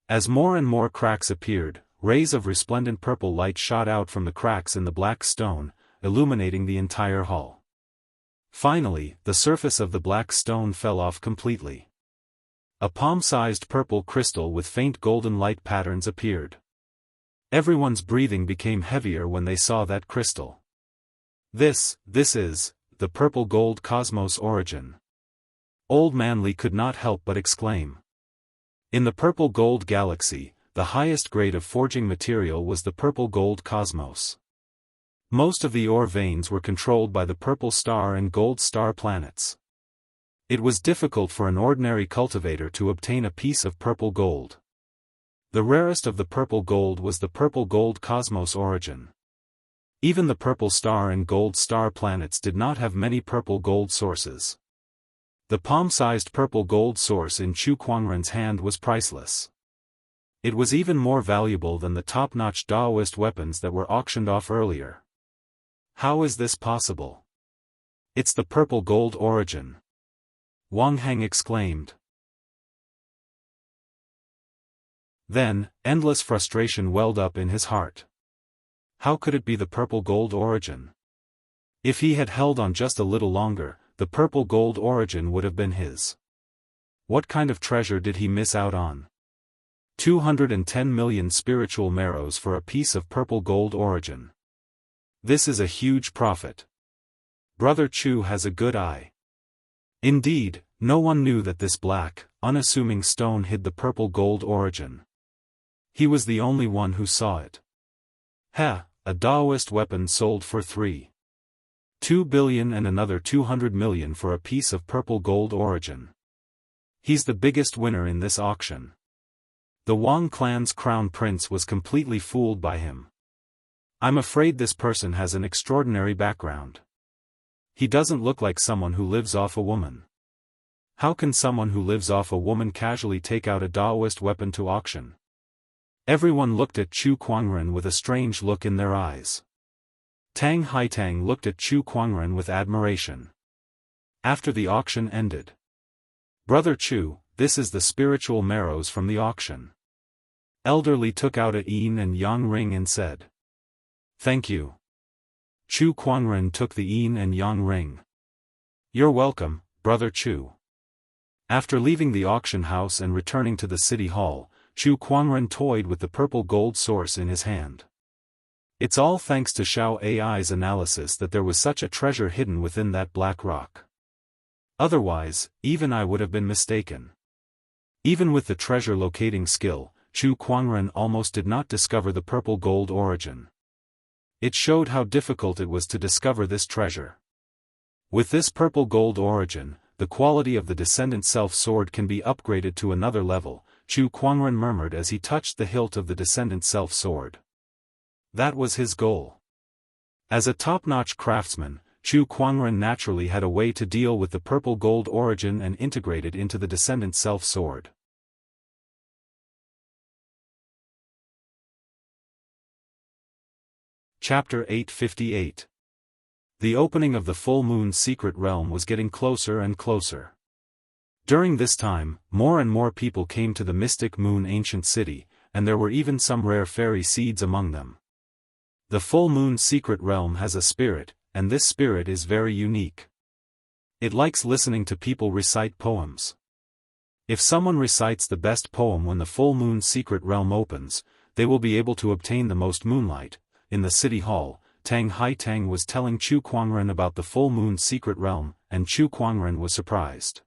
As more and more cracks appeared, rays of resplendent purple light shot out from the cracks in the black stone, illuminating the entire hall. Finally, the surface of the black stone fell off completely. A palm-sized purple crystal with faint golden light patterns appeared. Everyone's breathing became heavier when they saw that crystal. This is the purple gold cosmos origin. Old Man Li could not help but exclaim. In the purple gold galaxy, the highest grade of forging material was the purple gold cosmos. Most of the ore veins were controlled by the purple star and gold star planets. It was difficult for an ordinary cultivator to obtain a piece of purple gold. The rarest of the purple gold was the purple gold cosmos origin. Even the purple star and gold star planets did not have many purple gold sources. The palm-sized purple gold source in Chu Kuangren's hand was priceless. It was even more valuable than the top-notch Daoist weapons that were auctioned off earlier. How is this possible? It's the purple gold origin. Wang Hang exclaimed. Then, endless frustration welled up in his heart. How could it be the purple gold origin? If he had held on just a little longer, the purple gold origin would have been his. What kind of treasure did he miss out on? 210 million spiritual marrows for a piece of purple gold origin. This is a huge profit. Brother Chu has a good eye. Indeed, no one knew that this black, unassuming stone hid the purple gold origin. He was the only one who saw it. A Daoist weapon sold for 3.2 billion and another 200 million for a piece of purple gold origin. He's the biggest winner in this auction. The Wang clan's crown prince was completely fooled by him. I'm afraid this person has an extraordinary background. He doesn't look like someone who lives off a woman. How can someone who lives off a woman casually take out a Daoist weapon to auction? Everyone looked at Chu Kuangren with a strange look in their eyes. Tang Haitang looked at Chu Kuangren with admiration. After the auction ended. Brother Chu, this is the spiritual marrows from the auction. Elderly took out a yin and yang ring and said. Thank you. Chu Kuangren took the yin and yang ring. You're welcome, Brother Chu. After leaving the auction house and returning to the city hall, Chu Kuangren toyed with the purple gold source in his hand. It's all thanks to Xiao AI's analysis that there was such a treasure hidden within that black rock. Otherwise, even I would have been mistaken. Even with the treasure locating skill, Chu Kuangren almost did not discover the purple gold origin. It showed how difficult it was to discover this treasure. With this purple gold origin, the quality of the Descendant Self sword can be upgraded to another level, Chu Kuangren murmured as he touched the hilt of the Descendant Self sword. That was his goal. As a top-notch craftsman, Chu Kuangren naturally had a way to deal with the purple gold origin and integrate it into the Descendant Self sword. Chapter 858. The opening of the full moon's secret realm was getting closer and closer. During this time, more and more people came to the mystic moon ancient city, and there were even some rare fairy seeds among them. The full moon's secret realm has a spirit, and this spirit is very unique. It likes listening to people recite poems. If someone recites the best poem when the full moon's secret realm opens, they will be able to obtain the most moonlight. In the city hall, Tang Haitang was telling Chu Kuangren about the full moon's secret realm, and Chu Kuangren was surprised.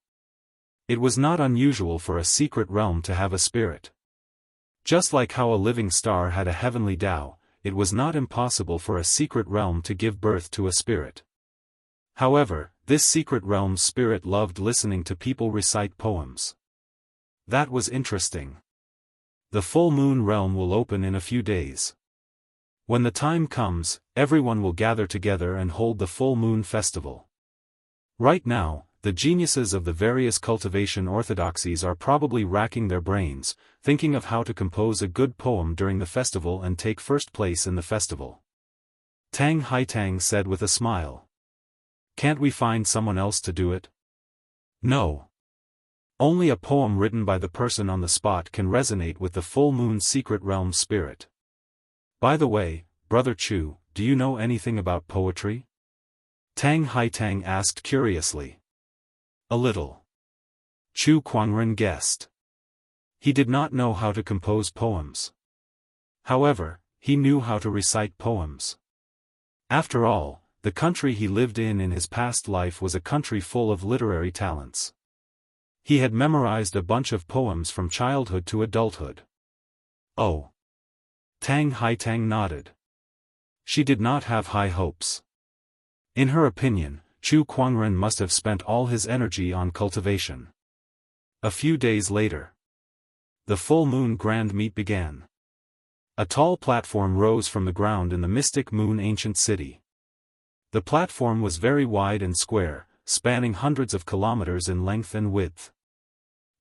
It was not unusual for a secret realm to have a spirit. Just like how a living star had a heavenly Tao, it was not impossible for a secret realm to give birth to a spirit. However, this secret realm's spirit loved listening to people recite poems. That was interesting. The full moon realm will open in a few days. When the time comes, everyone will gather together and hold the full moon festival. Right now, the geniuses of the various cultivation orthodoxies are probably racking their brains, thinking of how to compose a good poem during the festival and take first place in the festival. Tang Haitang said with a smile. Can't we find someone else to do it? No. Only a poem written by the person on the spot can resonate with the full moon's secret realm spirit. By the way, Brother Chu, do you know anything about poetry? Tang Haitang asked curiously. A little. Chu Kuangren guessed. He did not know how to compose poems. However, he knew how to recite poems. After all, the country he lived in his past life was a country full of literary talents. He had memorized a bunch of poems from childhood to adulthood. Oh. Tang Haitang nodded. She did not have high hopes. In her opinion, Chu Kuangren must have spent all his energy on cultivation. A few days later, the full moon grand meet began. A tall platform rose from the ground in the mystic moon ancient city. The platform was very wide and square, spanning hundreds of kilometers in length and width.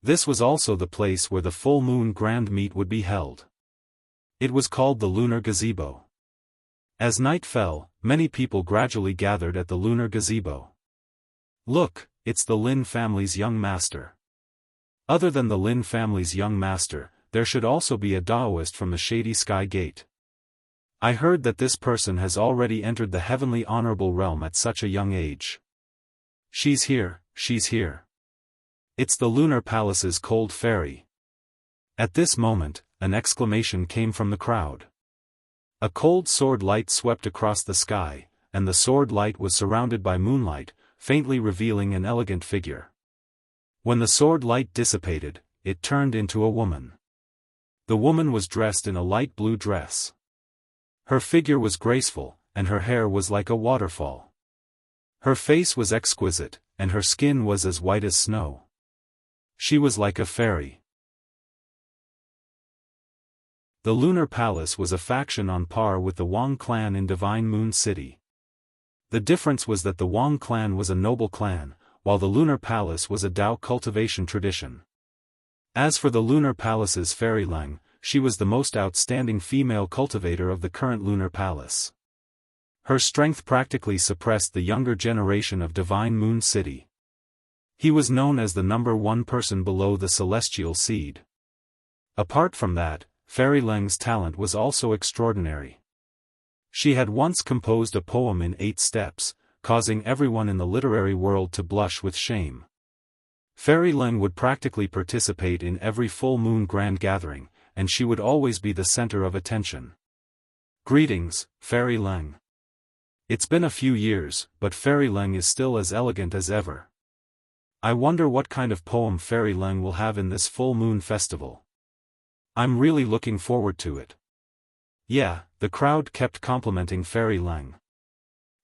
This was also the place where the full moon grand meet would be held. It was called the lunar gazebo. As night fell, many people gradually gathered at the lunar gazebo. Look, it's the Lin family's young master. Other than the Lin family's young master, there should also be a Daoist from the Shady Sky Gate. I heard that this person has already entered the heavenly honorable realm at such a young age. She's here, she's here. It's the lunar palace's cold fairy. At this moment, an exclamation came from the crowd. A cold sword light swept across the sky, and the sword light was surrounded by moonlight, faintly revealing an elegant figure. When the sword light dissipated, it turned into a woman. The woman was dressed in a light blue dress. Her figure was graceful, and her hair was like a waterfall. Her face was exquisite, and her skin was as white as snow. She was like a fairy. The Lunar Palace was a faction on par with the Wang clan in Divine Moon City. The difference was that the Wang clan was a noble clan, while the Lunar Palace was a Dao cultivation tradition. As for the Lunar Palace's Fairy Leng, she was the most outstanding female cultivator of the current Lunar Palace. Her strength practically suppressed the younger generation of Divine Moon City. He was known as the #1 person below the Celestial Seed. Apart from that, Fairy Leng's talent was also extraordinary. She had once composed a poem in 8 steps, causing everyone in the literary world to blush with shame. Fairy Leng would practically participate in every full moon grand gathering, and she would always be the center of attention. Greetings, Fairy Leng. It's been a few years, but Fairy Leng is still as elegant as ever. I wonder what kind of poem Fairy Leng will have in this full moon festival. I'm really looking forward to it. Yeah, the crowd kept complimenting Fairy Leng.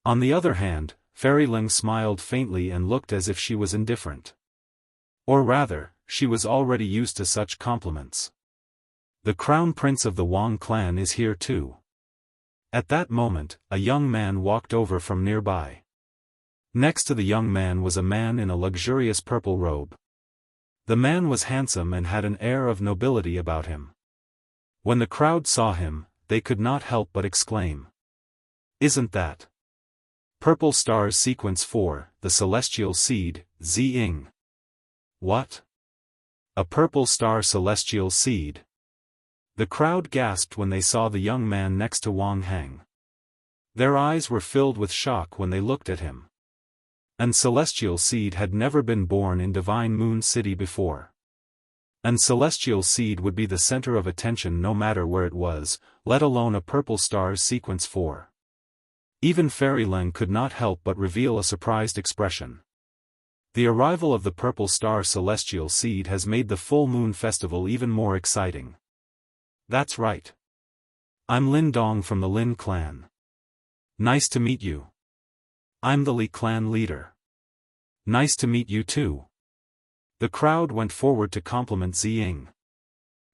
On the other hand, Fairy Leng smiled faintly and looked as if she was indifferent. Or rather, she was already used to such compliments. The Crown Prince of the Wang clan is here too. At that moment, a young man walked over from nearby. Next to the young man was a man in a luxurious purple robe. The man was handsome and had an air of nobility about him. When the crowd saw him, they could not help but exclaim. Isn't that Purple Stars Sequence 4, the Celestial Seed, Ziying? What? A purple star celestial seed? The crowd gasped when they saw the young man next to Wang Heng. Their eyes were filled with shock when they looked at him. An celestial seed had never been born in Divine Moon City before. An celestial seed would be the center of attention no matter where it was, let alone a purple star's sequence 4. Even Fairy Leng could not help but reveal a surprised expression. The arrival of the purple star celestial seed has made the full moon festival even more exciting. That's right. I'm Lin Dong from the Lin clan. Nice to meet you. I'm the Li clan leader. Nice to meet you too. The crowd went forward to compliment Ziying.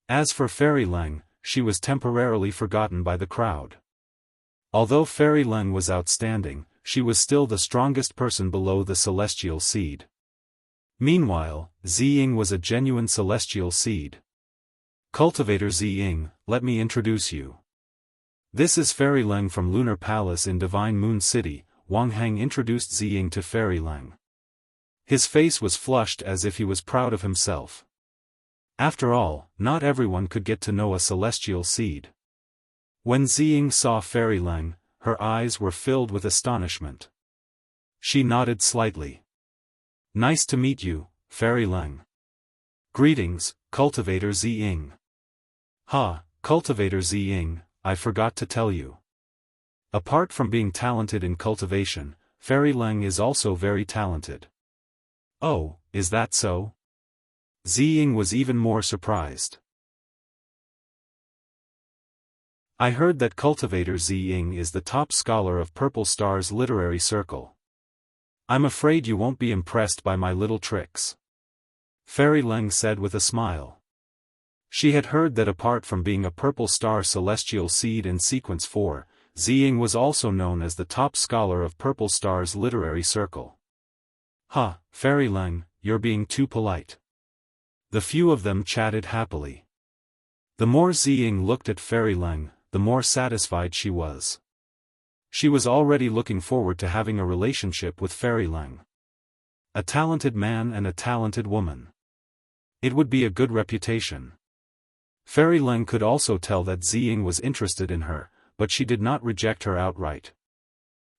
As for Fairy Leng, she was temporarily forgotten by the crowd. Although Fairy Leng was outstanding, she was still the strongest person below the celestial seed. Meanwhile, Ziying was a genuine celestial seed. Cultivator Ziying, let me introduce you. This is Fairy Leng from Lunar Palace in Divine Moon City. Wang Heng introduced Ziying to Fairy Leng. His face was flushed as if he was proud of himself. After all, not everyone could get to know a celestial seed. When Ziying saw Fairy Leng, her eyes were filled with astonishment. She nodded slightly. Nice to meet you, Fairy Leng. Greetings, Cultivator Ziying. Ha, Cultivator Ziying, I forgot to tell you. Apart from being talented in cultivation, Fairy Leng is also very talented. Oh, is that so? Ziying was even more surprised. I heard that Cultivator Ziying is the top scholar of Purple Star's literary circle. I'm afraid you won't be impressed by my little tricks. Fairy Leng said with a smile. She had heard that apart from being a Purple Star celestial seed in sequence 4, Ziying was also known as the top scholar of Purple Star's literary circle. Ha, Fairy Leng, you're being too polite. The few of them chatted happily. The more Ziying looked at Fairy Leng, the more satisfied she was. She was already looking forward to having a relationship with Fairy Leng. A talented man and a talented woman. It would be a good reputation. Fairy Leng could also tell that Ziying was interested in her, but she did not reject her outright.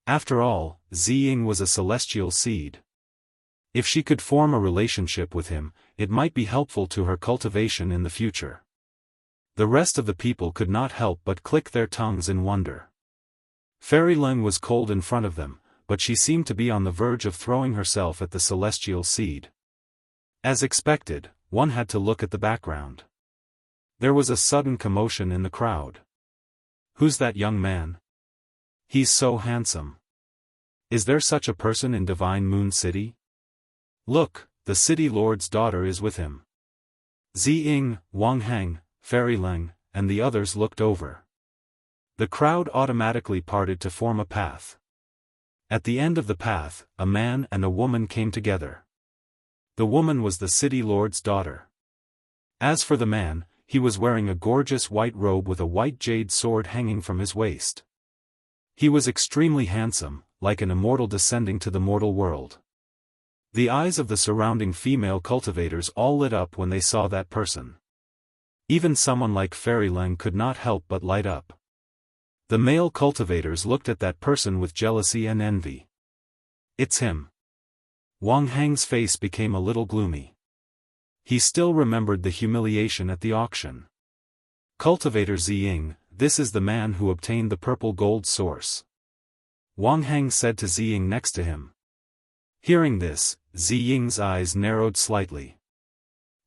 After all, Ziying was a celestial seed. If she could form a relationship with him, it might be helpful to her cultivation in the future. The rest of the people could not help but click their tongues in wonder. Fairy Leng was cold in front of them, but she seemed to be on the verge of throwing herself at the celestial seed. As expected, one had to look at the background. There was a sudden commotion in the crowd. Who's that young man? He's so handsome. Is there such a person in Divine Moon City? Look, the city lord's daughter is with him. Ziying, Wang Heng, Fairy Leng, and the others looked over. The crowd automatically parted to form a path. At the end of the path, a man and a woman came together. The woman was the city lord's daughter. As for the man, he was wearing a gorgeous white robe with a white jade sword hanging from his waist. He was extremely handsome, like an immortal descending to the mortal world. The eyes of the surrounding female cultivators all lit up when they saw that person. Even someone like Fairy Leng could not help but light up. The male cultivators looked at that person with jealousy and envy. It's him. Wang Heng's face became a little gloomy. He still remembered the humiliation at the auction. Cultivator Ziying, this is the man who obtained the purple gold source. Wang Heng said to Ziying next to him. Hearing this, Ziying's eyes narrowed slightly.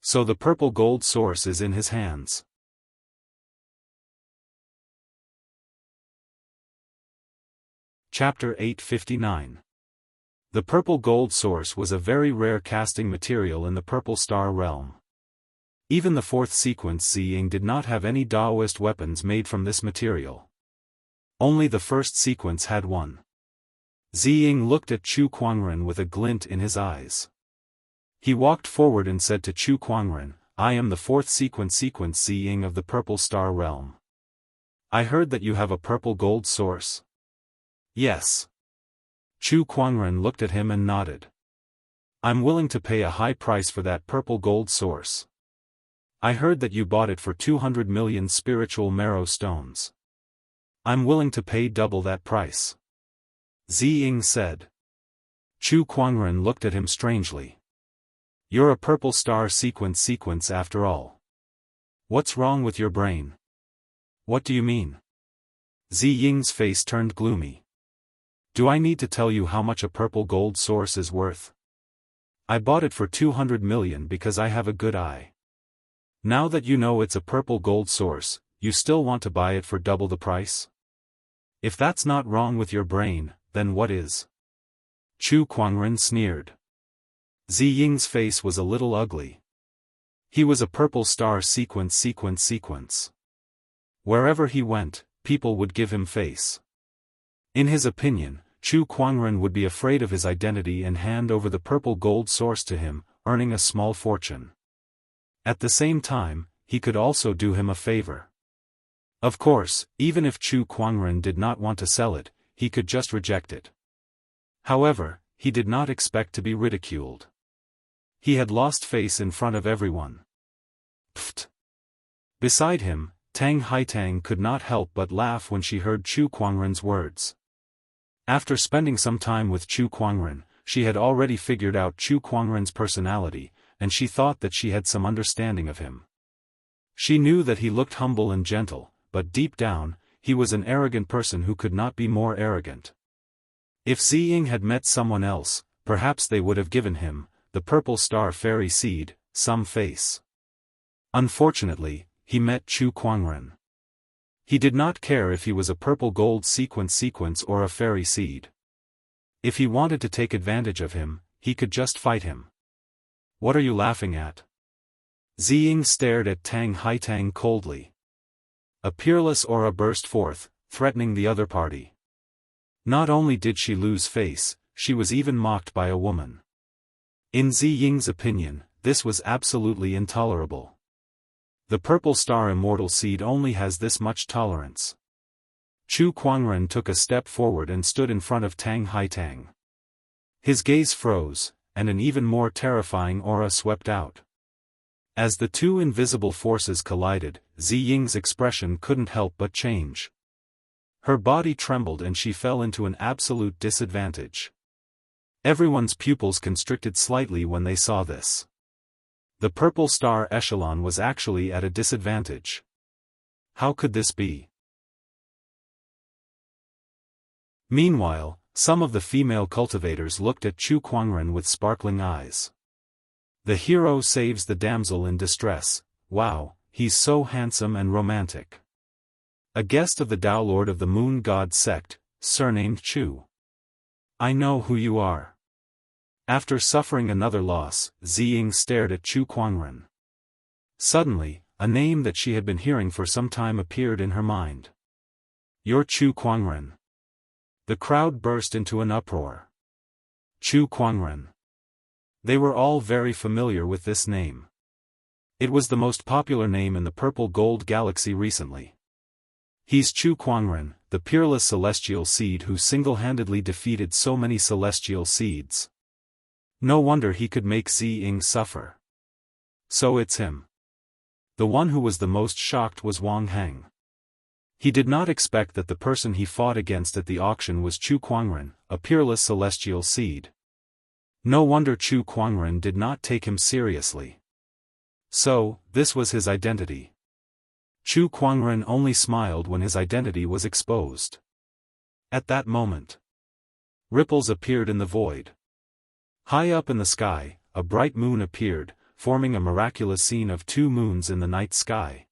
So the purple gold source is in his hands. Chapter 859. The purple gold source was a very rare casting material in the purple star realm. Even the fourth sequence Ziying did not have any Daoist weapons made from this material. Only the first sequence had one. Ziying looked at Chu Kuangren with a glint in his eyes. He walked forward and said to Chu Kuangren, I am the fourth sequence Ziying of the purple star realm. I heard that you have a purple gold source. Yes. Chu Kuangren looked at him and nodded. I'm willing to pay a high price for that purple gold source. I heard that you bought it for 200 million spiritual marrow stones. I'm willing to pay double that price. Ziying said. Chu Kuangren looked at him strangely. You're a purple star sequence after all. What's wrong with your brain? What do you mean? Ziying's face turned gloomy. Do I need to tell you how much a purple gold source is worth? I bought it for 200 million because I have a good eye. Now that you know it's a purple gold source, you still want to buy it for double the price? If that's not wrong with your brain, then what is? Chu Kuangren sneered. Ziying's face was a little ugly. He was a purple star sequence. Wherever he went, people would give him face. In his opinion, Chu Kuangren would be afraid of his identity and hand over the purple gold source to him, earning a small fortune. At the same time, he could also do him a favor. Of course, even if Chu Kuangren did not want to sell it, he could just reject it. However, he did not expect to be ridiculed. He had lost face in front of everyone. Pfft. Beside him, Tang Haitang could not help but laugh when she heard Chu Kuangren's words. After spending some time with Chu Kuangren, she had already figured out Chu Kuangren's personality, and she thought that she had some understanding of him. She knew that he looked humble and gentle, but deep down, he was an arrogant person who could not be more arrogant. If Ziying had met someone else, perhaps they would have given him, the purple star fairy seed, some face. Unfortunately, he met Chu Kuangren. He did not care if he was a purple gold sequence or a fairy seed. If he wanted to take advantage of him, he could just fight him. What are you laughing at? Ziying stared at Tang Haitang coldly. A peerless aura burst forth, threatening the other party. Not only did she lose face, she was even mocked by a woman. In Ziying's opinion, this was absolutely intolerable. The purple star immortal seed only has this much tolerance. Chu Kuangren took a step forward and stood in front of Tang Haitang. His gaze froze, and an even more terrifying aura swept out. As the two invisible forces collided, Ziying's expression couldn't help but change. Her body trembled and she fell into an absolute disadvantage. Everyone's pupils constricted slightly when they saw this. The purple star echelon was actually at a disadvantage. How could this be? Meanwhile, some of the female cultivators looked at Chu Kuangren with sparkling eyes. The hero saves the damsel in distress. Wow, he's so handsome and romantic. A guest of the Tao Lord of the Moon God sect, surnamed Chu. I know who you are. After suffering another loss, Ziying stared at Chu Kuangren. Suddenly, a name that she had been hearing for some time appeared in her mind. You're Chu Kuangren. The crowd burst into an uproar. Chu Kuangren. They were all very familiar with this name. It was the most popular name in the Purple Gold Galaxy recently. He's Chu Kuangren, the peerless celestial seed who single-handedly defeated so many celestial seeds. No wonder he could make Ziying suffer. So it's him. The one who was the most shocked was Wang Heng. He did not expect that the person he fought against at the auction was Chu Kuangren, a peerless celestial seed. No wonder Chu Kuangren did not take him seriously. So, this was his identity. Chu Kuangren only smiled when his identity was exposed. At that moment, ripples appeared in the void. High up in the sky, a bright moon appeared, forming a miraculous scene of two moons in the night sky.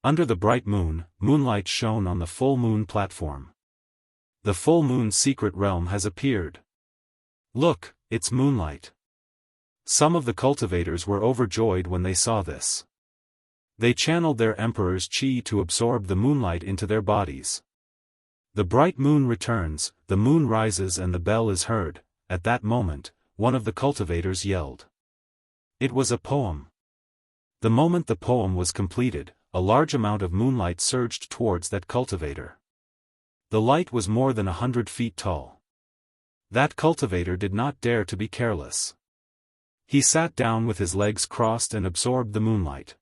Under the bright moon, moonlight shone on the full moon platform. The full moon's secret realm has appeared. Look, it's moonlight. Some of the cultivators were overjoyed when they saw this. They channeled their emperor's qi to absorb the moonlight into their bodies. The bright moon returns, the moon rises and the bell is heard. At that moment, one of the cultivators yelled. It was a poem. The moment the poem was completed, a large amount of moonlight surged towards that cultivator. The light was more than 100 feet tall. That cultivator did not dare to be careless. He sat down with his legs crossed and absorbed the moonlight.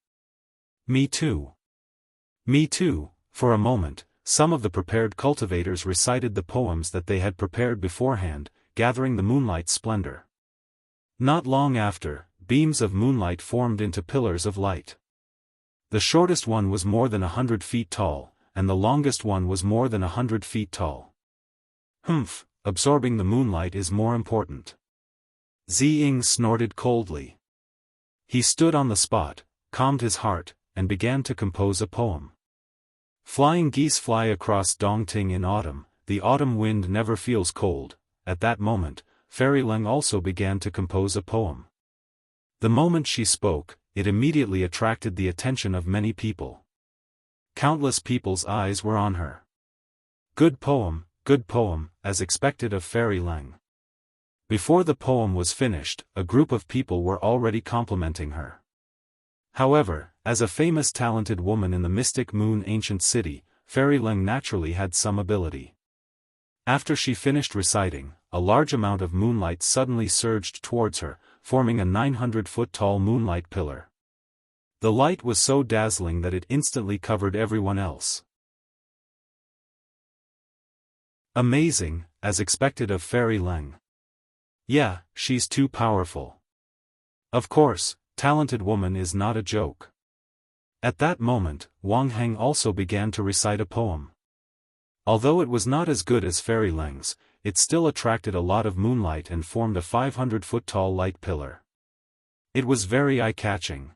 Me too. Me too. For a moment, some of the prepared cultivators recited the poems that they had prepared beforehand, gathering the moonlight splendor. Not long after, beams of moonlight formed into pillars of light. The shortest one was more than 100 feet tall, and the longest one was more than 100 feet tall. Humph, absorbing the moonlight is more important. Ziying snorted coldly. He stood on the spot, calmed his heart, and began to compose a poem. Flying geese fly across Dongting in autumn, the autumn wind never feels cold. At that moment, Fairy Leng also began to compose a poem. The moment she spoke, it immediately attracted the attention of many people. Countless people's eyes were on her. Good poem, as expected of Fairy Leng. Before the poem was finished, a group of people were already complimenting her. However, as a famous talented woman in the Mystic Moon ancient city, Fairy Leng naturally had some ability. After she finished reciting, a large amount of moonlight suddenly surged towards her, forming a 900-foot-tall moonlight pillar. The light was so dazzling that it instantly covered everyone else. Amazing, as expected of Fairy Leng. Yeah, she's too powerful. Of course, talented woman is not a joke. At that moment, Wang Heng also began to recite a poem. Although it was not as good as Fairy Leng's, it still attracted a lot of moonlight and formed a 500-foot-tall light pillar. It was very eye-catching.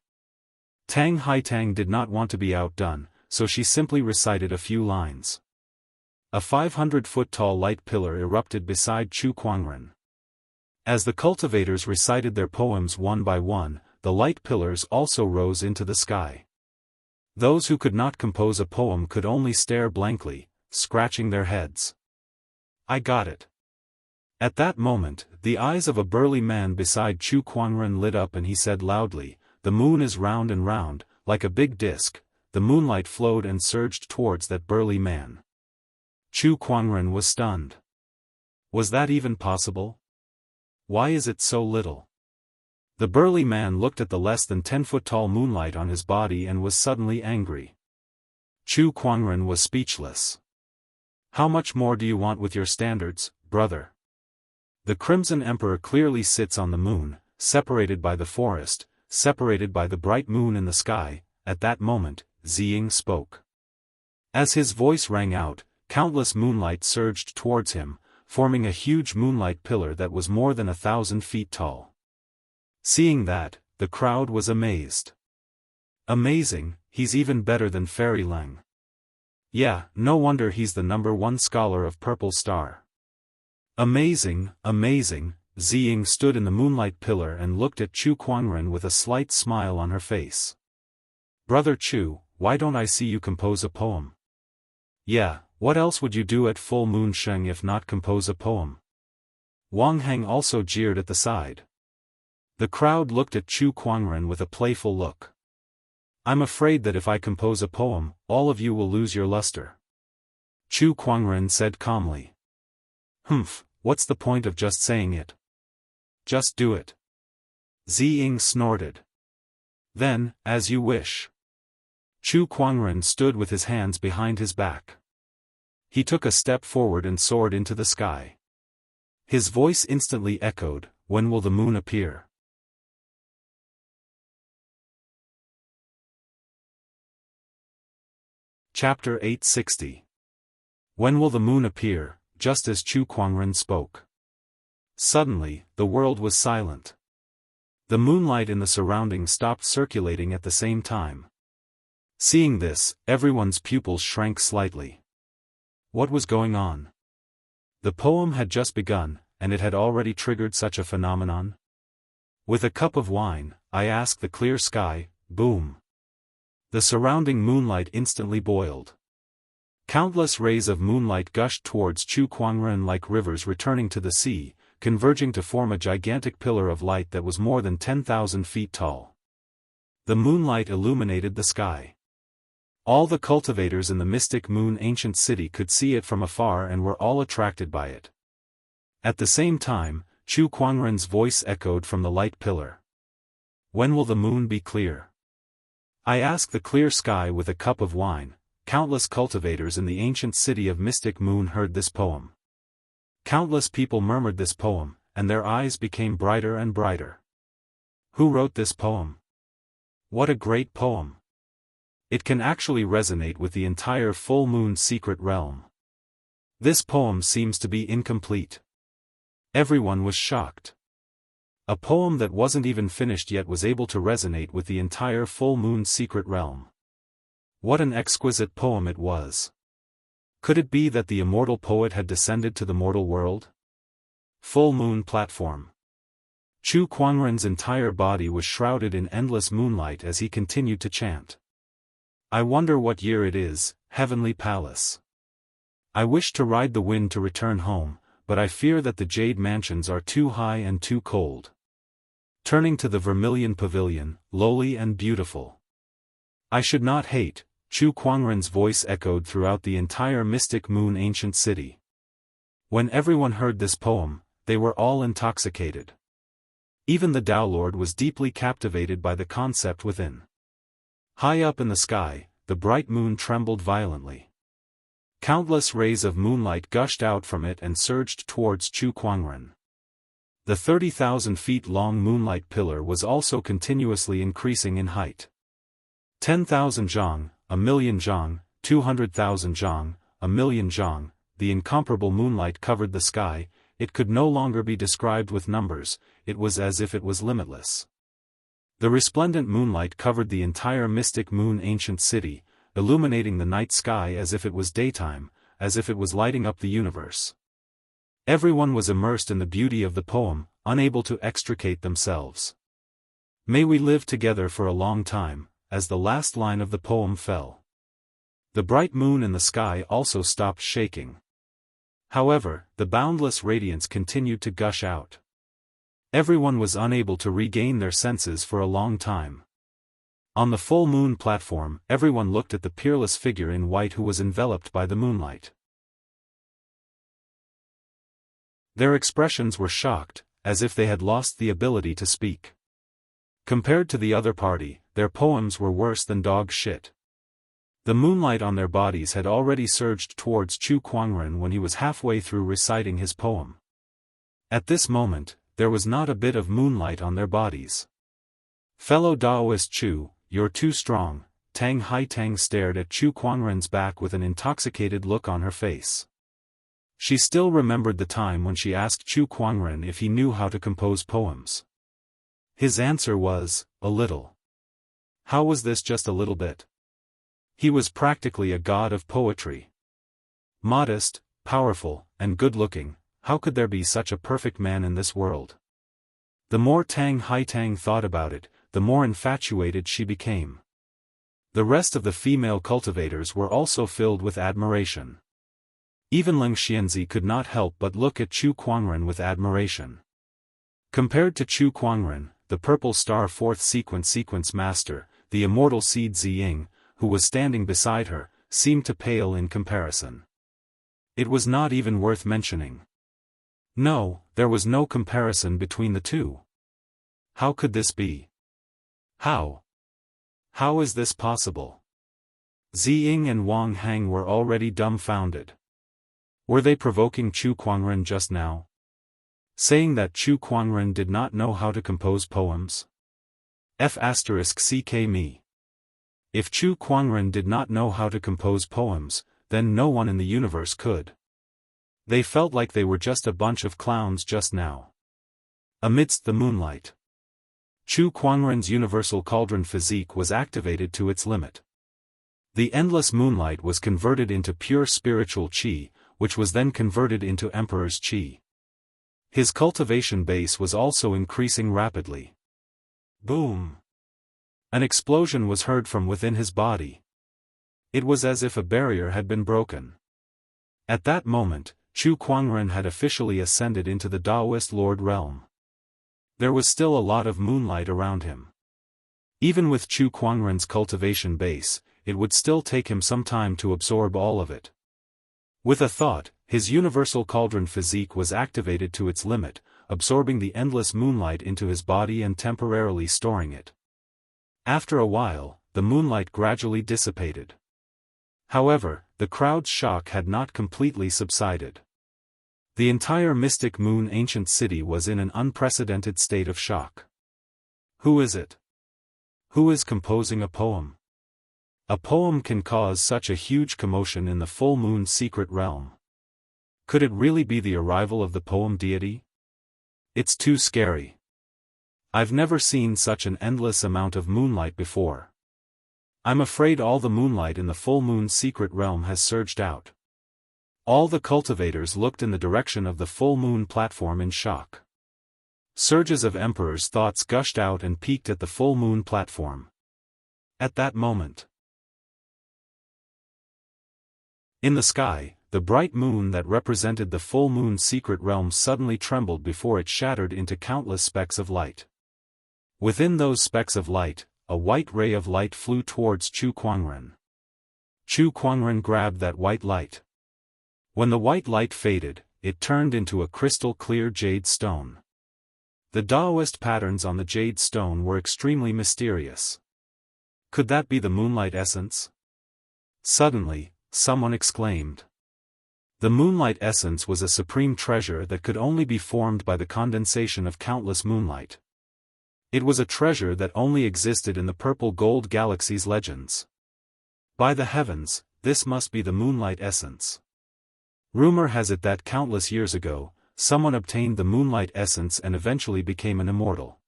Tang Haitang did not want to be outdone, so she simply recited a few lines. A 500-foot-tall light pillar erupted beside Chu Kuangren. As the cultivators recited their poems one by one, the light pillars also rose into the sky. Those who could not compose a poem could only stare blankly, scratching their heads. I got it. At that moment, the eyes of a burly man beside Chu Kuangren lit up and he said loudly, "The moon is round and round, like a big disc." The moonlight flowed and surged towards that burly man. Chu Kuangren was stunned. Was that even possible? Why is it so little? The burly man looked at the less than 10-foot-tall moonlight on his body and was suddenly angry. Chu Kuangren was speechless. How much more do you want with your standards, brother? The Crimson Emperor clearly sits on the moon, separated by the forest, separated by the bright moon in the sky. At that moment, Ziying spoke. As his voice rang out, countless moonlight surged towards him, forming a huge moonlight pillar that was more than 1,000 feet tall. Seeing that, the crowd was amazed. Amazing, he's even better than Fairy Leng. Yeah, no wonder he's the #1 scholar of Purple Star. Amazing, amazing. Ziying stood in the moonlight pillar and looked at Chu Kuangren with a slight smile on her face. Brother Chu, why don't I see you compose a poem? Yeah, what else would you do at full moon Sheng if not compose a poem? Wang Heng also jeered at the side. The crowd looked at Chu Kuangren with a playful look. I'm afraid that if I compose a poem, all of you will lose your luster. Chu Kuangren said calmly. Humph, what's the point of just saying it? Just do it. Ziying snorted. Then, as you wish. Chu Kuangren stood with his hands behind his back. He took a step forward and soared into the sky. His voice instantly echoed, "When will the moon appear?" Chapter 860. When will the moon appear? Just as Chu Kuangren spoke. Suddenly, the world was silent. The moonlight in the surroundings stopped circulating at the same time. Seeing this, everyone's pupils shrank slightly. What was going on? The poem had just begun, and it had already triggered such a phenomenon? With a cup of wine, I asked the clear sky, boom. The surrounding moonlight instantly boiled. Countless rays of moonlight gushed towards Chu Kuangren like rivers returning to the sea, converging to form a gigantic pillar of light that was more than 10,000 feet tall. The moonlight illuminated the sky. All the cultivators in the mystic moon ancient city could see it from afar and were all attracted by it. At the same time, Chu Kuangren's voice echoed from the light pillar. When will the moon be clear? I asked the clear sky with a cup of wine. Countless cultivators in the ancient city of Mystic Moon heard this poem. Countless people murmured this poem, and their eyes became brighter and brighter. Who wrote this poem? What a great poem! It can actually resonate with the entire full moon secret realm. This poem seems to be incomplete. Everyone was shocked. A poem that wasn't even finished yet was able to resonate with the entire full moon secret realm. What an exquisite poem it was. Could it be that the immortal poet had descended to the mortal world? Full moon platform. Chu Kuangren's entire body was shrouded in endless moonlight as he continued to chant. I wonder what year it is, heavenly palace. I wish to ride the wind to return home, but I fear that the jade mansions are too high and too cold. Turning to the vermilion pavilion, lowly and beautiful. I should not hate. Chu Kuangren's voice echoed throughout the entire Mystic Moon ancient city. When everyone heard this poem, they were all intoxicated. Even the Tao Lord was deeply captivated by the concept within. High up in the sky, the bright moon trembled violently. Countless rays of moonlight gushed out from it and surged towards Chu Kuangren. The 30,000 feet long moonlight pillar was also continuously increasing in height. 10,000 zhang, 1,000,000 zhang, 200,000 zhang, 1,000,000 zhang, the incomparable moonlight covered the sky. It could no longer be described with numbers, it was as if it was limitless. The resplendent moonlight covered the entire Mystic Moon ancient city, illuminating the night sky as if it was daytime, as if it was lighting up the universe. Everyone was immersed in the beauty of the poem, unable to extricate themselves. May we live together for a long time. As the last line of the poem fell. The bright moon in the sky also stopped shaking. However, the boundless radiance continued to gush out. Everyone was unable to regain their senses for a long time. On the full moon platform, everyone looked at the peerless figure in white who was enveloped by the moonlight. Their expressions were shocked, as if they had lost the ability to speak. Compared to the other party, their poems were worse than dog shit. The moonlight on their bodies had already surged towards Chu Kuangren when he was halfway through reciting his poem. At this moment, there was not a bit of moonlight on their bodies. Fellow Daoist Chu, you're too strong, Tang Haitang stared at Chu Kuangren's back with an intoxicated look on her face. She still remembered the time when she asked Chu Kuangren if he knew how to compose poems. His answer was, a little. How was this just a little bit? He was practically a god of poetry. Modest, powerful, and good-looking, how could there be such a perfect man in this world? The more Tang Haitang thought about it, the more infatuated she became. The rest of the female cultivators were also filled with admiration. Even Ling Xianzi could not help but look at Chu Kuangren with admiration. Compared to Chu Kuangren, the Purple Star Fourth Sequence Master, the immortal seed Ziying, who was standing beside her, seemed to pale in comparison. It was not even worth mentioning. No, there was no comparison between the two. How could this be? How? How is this possible? Ziying and Wang Hang were already dumbfounded. Were they provoking Chu Kuangren just now? Saying that Chu Kuangren did not know how to compose poems? F***ck me. If Chu Kuangren did not know how to compose poems, then no one in the universe could. They felt like they were just a bunch of clowns just now. Amidst the moonlight, Chu Kuangren's universal cauldron physique was activated to its limit. The endless moonlight was converted into pure spiritual qi, which was then converted into Emperor's qi. His cultivation base was also increasing rapidly. Boom! An explosion was heard from within his body. It was as if a barrier had been broken. At that moment, Chu Kuangren had officially ascended into the Daoist Lord realm. There was still a lot of moonlight around him. Even with Chu Kuangren's cultivation base, it would still take him some time to absorb all of it. With a thought, his universal cauldron physique was activated to its limit, absorbing the endless moonlight into his body and temporarily storing it. After a while, the moonlight gradually dissipated. However, the crowd's shock had not completely subsided. The entire Mystic Moon ancient city was in an unprecedented state of shock. Who is it? Who is composing a poem? A poem can cause such a huge commotion in the full moon's secret realm. Could it really be the arrival of the poem deity? It's too scary. I've never seen such an endless amount of moonlight before. I'm afraid all the moonlight in the full moon's secret realm has surged out. All the cultivators looked in the direction of the full moon platform in shock. Surges of Emperor's thoughts gushed out and peaked at the full moon platform. At that moment, in the sky, the bright moon that represented the full moon's secret realm suddenly trembled before it shattered into countless specks of light. Within those specks of light, a white ray of light flew towards Chu Kuangren. Chu Kuangren grabbed that white light. When the white light faded, it turned into a crystal-clear jade stone. The Daoist patterns on the jade stone were extremely mysterious. Could that be the moonlight essence? Suddenly, someone exclaimed. The moonlight essence was a supreme treasure that could only be formed by the condensation of countless moonlight. It was a treasure that only existed in the purple gold galaxy's legends. By the heavens, this must be the moonlight essence. Rumor has it that countless years ago, someone obtained the moonlight essence and eventually became an immortal.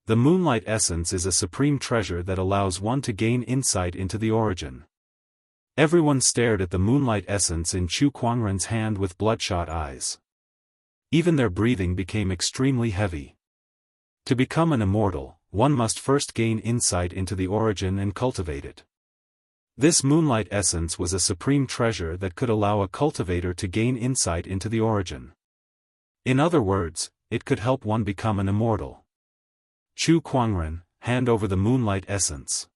The moonlight essence is a supreme treasure that allows one to gain insight into the origin. Everyone stared at the moonlight essence in Chu Kuangren's hand with bloodshot eyes. Even their breathing became extremely heavy. To become an immortal, one must first gain insight into the origin and cultivate it. This moonlight essence was a supreme treasure that could allow a cultivator to gain insight into the origin. In other words, it could help one become an immortal. Chu Kuangren, hand over the moonlight essence.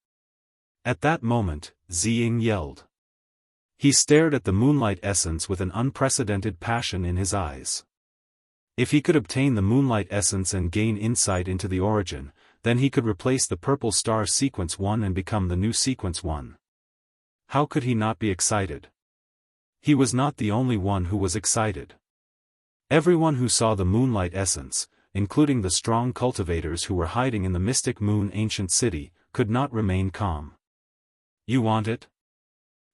At that moment, Ziying yelled. He stared at the moonlight essence with an unprecedented passion in his eyes. If he could obtain the moonlight essence and gain insight into the origin, then he could replace the purple star sequence 1 and become the new sequence 1. How could he not be excited? He was not the only one who was excited. Everyone who saw the moonlight essence, including the strong cultivators who were hiding in the Mystic Moon ancient city, could not remain calm. You want it?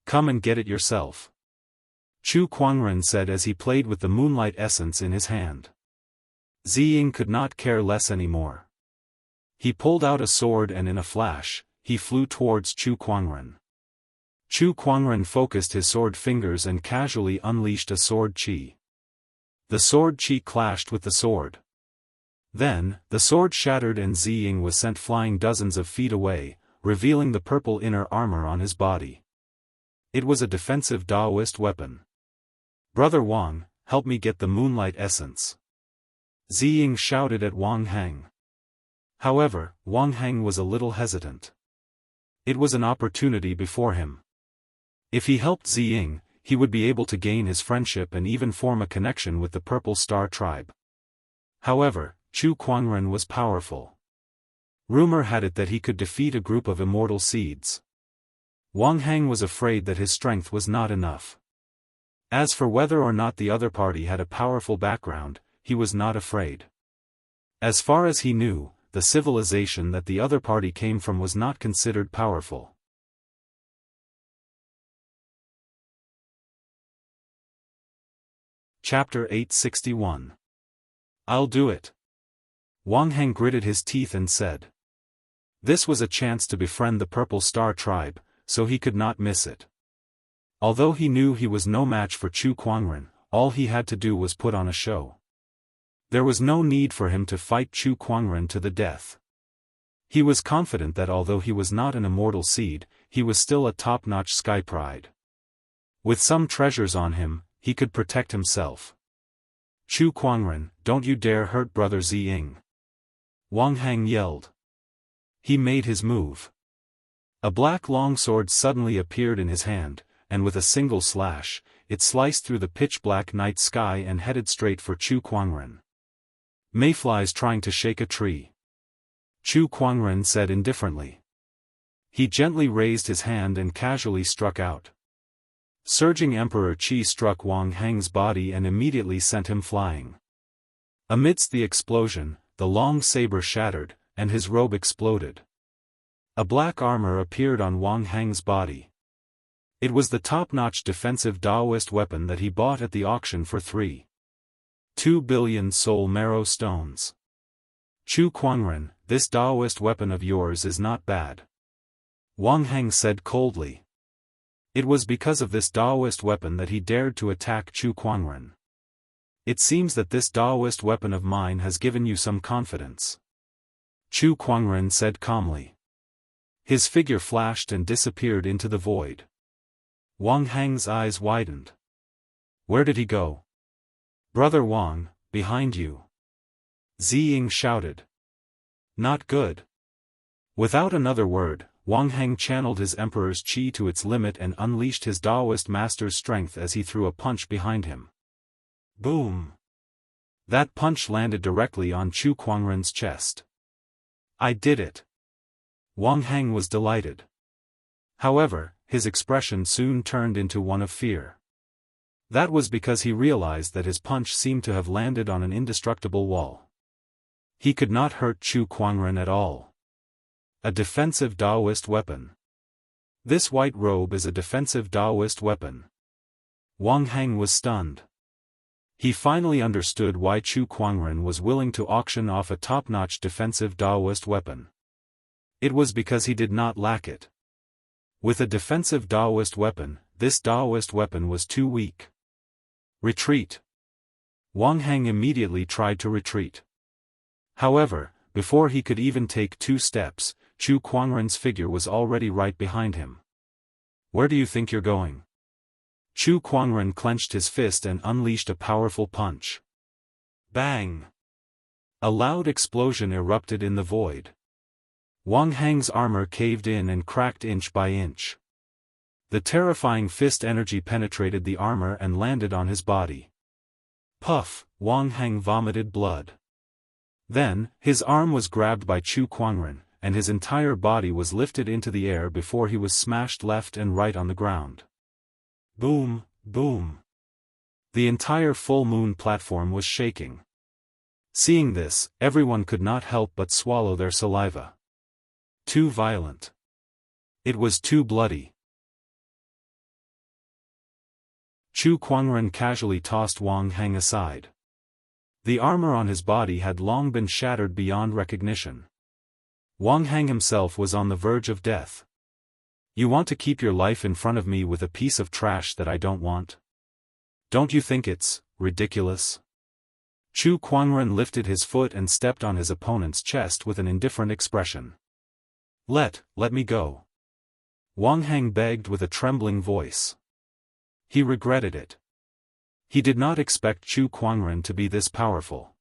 Come and get it yourself. Chu Kuangren said as he played with the moonlight essence in his hand. Ziying could not care less anymore. He pulled out a sword and in a flash, he flew towards Chu Kuangren. Chu Kuangren focused his sword fingers and casually unleashed a sword chi. The sword chi clashed with the sword. Then, the sword shattered and Ziying was sent flying dozens of feet away, revealing the purple inner armor on his body. It was a defensive Daoist weapon. Brother Wang, help me get the moonlight essence. Ziying shouted at Wang Heng. However, Wang Heng was a little hesitant. It was an opportunity before him. If he helped Ziying, he would be able to gain his friendship and even form a connection with the Purple Star tribe. However, Chu Kuangren was powerful. Rumor had it that he could defeat a group of immortal seeds. Wang Heng was afraid that his strength was not enough. As for whether or not the other party had a powerful background, he was not afraid. As far as he knew, the civilization that the other party came from was not considered powerful. Chapter 861. I'll do it. Wang Heng gritted his teeth and said. This was a chance to befriend the Purple Star tribe, so he could not miss it. Although he knew he was no match for Chu Kuangren, all he had to do was put on a show. There was no need for him to fight Chu Kuangren to the death. He was confident that although he was not an immortal seed, he was still a top-notch sky pride. With some treasures on him, he could protect himself. Chu Kuangren, don't you dare hurt Brother Ziying. Wang Heng yelled. He made his move. A black longsword suddenly appeared in his hand, and with a single slash, it sliced through the pitch-black night sky and headed straight for Chu Kuangren. Mayflies trying to shake a tree. Chu Kuangren said indifferently. He gently raised his hand and casually struck out. Surging Emperor Qi struck Wang Heng's body and immediately sent him flying. Amidst the explosion, the long saber shattered, and his robe exploded. A black armor appeared on Wang Heng's body. It was the top-notch defensive Daoist weapon that he bought at the auction for 3.2 billion soul marrow stones. Chu Kuangren, this Daoist weapon of yours is not bad. Wang Heng said coldly. It was because of this Daoist weapon that he dared to attack Chu Kuangren. It seems that this Daoist weapon of mine has given you some confidence. Chu Kuangren said calmly. His figure flashed and disappeared into the void. Wang Heng's eyes widened. Where did he go? Brother Wang, behind you. Ziying shouted. Not good. Without another word, Wang Heng channeled his emperor's qi to its limit and unleashed his Daoist master's strength as he threw a punch behind him. Boom! That punch landed directly on Chu Kuangren's chest. I did it. Wang Heng was delighted. However, his expression soon turned into one of fear. That was because he realized that his punch seemed to have landed on an indestructible wall. He could not hurt Chu Kuangren at all. A defensive Daoist weapon. This white robe is a defensive Daoist weapon. Wang Heng was stunned. He finally understood why Chu Kuangren was willing to auction off a top-notch defensive Daoist weapon. It was because he did not lack it. With a defensive Daoist weapon, this Daoist weapon was too weak. Retreat. Wang Heng immediately tried to retreat. However, before he could even take 2 steps, Chu Kuangren's figure was already right behind him. Where do you think you're going? Chu Kuangren clenched his fist and unleashed a powerful punch. Bang! A loud explosion erupted in the void. Wang Heng's armor caved in and cracked inch by inch. The terrifying fist energy penetrated the armor and landed on his body. Puff! Wang Heng vomited blood. Then, his arm was grabbed by Chu Kuangren, and his entire body was lifted into the air before he was smashed left and right on the ground. Boom, boom. The entire full moon platform was shaking. Seeing this, everyone could not help but swallow their saliva. Too violent. It was too bloody. Chu Kuangren casually tossed Wang Hang aside. The armor on his body had long been shattered beyond recognition. Wang Hang himself was on the verge of death. You want to keep your life in front of me with a piece of trash that I don't want? Don't you think it's ridiculous? Chu Kuangren lifted his foot and stepped on his opponent's chest with an indifferent expression. Let me go. Wang Hang begged with a trembling voice. He regretted it. He did not expect Chu Kuangren to be this powerful.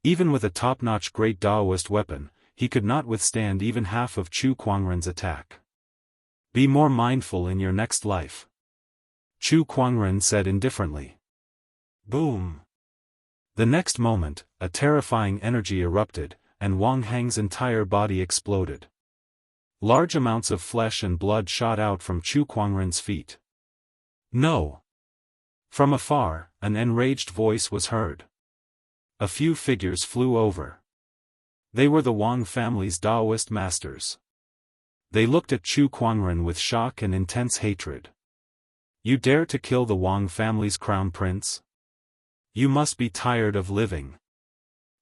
Even with a top-notch great Daoist weapon, he could not withstand even half of Chu Kuangren's attack. Be more mindful in your next life. Chu Kuangren said indifferently. Boom! The next moment, a terrifying energy erupted, and Wang Hang's entire body exploded. Large amounts of flesh and blood shot out from Chu Kuangren's feet. No! From afar, an enraged voice was heard. A few figures flew over. They were the Wang family's Daoist masters. They looked at Chu Kuangren with shock and intense hatred. You dare to kill the Wang family's crown prince? You must be tired of living.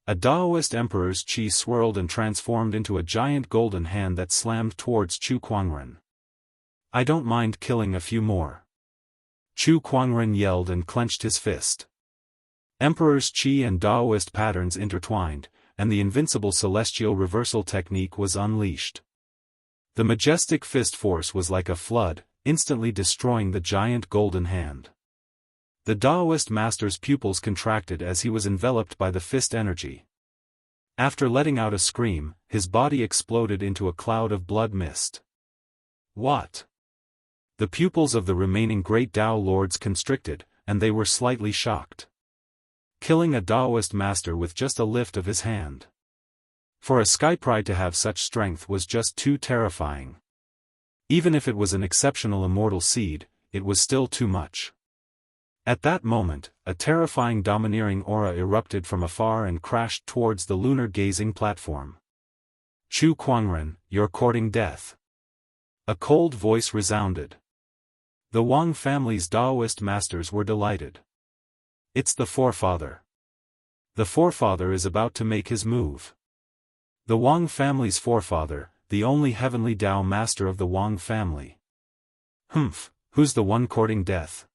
A Daoist emperor's chi swirled and transformed into a giant golden hand that slammed towards Chu Kuangren. I don't mind killing a few more. Chu Kuangren yelled and clenched his fist. Emperor's chi and Daoist patterns intertwined, and the invincible celestial reversal technique was unleashed. The majestic fist force was like a flood, instantly destroying the giant golden hand. The Daoist master's pupils contracted as he was enveloped by the fist energy. After letting out a scream, his body exploded into a cloud of blood mist. What? The pupils of the remaining great Dao lords constricted, and they were slightly shocked. Killing a Daoist master with just a lift of his hand. For a sky pride to have such strength was just too terrifying. Even if it was an exceptional immortal seed, it was still too much. At that moment, a terrifying domineering aura erupted from afar and crashed towards the lunar gazing platform. Chu Kuangren, you're courting death. A cold voice resounded. The Wang family's Daoist masters were delighted. It's the forefather. The forefather is about to make his move. The Wang family's forefather, the only heavenly Dao master of the Wang family. Who's the one courting death?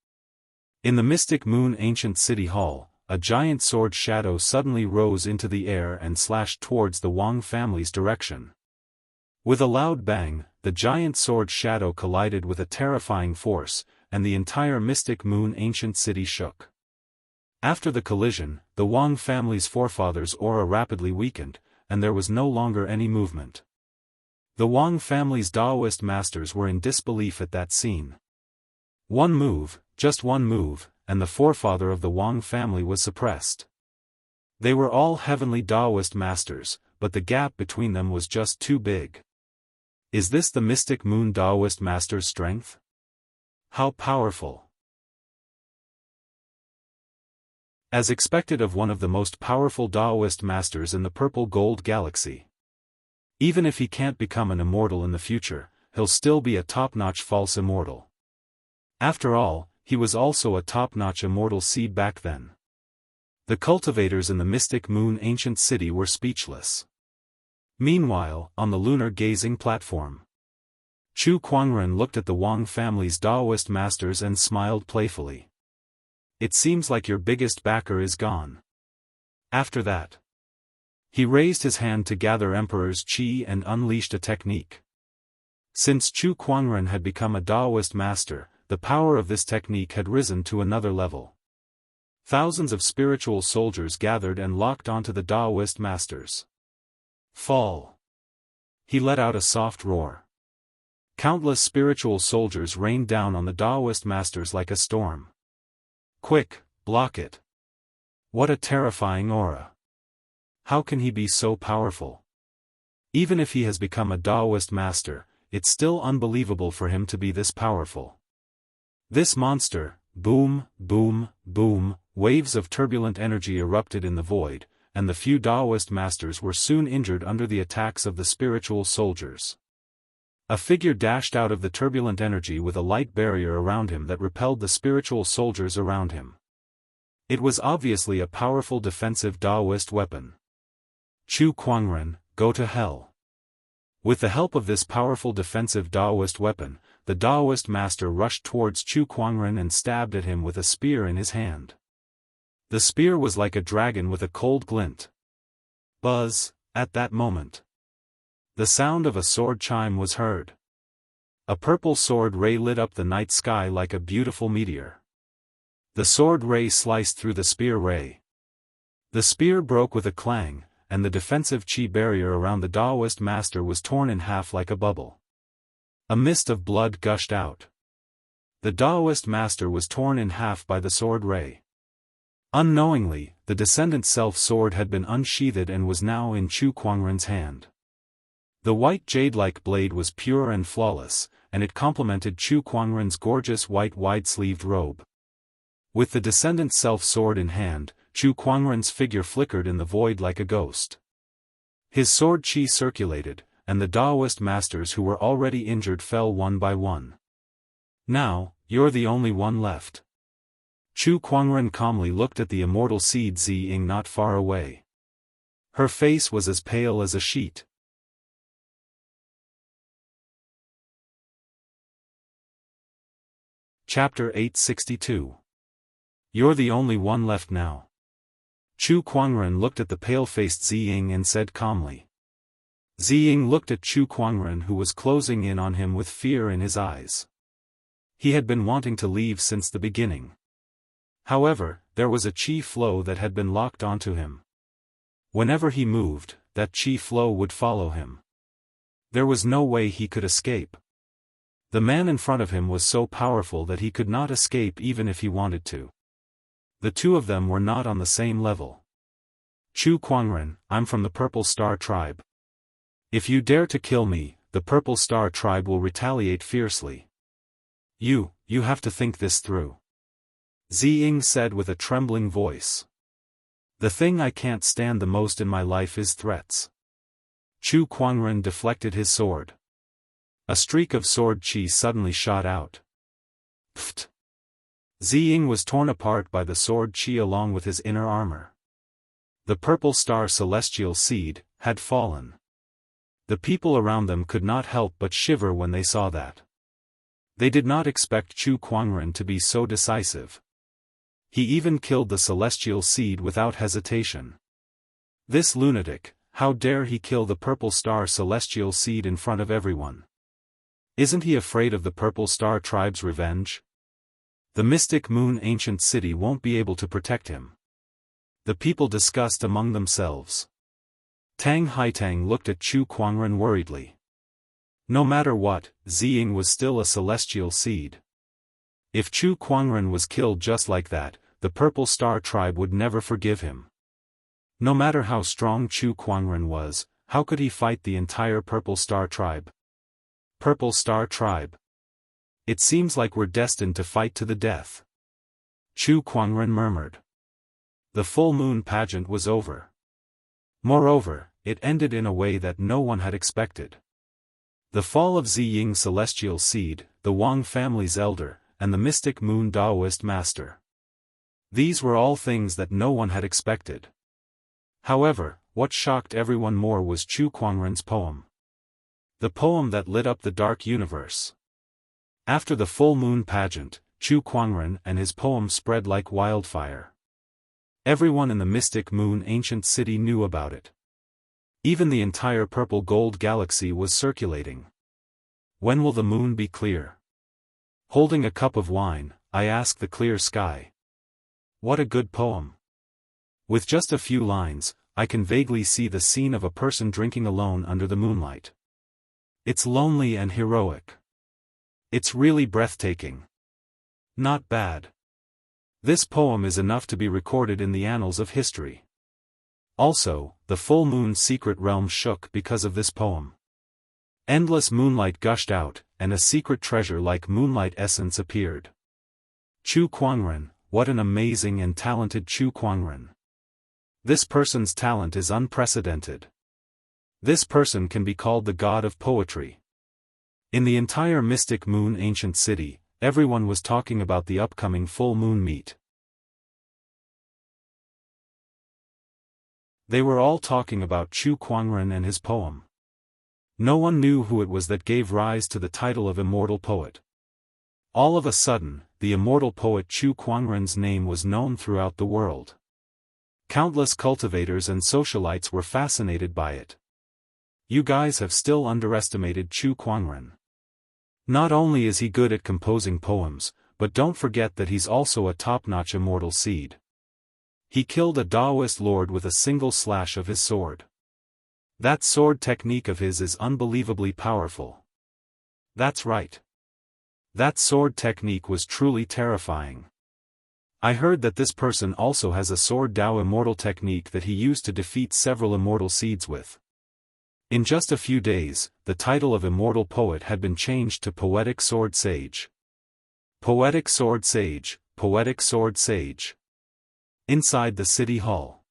In the mystic moon ancient city hall, a giant sword shadow suddenly rose into the air and slashed towards the Wang family's direction. With a loud bang, the giant sword shadow collided with a terrifying force, and the entire mystic moon ancient city shook. After the collision, the Wang family's forefather's aura rapidly weakened, and there was no longer any movement. The Wang family's Daoist masters were in disbelief at that scene. One move, just one move, and the forefather of the Wang family was suppressed. They were all heavenly Daoist masters, but the gap between them was just too big. Is this the mystic moon Daoist master's strength? How powerful! As expected of one of the most powerful Daoist masters in the purple gold galaxy. Even if he can't become an immortal in the future, he'll still be a top-notch false immortal. After all, he was also a top-notch immortal seed back then. The cultivators in the mystic moon ancient city were speechless. Meanwhile, on the lunar gazing platform, Chu Kuangren looked at the Wang family's Daoist masters and smiled playfully. It seems like your biggest backer is gone. After that, he raised his hand to gather Emperor's chi and unleashed a technique. Since Chu Kuangren had become a Daoist master, the power of this technique had risen to another level. Thousands of spiritual soldiers gathered and locked onto the Daoist masters. Fall! He let out a soft roar. Countless spiritual soldiers rained down on the Daoist masters like a storm. Quick, block it. What a terrifying aura. How can he be so powerful? Even if he has become a Daoist master, it's still unbelievable for him to be this powerful. This monster, boom, boom, boom, waves of turbulent energy erupted in the void, and the few Daoist masters were soon injured under the attacks of the spiritual soldiers. A figure dashed out of the turbulent energy with a light barrier around him that repelled the spiritual soldiers around him. It was obviously a powerful defensive Daoist weapon. Chu Kuangren, go to hell. With the help of this powerful defensive Daoist weapon, the Daoist master rushed towards Chu Kuangren and stabbed at him with a spear in his hand. The spear was like a dragon with a cold glint. Buzz, at that moment. The sound of a sword chime was heard. A purple sword ray lit up the night sky like a beautiful meteor. The sword ray sliced through the spear ray. The spear broke with a clang, and the defensive chi barrier around the Daoist master was torn in half like a bubble. A mist of blood gushed out. The Daoist master was torn in half by the sword ray. Unknowingly, the descendant's self-sword had been unsheathed and was now in Chu Kuangren's hand. The white jade-like blade was pure and flawless, and it complemented Chu Kuangren's gorgeous white wide-sleeved robe. With the descendant's self-sword in hand, Chu Kuangren's figure flickered in the void like a ghost. His sword chi circulated, and the Daoist masters who were already injured fell one by one. Now, you're the only one left. Chu Kuangren calmly looked at the immortal seed Ziying not far away. Her face was as pale as a sheet. Chapter 862. You're the only one left now. Chu Kuangren looked at the pale-faced Ziying and said calmly. Ziying looked at Chu Kuangren, who was closing in on him with fear in his eyes. He had been wanting to leave since the beginning. However, there was a chi flow that had been locked onto him. Whenever he moved, that chi flow would follow him. There was no way he could escape. The man in front of him was so powerful that he could not escape even if he wanted to. The two of them were not on the same level. Chu Kuangren, I'm from the Purple Star tribe. If you dare to kill me, the Purple Star tribe will retaliate fiercely. You have to think this through. Ziying said with a trembling voice. The thing I can't stand the most in my life is threats. Chu Kuangren deflected his sword. A streak of sword chi suddenly shot out. Pfft. Ziying was torn apart by the sword chi along with his inner armor. The Purple Star celestial seed had fallen. The people around them could not help but shiver when they saw that. They did not expect Chu Kuangren to be so decisive. He even killed the celestial seed without hesitation. This lunatic, how dare he kill the Purple Star celestial seed in front of everyone? Isn't he afraid of the Purple Star tribe's revenge? The Mystic Moon ancient city won't be able to protect him. The people discussed among themselves. Tang Haitang looked at Chu Kuangren worriedly. No matter what, Ziying was still a celestial seed. If Chu Kuangren was killed just like that, the Purple Star tribe would never forgive him. No matter how strong Chu Kuangren was, how could he fight the entire Purple Star tribe? Purple Star tribe. It seems like we're destined to fight to the death. Chu Kuangren murmured. The full moon pageant was over. Moreover, it ended in a way that no one had expected. The fall of Ziying's celestial seed, the Wang family's elder, and the Mystic Moon Daoist master. These were all things that no one had expected. However, what shocked everyone more was Chu Kuangren's poem. The poem that lit up the dark universe. After the full moon pageant, Chu Kuangren and his poem spread like wildfire. Everyone in the Mystic Moon ancient city knew about it. Even the entire purple gold galaxy was circulating. When will the moon be clear? Holding a cup of wine, I asked the clear sky. What a good poem. With just a few lines, I can vaguely see the scene of a person drinking alone under the moonlight. It's lonely and heroic. It's really breathtaking. Not bad. This poem is enough to be recorded in the annals of history. Also, the full moon's secret realm shook because of this poem. Endless moonlight gushed out, and a secret treasure like moonlight essence appeared. Chu Kuangren, what an amazing and talented Chu Kuangren. This person's talent is unprecedented. This person can be called the god of poetry. In the entire Mystic Moon ancient city, everyone was talking about the upcoming full moon meet. They were all talking about Chu Kuangren and his poem. No one knew who it was that gave rise to the title of Immortal Poet. All of a sudden, the immortal poet Chu Kuangren's name was known throughout the world. Countless cultivators and socialites were fascinated by it. You guys have still underestimated Chu Kuangren. Not only is he good at composing poems, but don't forget that he's also a top-notch immortal seed. He killed a Daoist lord with a single slash of his sword. That sword technique of his is unbelievably powerful. That's right. That sword technique was truly terrifying. I heard that this person also has a sword Dao immortal technique that he used to defeat several immortal seeds with. In just a few days, the title of Immortal Poet had been changed to Poetic Sword Sage. Poetic Sword Sage, Poetic Sword Sage. Inside the City Hall.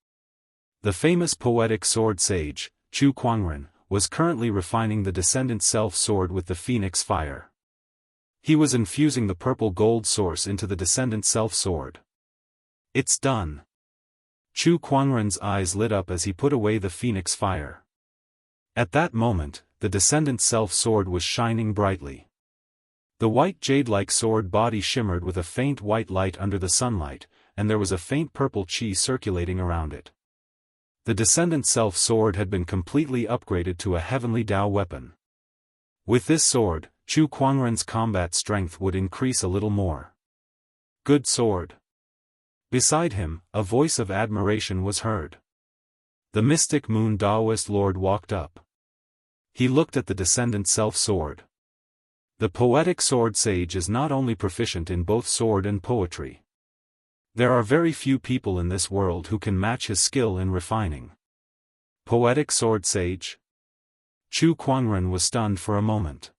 The famous Poetic Sword Sage, Chu Kuangren, was currently refining the Descendant Self Sword with the Phoenix Fire. He was infusing the purple gold source into the Descendant Self Sword. It's done. Chu Kuangren's eyes lit up as he put away the Phoenix Fire. At that moment, the Descendant Self Sword was shining brightly. The white jade-like sword body shimmered with a faint white light under the sunlight, and there was a faint purple chi circulating around it. The Descendant Self Sword had been completely upgraded to a heavenly Dao weapon. With this sword, Chu Kuangren's combat strength would increase a little more. Good sword. Beside him, a voice of admiration was heard. The Mystic Moon Daoist Lord walked up. He looked at the Descendant Self Sword. The Poetic Sword Sage is not only proficient in both sword and poetry. There are very few people in this world who can match his skill in refining. Poetic Sword Sage? Chu Kuangren was stunned for a moment.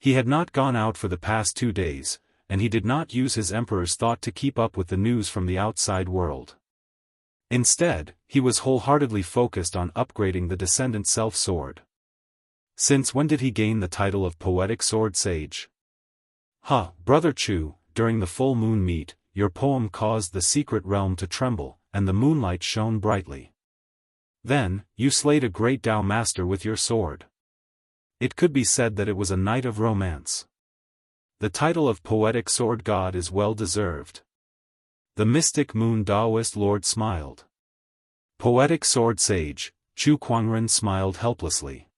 He had not gone out for the past 2 days, and he did not use his Emperor's thought to keep up with the news from the outside world. Instead, he was wholeheartedly focused on upgrading the Descendant Self Sword. Since when did he gain the title of Poetic Sword Sage? Brother Chu, during the full moon meet, your poem caused the secret realm to tremble, and the moonlight shone brightly. Then, you slayed a great Dao master with your sword. It could be said that it was a night of romance. The title of Poetic Sword God is well deserved. The Mystic Moon Daoist Lord smiled. Poetic Sword Sage, Chu Kuangren smiled helplessly.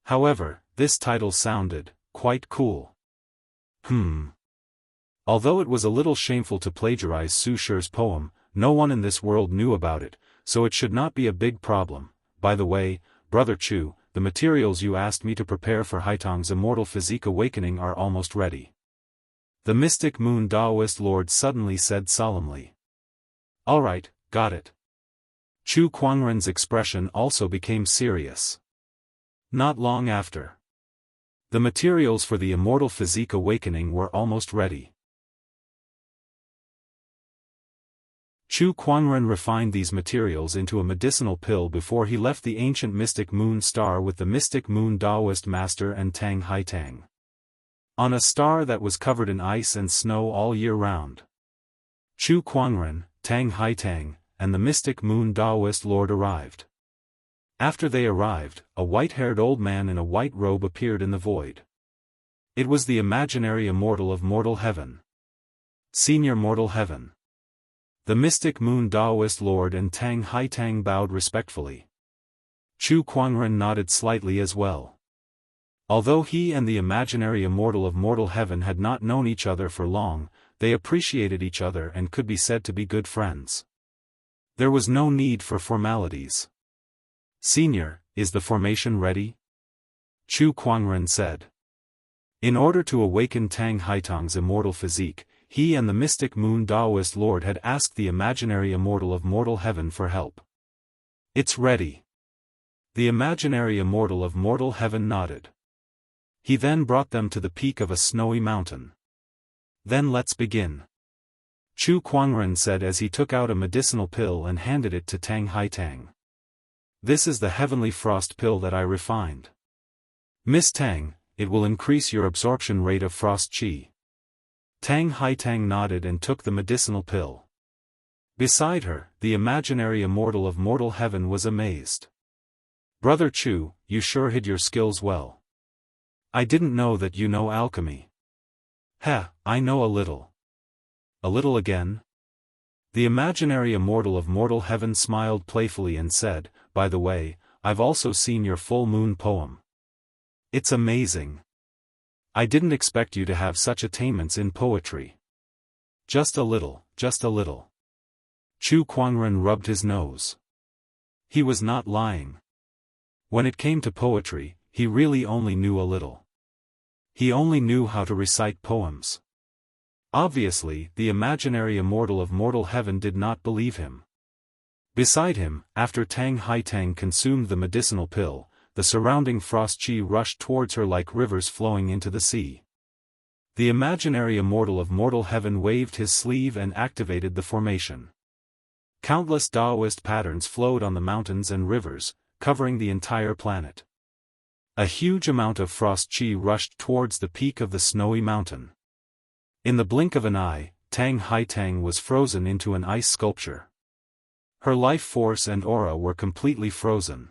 However, this title sounded quite cool. Although it was a little shameful to plagiarize Su Shi's poem, no one in this world knew about it, so it should not be a big problem. By the way, Brother Chu, the materials you asked me to prepare for Haitong's immortal physique awakening are almost ready. The Mystic Moon Daoist Lord suddenly said solemnly. Alright, got it. Chu Kuangren's expression also became serious. Not long after. The materials for the immortal physique awakening were almost ready. Chu Kuangren refined these materials into a medicinal pill before he left the ancient Mystic Moon star with the Mystic Moon Daoist Master and Tang Haitang. On a star that was covered in ice and snow all year round. Chu Kuangren, Tang Haitang, and the Mystic Moon Daoist Lord arrived. After they arrived, a white-haired old man in a white robe appeared in the void. It was the imaginary immortal of Mortal Heaven. Senior Mortal Heaven. The Mystic Moon Daoist Lord and Tang Haitang bowed respectfully. Chu Kuangren nodded slightly as well. Although he and the imaginary immortal of Mortal Heaven had not known each other for long, they appreciated each other and could be said to be good friends. There was no need for formalities. Senior, is the formation ready? Chu Kuangren said. In order to awaken Tang Haitang's immortal physique, he and the Mystic Moon Daoist Lord had asked the imaginary immortal of Mortal Heaven for help. It's ready. The imaginary immortal of Mortal Heaven nodded. He then brought them to the peak of a snowy mountain. Then let's begin. Chu Kuangren said as he took out a medicinal pill and handed it to Tang Haitang. This is the heavenly frost pill that I refined. Miss Tang, it will increase your absorption rate of frost chi. Tang Haitang nodded and took the medicinal pill. Beside her, the imaginary immortal of mortal heaven was amazed. Brother Chu, you sure hid your skills well. I didn't know that you know alchemy. Heh, I know a little. A little again? The imaginary immortal of mortal heaven smiled playfully and said, by the way, I've also seen your full moon poem. It's amazing. I didn't expect you to have such attainments in poetry. Just a little, just a little. Chu Kuangren rubbed his nose. He was not lying. When it came to poetry, he really only knew a little. He only knew how to recite poems. Obviously, the imaginary immortal of mortal heaven did not believe him. Beside him, after Tang Haitang consumed the medicinal pill, the surrounding frost chi rushed towards her like rivers flowing into the sea. The imaginary immortal of mortal heaven waved his sleeve and activated the formation. Countless Daoist patterns flowed on the mountains and rivers, covering the entire planet. A huge amount of frost chi rushed towards the peak of the snowy mountain. In the blink of an eye, Tang Haitang was frozen into an ice sculpture. Her life force and aura were completely frozen.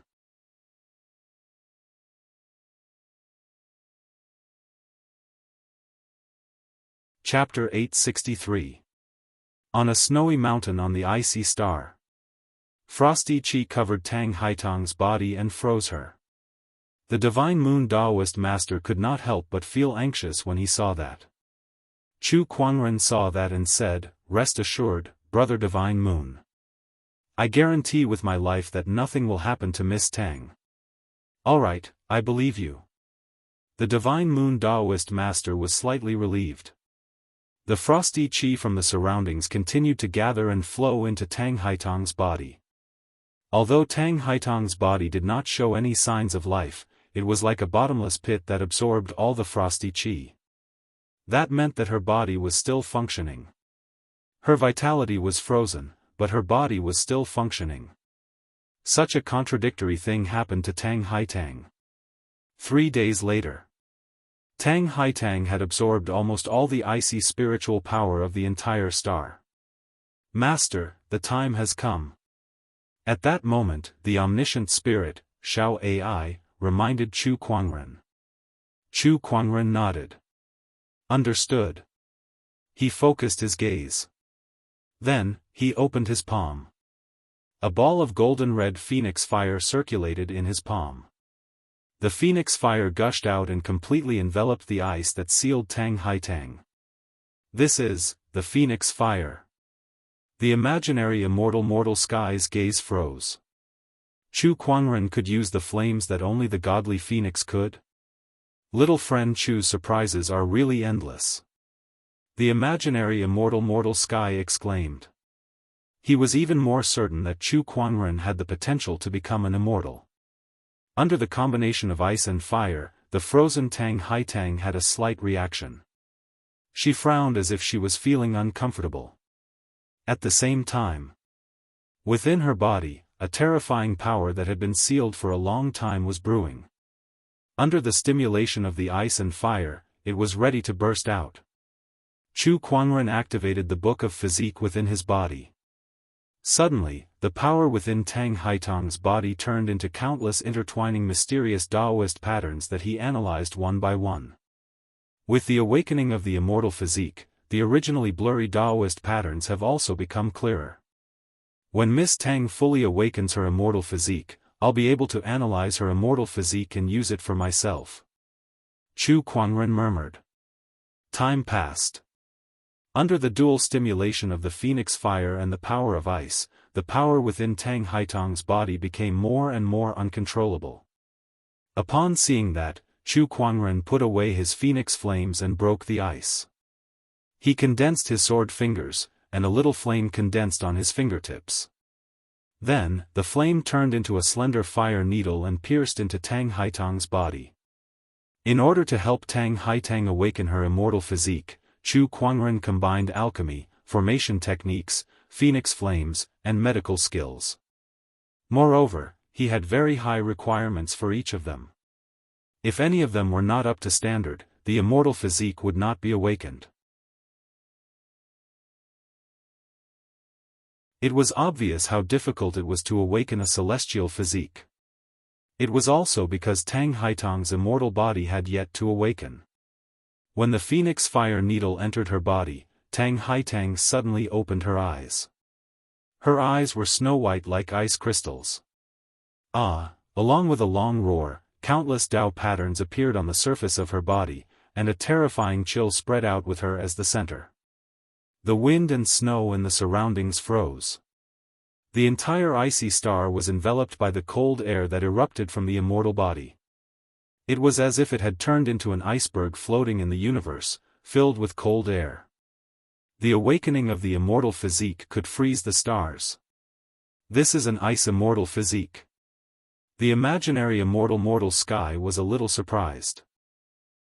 Chapter 863. On a snowy mountain on the icy star. Frosty chi covered Tang Haitang's body and froze her. The divine moon Daoist master could not help but feel anxious when he saw that. Chu Kuangren saw that and said, "Rest assured, brother divine moon. I guarantee with my life that nothing will happen to Miss Tang." "Alright, I believe you." The divine moon Daoist master was slightly relieved. The frosty chi from the surroundings continued to gather and flow into Tang Haitang's body. Although Tang Haitang's body did not show any signs of life, it was like a bottomless pit that absorbed all the frosty chi. That meant that her body was still functioning. Her vitality was frozen, but her body was still functioning. Such a contradictory thing happened to Tang Haitang. 3 days later. Tang Haitang had absorbed almost all the icy spiritual power of the entire star. "Master, the time has come." At that moment, the omniscient spirit, Shao Ai, reminded Chu Kuangren. Chu Kuangren nodded. Understood. He focused his gaze. Then, he opened his palm. A ball of golden-red phoenix fire circulated in his palm. The phoenix fire gushed out and completely enveloped the ice that sealed Tang Haitang. This is, the phoenix fire. The imaginary immortal mortal sky's gaze froze. Chu Kuangren could use the flames that only the godly phoenix could? Little friend Chu's surprises are really endless. The imaginary immortal mortal sky exclaimed. He was even more certain that Chu Kuangren had the potential to become an immortal. Under the combination of ice and fire, the frozen Tang Haitang had a slight reaction. She frowned as if she was feeling uncomfortable. At the same time, within her body, a terrifying power that had been sealed for a long time was brewing. Under the stimulation of the ice and fire, it was ready to burst out. Chu Kuangren activated the book of physique within his body. Suddenly, the power within Tang Haitang's body turned into countless intertwining mysterious Daoist patterns that he analyzed one by one. With the awakening of the immortal physique, the originally blurry Daoist patterns have also become clearer. When Miss Tang fully awakens her immortal physique, I'll be able to analyze her immortal physique and use it for myself. Chu Kuangren murmured. Time passed. Under the dual stimulation of the phoenix fire and the power of ice, the power within Tang Haitang's body became more and more uncontrollable. Upon seeing that, Chu Kuangren put away his phoenix flames and broke the ice. He condensed his sword fingers, and a little flame condensed on his fingertips. Then, the flame turned into a slender fire needle and pierced into Tang Haitang's body. In order to help Tang Haitang awaken her immortal physique, Chu Kuangren combined alchemy, formation techniques, phoenix flames, and medical skills. Moreover, he had very high requirements for each of them. If any of them were not up to standard, the immortal physique would not be awakened. It was obvious how difficult it was to awaken a celestial physique. It was also because Tang Haitang's immortal body had yet to awaken. When the phoenix fire needle entered her body, Tang Haitang suddenly opened her eyes. Her eyes were snow-white like ice crystals. Ah! Along with a long roar, countless Dao patterns appeared on the surface of her body, and a terrifying chill spread out with her as the center. The wind and snow in the surroundings froze. The entire icy star was enveloped by the cold air that erupted from the immortal body. It was as if it had turned into an iceberg floating in the universe, filled with cold air. The awakening of the immortal physique could freeze the stars. This is an ice immortal physique. The imaginary immortal mortal sky was a little surprised.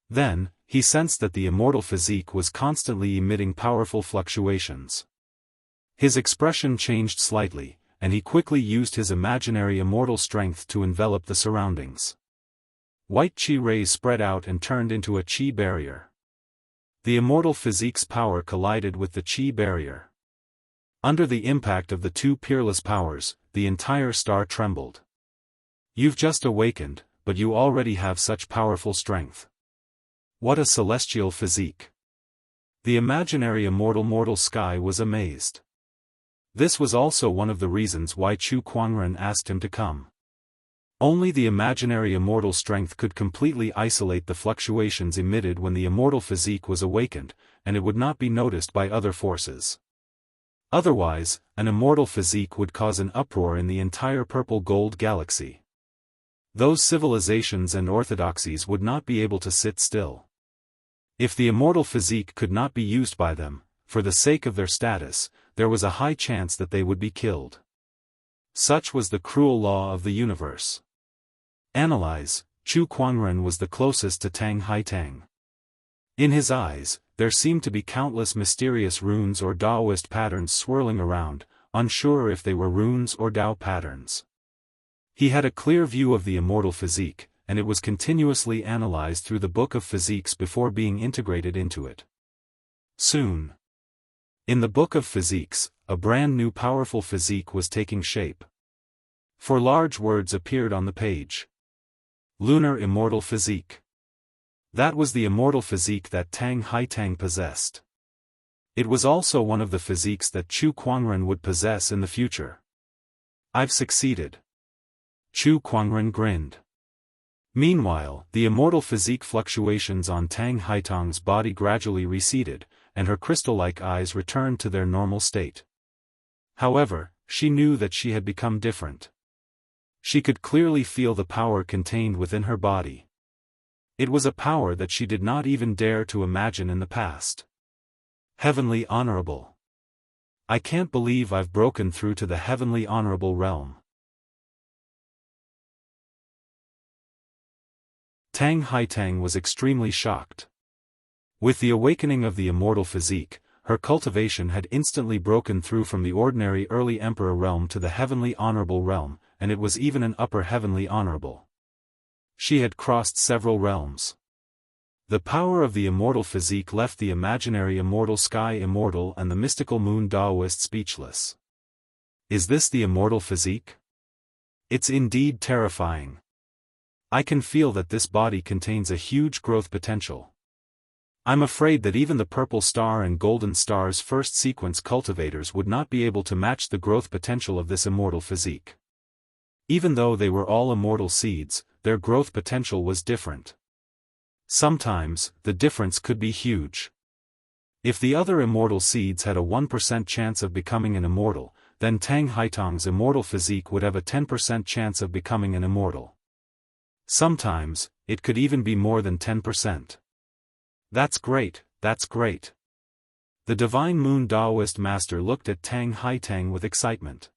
Then, he sensed that the immortal physique was constantly emitting powerful fluctuations. His expression changed slightly, and he quickly used his imaginary immortal strength to envelop the surroundings. White chi rays spread out and turned into a chi barrier. The immortal physique's power collided with the chi barrier. Under the impact of the two peerless powers, the entire star trembled. You've just awakened, but you already have such powerful strength. What a celestial physique! The imaginary immortal mortal sky was amazed. This was also one of the reasons why Chu Kuangren asked him to come. Only the imaginary immortal strength could completely isolate the fluctuations emitted when the immortal physique was awakened, and it would not be noticed by other forces. Otherwise, an immortal physique would cause an uproar in the entire purple-gold galaxy. Those civilizations and orthodoxies would not be able to sit still. If the immortal physique could not be used by them, for the sake of their status, there was a high chance that they would be killed. Such was the cruel law of the universe. Analyze, Chu Kuangren was the closest to Tang Haitang. In his eyes, there seemed to be countless mysterious runes or Daoist patterns swirling around, unsure if they were runes or Dao patterns. He had a clear view of the immortal physique, and it was continuously analyzed through the Book of Physiques before being integrated into it. Soon. In the Book of Physiques, a brand new powerful physique was taking shape. 4 large words appeared on the page. Lunar Immortal Physique. That was the immortal physique that Tang Haitang possessed. It was also one of the physiques that Chu Kuangren would possess in the future. I've succeeded. Chu Kuangren grinned. Meanwhile, the immortal physique fluctuations on Tang Haitang's body gradually receded, and her crystal-like eyes returned to their normal state. However, she knew that she had become different. She could clearly feel the power contained within her body. It was a power that she did not even dare to imagine in the past. Heavenly Honorable. I can't believe I've broken through to the Heavenly Honorable realm. Tang Haitang was extremely shocked. With the awakening of the immortal physique, her cultivation had instantly broken through from the ordinary early emperor realm to the heavenly honorable realm, and it was even an upper heavenly honorable. She had crossed several realms. The power of the immortal physique left the imaginary immortal sky immortal and the mystical moon Daoist speechless. Is this the immortal physique? It's indeed terrifying. I can feel that this body contains a huge growth potential. I'm afraid that even the Purple Star and Golden Star's first sequence cultivators would not be able to match the growth potential of this immortal physique. Even though they were all immortal seeds, their growth potential was different. Sometimes, the difference could be huge. If the other immortal seeds had a 1% chance of becoming an immortal, then Tang Haitang's immortal physique would have a 10% chance of becoming an immortal. Sometimes, it could even be more than 10%. That's great, that's great. The Divine Moon Daoist Master looked at Tang Haitang with excitement.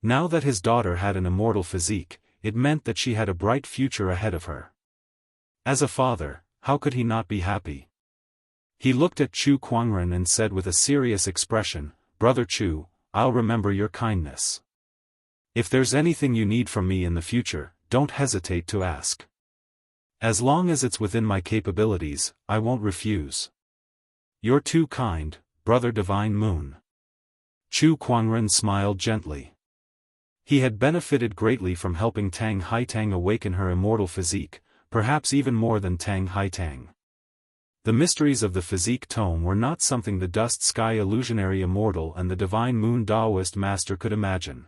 Now that his daughter had an immortal physique, it meant that she had a bright future ahead of her. As a father, how could he not be happy? He looked at Chu Kuangren and said with a serious expression, "Brother Chu, I'll remember your kindness. If there's anything you need from me in the future, don't hesitate to ask." As long as it's within my capabilities, I won't refuse. You're too kind, Brother Divine Moon. Chu Kuangren smiled gently. He had benefited greatly from helping Tang Haitang awaken her immortal physique, perhaps even more than Tang Haitang. The mysteries of the physique tome were not something the Dust Sky Illusionary Immortal and the Divine Moon Daoist Master could imagine.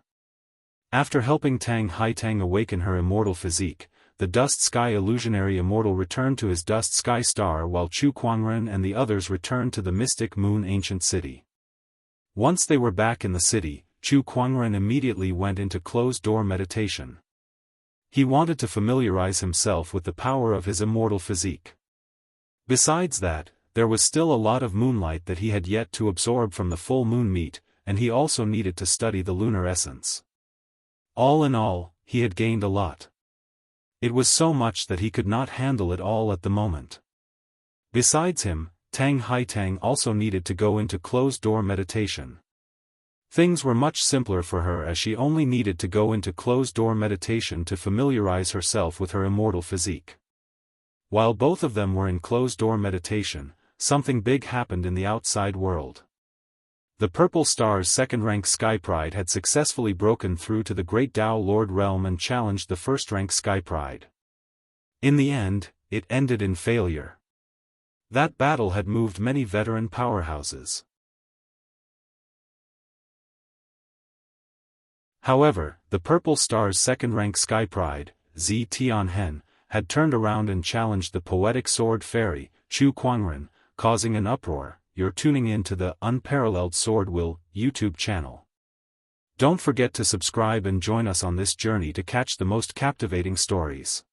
After helping Tang Haitang awaken her immortal physique, the Dust Sky Illusionary Immortal returned to his Dust Sky Star while Chu Kuangren and the others returned to the Mystic Moon Ancient City. Once they were back in the city, Chu Kuangren immediately went into closed-door meditation. He wanted to familiarize himself with the power of his immortal physique. Besides that, there was still a lot of moonlight that he had yet to absorb from the full moon meat, and he also needed to study the lunar essence. All in all, he had gained a lot. It was so much that he could not handle it all at the moment. Besides him, Tang Haitang also needed to go into closed-door meditation. Things were much simpler for her as she only needed to go into closed-door meditation to familiarize herself with her immortal physique. While both of them were in closed-door meditation, something big happened in the outside world. The Purple Star's second-rank Sky Pride had successfully broken through to the Great Tao Lord Realm and challenged the first-rank Sky Pride. In the end, it ended in failure. That battle had moved many veteran powerhouses. However, the Purple Star's second-rank Sky Pride, Zi Tianhen, had turned around and challenged the poetic sword fairy, Chu Kuangren, causing an uproar. You're tuning in to the Unparalleled SwordWill YouTube channel. Don't forget to subscribe and join us on this journey to catch the most captivating stories.